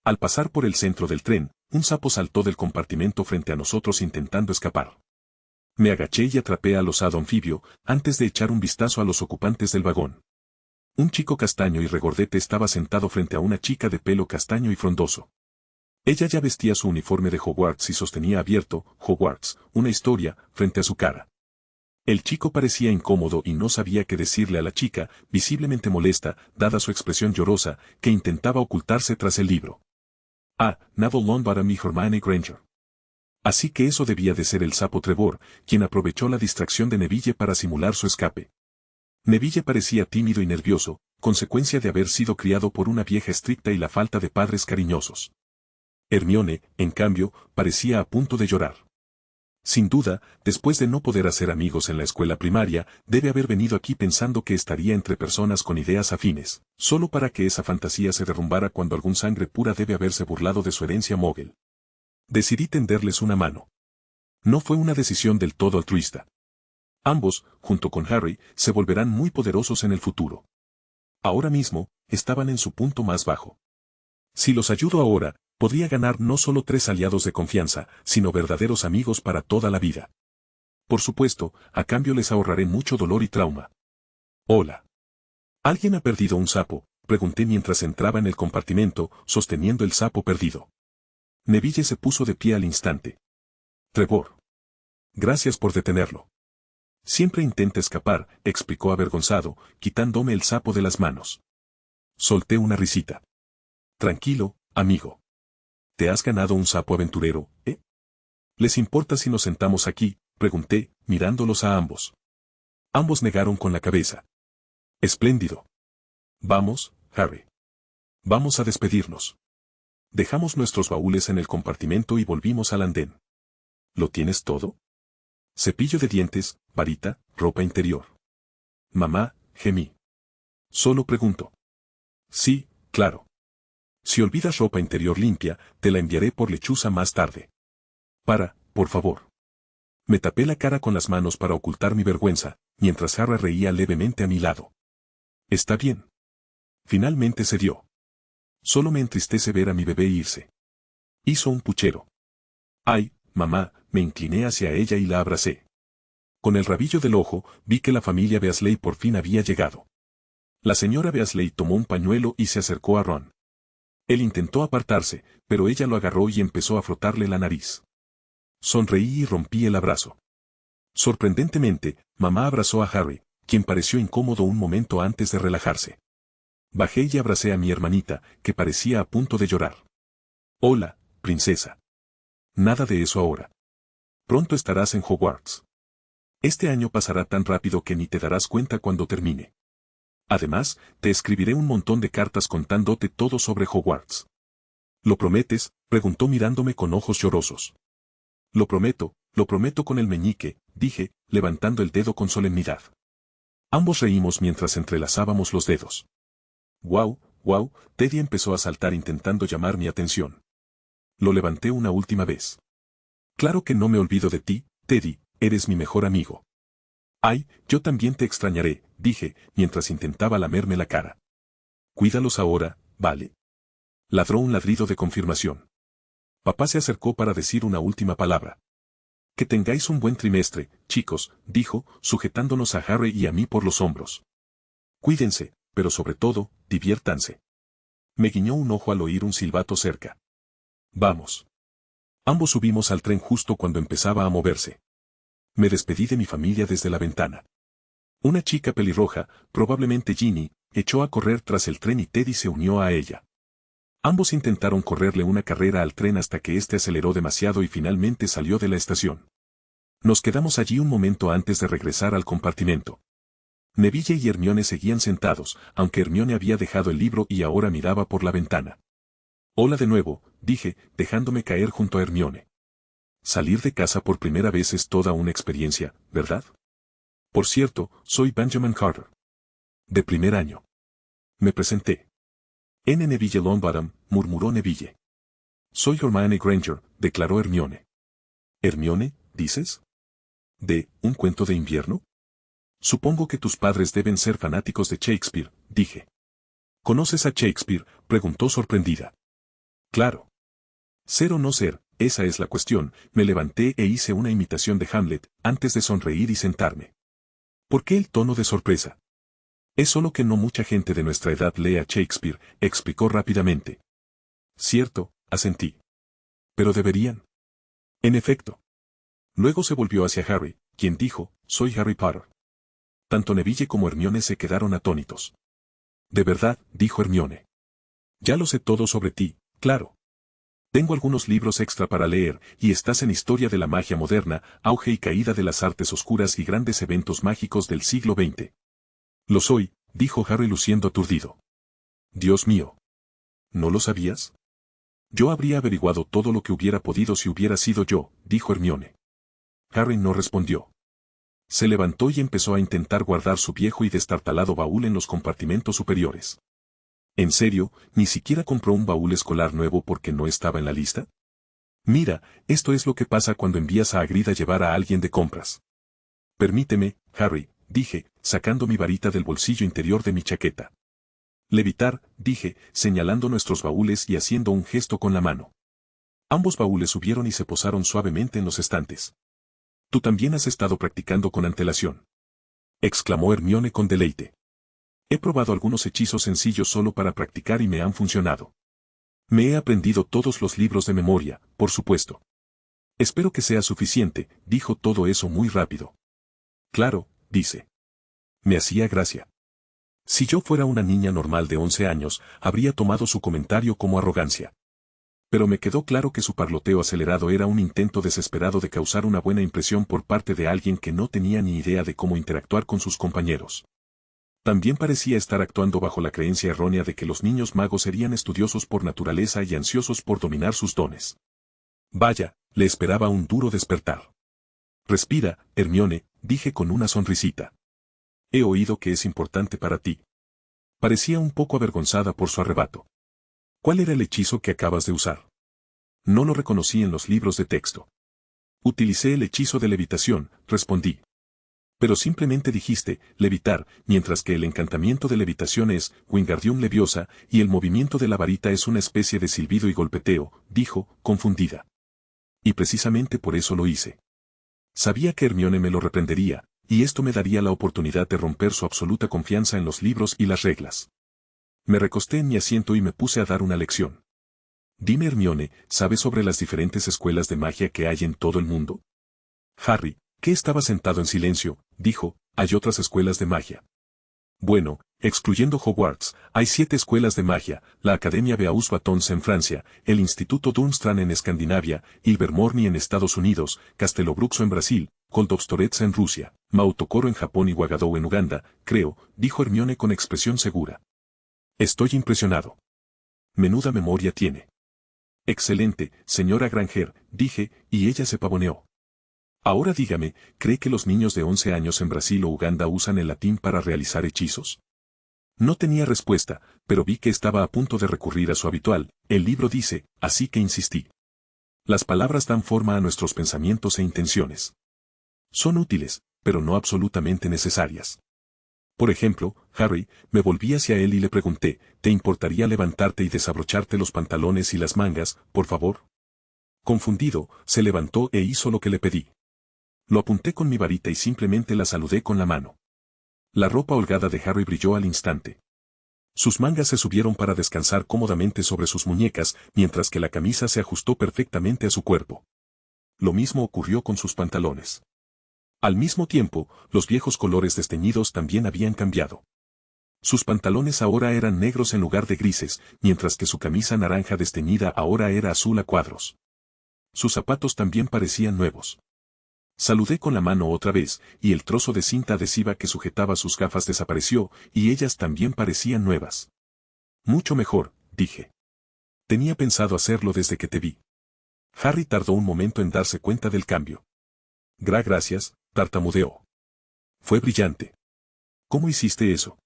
Al pasar por el centro del tren, un sapo saltó del compartimento frente a nosotros intentando escapar. Me agaché y atrapé al osado anfibio, antes de echar un vistazo a los ocupantes del vagón. Un chico castaño y regordete estaba sentado frente a una chica de pelo castaño y frondoso. Ella ya vestía su uniforme de Hogwarts y sostenía abierto, Hogwarts, una historia, frente a su cara. El chico parecía incómodo y no sabía qué decirle a la chica, visiblemente molesta, dada su expresión llorosa, que intentaba ocultarse tras el libro. Neville Longbottom y Hermione Granger. Así que eso debía de ser el sapo Trevor, quien aprovechó la distracción de Neville para simular su escape. Neville parecía tímido y nervioso, consecuencia de haber sido criado por una vieja estricta y la falta de padres cariñosos. Hermione, en cambio, parecía a punto de llorar. Sin duda, después de no poder hacer amigos en la escuela primaria, debe haber venido aquí pensando que estaría entre personas con ideas afines, solo para que esa fantasía se derrumbara cuando algún sangre pura debe haberse burlado de su herencia mogul. Decidí tenderles una mano. No fue una decisión del todo altruista. Ambos, junto con Harry, se volverán muy poderosos en el futuro. Ahora mismo, estaban en su punto más bajo. Si los ayudo ahora, podría ganar no solo 3 aliados de confianza, sino verdaderos amigos para toda la vida. Por supuesto, a cambio les ahorraré mucho dolor y trauma. Hola. ¿Alguien ha perdido un sapo?, pregunté mientras entraba en el compartimento, sosteniendo el sapo perdido. Neville se puso de pie al instante. Trevor. Gracias por detenerlo. Siempre intenta escapar, explicó avergonzado, quitándome el sapo de las manos. Solté una risita. Tranquilo, amigo. Te has ganado un sapo aventurero, ¿eh? ¿Les importa si nos sentamos aquí?, pregunté, mirándolos a ambos. Ambos negaron con la cabeza. Espléndido. Vamos, Harry. Vamos a despedirnos. Dejamos nuestros baúles en el compartimento y volvimos al andén. ¿Lo tienes todo? Cepillo de dientes, varita, ropa interior. Mamá, gemí. Solo pregunto. Sí, claro. Si olvidas ropa interior limpia, te la enviaré por lechuza más tarde. Por favor. Me tapé la cara con las manos para ocultar mi vergüenza, mientras Harry reía levemente a mi lado. Está bien. Finalmente cedió. Solo me entristece ver a mi bebé irse. Hizo un puchero. Ay, mamá, me incliné hacia ella y la abracé. Con el rabillo del ojo, vi que la familia Beasley por fin había llegado. La señora Beasley tomó un pañuelo y se acercó a Ron. Él intentó apartarse, pero ella lo agarró y empezó a frotarle la nariz. Sonreí y rompí el abrazo. Sorprendentemente, mamá abrazó a Harry, quien pareció incómodo un momento antes de relajarse. Bajé y abracé a mi hermanita, que parecía a punto de llorar. Hola, princesa. Nada de eso ahora. Pronto estarás en Hogwarts. Este año pasará tan rápido que ni te darás cuenta cuando termine. Además, te escribiré un montón de cartas contándote todo sobre Hogwarts. ¿Lo prometes?, preguntó mirándome con ojos llorosos. Lo prometo con el meñique, dije, levantando el dedo con solemnidad. Ambos reímos mientras entrelazábamos los dedos. Guau, guau, Teddy empezó a saltar intentando llamar mi atención. Lo levanté una última vez. Claro que no me olvido de ti, Teddy, eres mi mejor amigo. Ay, yo también te extrañaré, dije, mientras intentaba lamerme la cara. Cuídalos ahora, ¿vale? Ladró un ladrido de confirmación. Papá se acercó para decir una última palabra. Que tengáis un buen trimestre, chicos, dijo, sujetándonos a Harry y a mí por los hombros. Cuídense, pero sobre todo, diviértanse. Me guiñó un ojo al oír un silbato cerca. Vamos. Ambos subimos al tren justo cuando empezaba a moverse. Me despedí de mi familia desde la ventana. Una chica pelirroja, probablemente Ginny, echó a correr tras el tren y Teddy se unió a ella. Ambos intentaron correrle una carrera al tren hasta que éste aceleró demasiado y finalmente salió de la estación. Nos quedamos allí un momento antes de regresar al compartimento. Neville y Hermione seguían sentados, aunque Hermione había dejado el libro y ahora miraba por la ventana. Hola de nuevo, dije, dejándome caer junto a Hermione. Salir de casa por primera vez es toda una experiencia, ¿verdad? Por cierto, soy Benjamin Carter. De primer año. Me presenté. Neville Longbottom, murmuró Neville. Soy Hermione Granger, declaró Hermione. ¿Hermione, dices? ¿De un cuento de invierno? Supongo que tus padres deben ser fanáticos de Shakespeare, dije. ¿Conoces a Shakespeare?, preguntó sorprendida. Claro. Ser o no ser, esa es la cuestión, me levanté e hice una imitación de Hamlet, antes de sonreír y sentarme. ¿Por qué el tono de sorpresa? Es solo que no mucha gente de nuestra edad lee a Shakespeare, explicó rápidamente. Cierto, asentí. Pero deberían. En efecto. Luego se volvió hacia Harry, quien dijo, soy Harry Potter. Tanto Neville como Hermione se quedaron atónitos. De verdad, dijo Hermione. Ya lo sé todo sobre ti, claro. Tengo algunos libros extra para leer, y estás en Historia de la Magia Moderna, Auge y Caída de las Artes Oscuras y Grandes Eventos Mágicos del siglo XX. Lo soy, dijo Harry luciendo aturdido. Dios mío. ¿No lo sabías? Yo habría averiguado todo lo que hubiera podido si hubiera sido yo, dijo Hermione. Harry no respondió. Se levantó y empezó a intentar guardar su viejo y destartalado baúl en los compartimentos superiores. ¿En serio, ni siquiera compró un baúl escolar nuevo porque no estaba en la lista? Mira, esto es lo que pasa cuando envías a Hagrid a llevar a alguien de compras. Permíteme, Harry, dije, sacando mi varita del bolsillo interior de mi chaqueta. Levitar, dije, señalando nuestros baúles y haciendo un gesto con la mano. Ambos baúles subieron y se posaron suavemente en los estantes. Tú también has estado practicando con antelación. Exclamó Hermione con deleite. He probado algunos hechizos sencillos solo para practicar y me han funcionado. Me he aprendido todos los libros de memoria, por supuesto. Espero que sea suficiente, dijo todo eso muy rápido. Claro, dice. Me hacía gracia. Si yo fuera una niña normal de 11 años, habría tomado su comentario como arrogancia. Pero me quedó claro que su parloteo acelerado era un intento desesperado de causar una buena impresión por parte de alguien que no tenía ni idea de cómo interactuar con sus compañeros. También parecía estar actuando bajo la creencia errónea de que los niños magos serían estudiosos por naturaleza y ansiosos por dominar sus dones. Vaya, le esperaba un duro despertar. Respira, Hermione, dije con una sonrisita. He oído que es importante para ti. Parecía un poco avergonzada por su arrebato. ¿Cuál era el hechizo que acabas de usar? No lo reconocí en los libros de texto. Utilicé el hechizo de levitación, respondí. Pero simplemente dijiste, levitar, mientras que el encantamiento de levitación es, Wingardium Leviosa, y el movimiento de la varita es una especie de silbido y golpeteo, dijo, confundida. Y precisamente por eso lo hice. Sabía que Hermione me lo reprendería, y esto me daría la oportunidad de romper su absoluta confianza en los libros y las reglas. Me recosté en mi asiento y me puse a dar una lección. Dime, Hermione, ¿sabes sobre las diferentes escuelas de magia que hay en todo el mundo? Harry, que estaba sentado en silencio, dijo, hay otras escuelas de magia. Bueno, excluyendo Hogwarts, hay 7 escuelas de magia, la Academia Beauxbatons en Francia, el Instituto Durmstrang en Escandinavia, Ilvermorny en Estados Unidos, Castelobruxo en Brasil, Koldovstorets en Rusia, Mautokoro en Japón y Wagadou en Uganda, creo, dijo Hermione con expresión segura. Estoy impresionado. Menuda memoria tiene. Excelente, señora Granger, dije, y ella se pavoneó. Ahora dígame, ¿cree que los niños de 11 años en Brasil o Uganda usan el latín para realizar hechizos? No tenía respuesta, pero vi que estaba a punto de recurrir a su habitual, el libro dice, así que insistí. Las palabras dan forma a nuestros pensamientos e intenciones. Son útiles, pero no absolutamente necesarias. Por ejemplo, Harry, me volví hacia él y le pregunté, ¿te importaría levantarte y desabrocharte los pantalones y las mangas, por favor? Confundido, se levantó e hizo lo que le pedí. Lo apunté con mi varita y simplemente la saludé con la mano. La ropa holgada de Harry brilló al instante. Sus mangas se subieron para descansar cómodamente sobre sus muñecas, mientras que la camisa se ajustó perfectamente a su cuerpo. Lo mismo ocurrió con sus pantalones. Al mismo tiempo, los viejos colores desteñidos también habían cambiado. Sus pantalones ahora eran negros en lugar de grises, mientras que su camisa naranja desteñida ahora era azul a cuadros. Sus zapatos también parecían nuevos. Saludé con la mano otra vez, y el trozo de cinta adhesiva que sujetaba sus gafas desapareció, y ellas también parecían nuevas. Mucho mejor, dije. Tenía pensado hacerlo desde que te vi. Harry tardó un momento en darse cuenta del cambio. Gracias, tartamudeó. Fue brillante. ¿Cómo hiciste eso?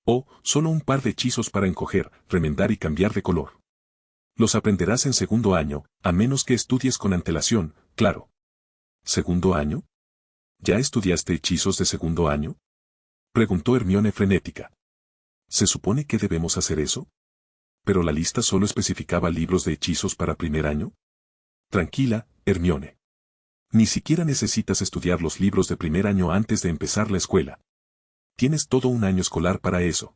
Oh, solo un par de hechizos para encoger, remendar y cambiar de color. Los aprenderás en segundo año, a menos que estudies con antelación, claro. ¿Segundo año? ¿Ya estudiaste hechizos de segundo año? Preguntó Hermione frenética. ¿Se supone que debemos hacer eso? ¿Pero la lista solo especificaba libros de hechizos para primer año? Tranquila, Hermione. Ni siquiera necesitas estudiar los libros de primer año antes de empezar la escuela. Tienes todo un año escolar para eso.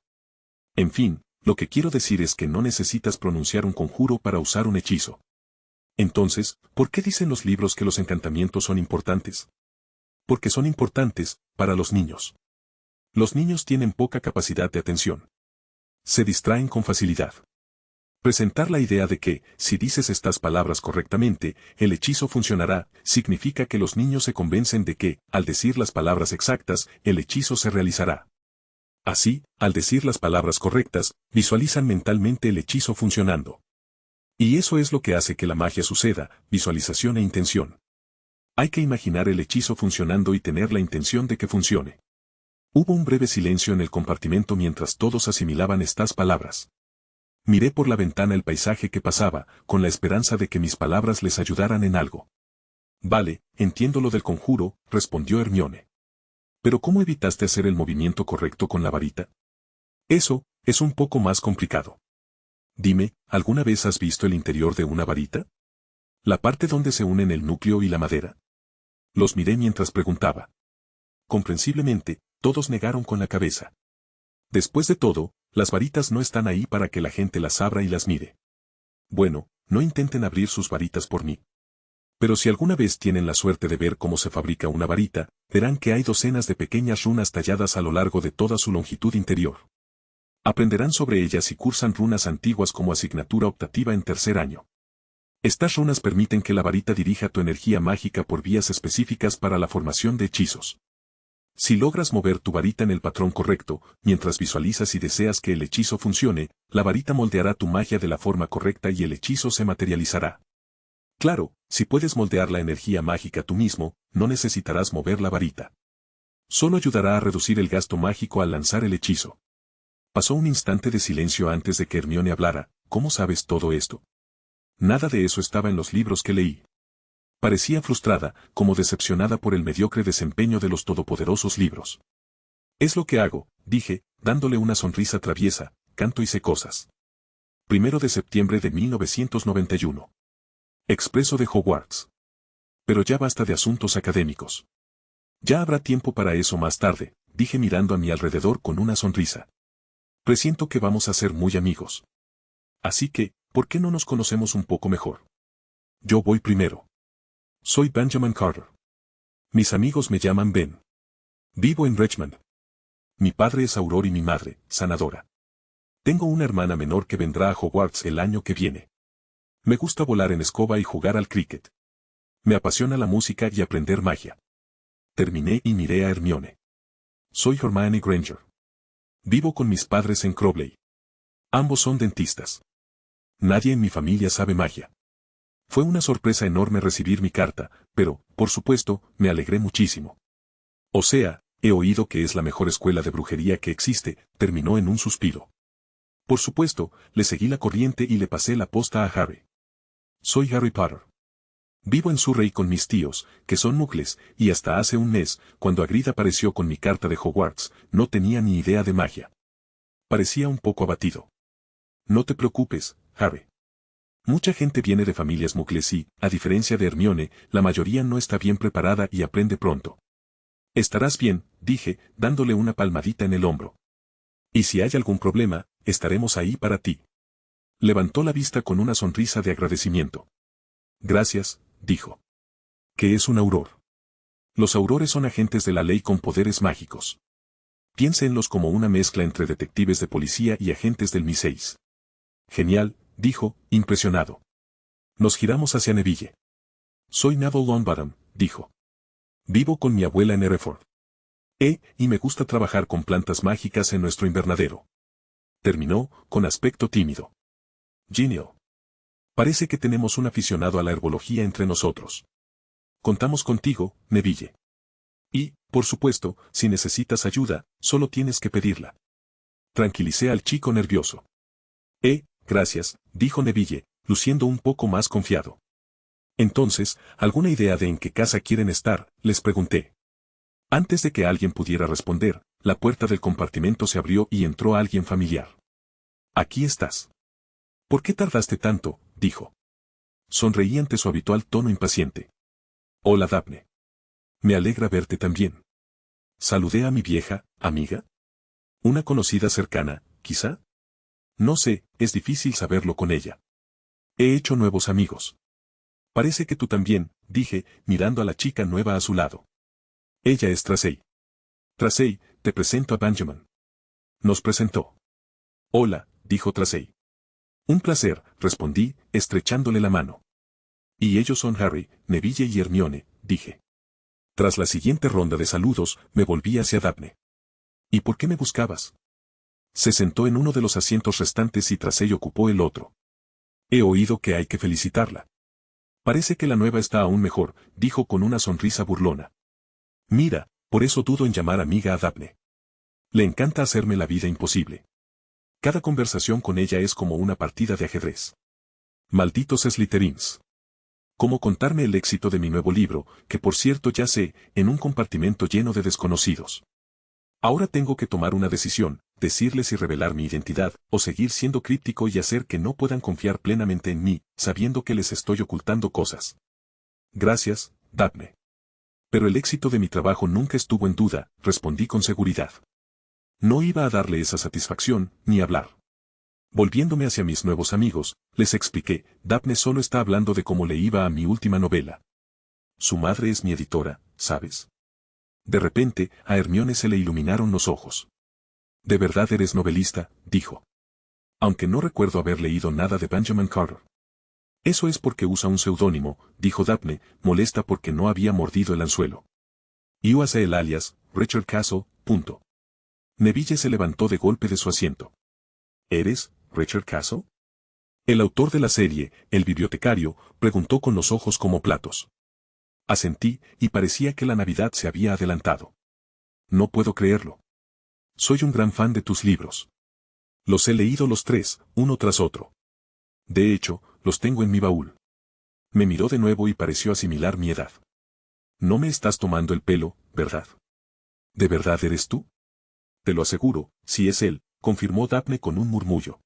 En fin, lo que quiero decir es que no necesitas pronunciar un conjuro para usar un hechizo. Entonces, ¿por qué dicen los libros que los encantamientos son importantes? Porque son importantes, para los niños. Los niños tienen poca capacidad de atención. Se distraen con facilidad. Presentar la idea de que, si dices estas palabras correctamente, el hechizo funcionará, significa que los niños se convencen de que, al decir las palabras exactas, el hechizo se realizará. Así, al decir las palabras correctas, visualizan mentalmente el hechizo funcionando. Y eso es lo que hace que la magia suceda, visualización e intención. Hay que imaginar el hechizo funcionando y tener la intención de que funcione. Hubo un breve silencio en el compartimento mientras todos asimilaban estas palabras. Miré por la ventana el paisaje que pasaba, con la esperanza de que mis palabras les ayudaran en algo. Vale, entiendo lo del conjuro, respondió Hermione. ¿Pero cómo evitaste hacer el movimiento correcto con la varita? Eso, es un poco más complicado. Dime, ¿alguna vez has visto el interior de una varita? ¿La parte donde se unen el núcleo y la madera? Los miré mientras preguntaba. Comprensiblemente, todos negaron con la cabeza. Después de todo, las varitas no están ahí para que la gente las abra y las mire. Bueno, no intenten abrir sus varitas por mí. Pero si alguna vez tienen la suerte de ver cómo se fabrica una varita, verán que hay docenas de pequeñas runas talladas a lo largo de toda su longitud interior. Aprenderán sobre ellas y cursan runas antiguas como asignatura optativa en tercer año. Estas runas permiten que la varita dirija tu energía mágica por vías específicas para la formación de hechizos. Si logras mover tu varita en el patrón correcto, mientras visualizas y deseas que el hechizo funcione, la varita moldeará tu magia de la forma correcta y el hechizo se materializará. Claro, si puedes moldear la energía mágica tú mismo, no necesitarás mover la varita. Solo ayudará a reducir el gasto mágico al lanzar el hechizo. Pasó un instante de silencio antes de que Hermione hablara. ¿Cómo sabes todo esto? Nada de eso estaba en los libros que leí. Parecía frustrada, como decepcionada por el mediocre desempeño de los todopoderosos libros. Es lo que hago, dije, dándole una sonrisa traviesa, canto y sé cosas. 1 de septiembre de 1991. Expreso de Hogwarts. Pero ya basta de asuntos académicos. Ya habrá tiempo para eso más tarde, dije mirando a mi alrededor con una sonrisa. Presiento que vamos a ser muy amigos. Así que, ¿por qué no nos conocemos un poco mejor? Yo voy primero. Soy Benjamin Carter. Mis amigos me llaman Ben. Vivo en Richmond. Mi padre es Auror y mi madre, Sanadora. Tengo una hermana menor que vendrá a Hogwarts el año que viene. Me gusta volar en escoba y jugar al cricket. Me apasiona la música y aprender magia. Terminé y miré a Hermione. Soy Hermione Granger. Vivo con mis padres en Crowley. Ambos son dentistas. Nadie en mi familia sabe magia. Fue una sorpresa enorme recibir mi carta, pero, por supuesto, me alegré muchísimo. O sea, he oído que es la mejor escuela de brujería que existe, terminó en un suspiro. Por supuesto, le seguí la corriente y le pasé la posta a Harry. Soy Harry Potter. Vivo en Surrey con mis tíos, que son muggles, y hasta hace un mes, cuando Hagrid apareció con mi carta de Hogwarts, no tenía ni idea de magia. Parecía un poco abatido. No te preocupes, Harry. Mucha gente viene de familias muggles y, a diferencia de Hermione, la mayoría no está bien preparada y aprende pronto. Estarás bien, dije, dándole una palmadita en el hombro. Y si hay algún problema, estaremos ahí para ti. Levantó la vista con una sonrisa de agradecimiento. Gracias, dijo. ¿Qué es un auror? Los aurores son agentes de la ley con poderes mágicos. Piénsenlos como una mezcla entre detectives de policía y agentes del MI6. Genial, dijo, impresionado. Nos giramos hacia Neville. Soy Neville Longbottom, dijo. Vivo con mi abuela en Hereford. Y me gusta trabajar con plantas mágicas en nuestro invernadero. Terminó, con aspecto tímido. Genial. Parece que tenemos un aficionado a la herbología entre nosotros. Contamos contigo, Neville. Y, por supuesto, si necesitas ayuda, solo tienes que pedirla. Tranquilicé al chico nervioso. Gracias, dijo Neville, luciendo un poco más confiado. Entonces, ¿alguna idea de en qué casa quieren estar?, les pregunté. Antes de que alguien pudiera responder, la puerta del compartimento se abrió y entró alguien familiar. Aquí estás. ¿Por qué tardaste tanto?, dijo. Sonreí ante su habitual tono impaciente. Hola, Daphne. Me alegra verte también. Saludé a mi vieja amiga. ¿Una conocida cercana, quizá? No sé, es difícil saberlo con ella. He hecho nuevos amigos. Parece que tú también, dije, mirando a la chica nueva a su lado. Ella es Tracey. Tracey, te presento a Benjamin. Nos presentó. Hola, dijo Tracey. Un placer, respondí, estrechándole la mano. Y ellos son Harry, Neville y Hermione, dije. Tras la siguiente ronda de saludos, me volví hacia Daphne. ¿Y por qué me buscabas? Se sentó en uno de los asientos restantes y Tracey ocupó el otro. He oído que hay que felicitarla. Parece que la nueva está aún mejor, dijo con una sonrisa burlona. Mira, por eso dudo en llamar amiga a Daphne. Le encanta hacerme la vida imposible. Cada conversación con ella es como una partida de ajedrez. Malditos Slytherins. Cómo contarme el éxito de mi nuevo libro, que por cierto ya sé, en un compartimento lleno de desconocidos. Ahora tengo que tomar una decisión, decirles si revelar mi identidad, o seguir siendo críptico y hacer que no puedan confiar plenamente en mí, sabiendo que les estoy ocultando cosas. Gracias, Daphne. Pero el éxito de mi trabajo nunca estuvo en duda, respondí con seguridad. No iba a darle esa satisfacción, ni hablar. Volviéndome hacia mis nuevos amigos, les expliqué, Daphne solo está hablando de cómo le iba a mi última novela. Su madre es mi editora, ¿sabes? De repente, a Hermione se le iluminaron los ojos. ¿De verdad eres novelista?, dijo. Aunque no recuerdo haber leído nada de Benjamin Carter. Eso es porque usa un seudónimo, dijo Daphne, molesta porque no había mordido el anzuelo. Y usa el alias, Richard Castle, . Neville se levantó de golpe de su asiento. ¿Eres, Richard Castle? El autor de la serie, el bibliotecario, preguntó con los ojos como platos. Asentí, y parecía que la Navidad se había adelantado. No puedo creerlo. Soy un gran fan de tus libros. Los he leído los tres, uno tras otro. De hecho, los tengo en mi baúl. Me miró de nuevo y pareció asimilar mi edad. No me estás tomando el pelo, ¿verdad? ¿De verdad eres tú? Te lo aseguro, si es él, confirmó Daphne con un murmullo.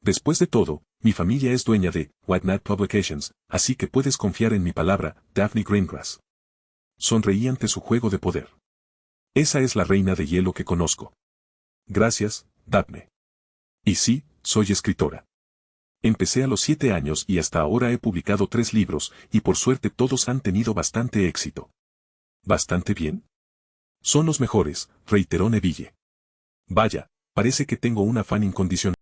Después de todo, mi familia es dueña de White Knight Publications, así que puedes confiar en mi palabra, Daphne Greengrass. Sonreí ante su juego de poder. Esa es la reina de hielo que conozco. Gracias, Daphne. Y sí, soy escritora. Empecé a los 7 años y hasta ahora he publicado 3 libros, y por suerte todos han tenido bastante éxito. ¿Bastante bien? Son los mejores, reiteró Neville. Vaya, parece que tengo una fan incondicional.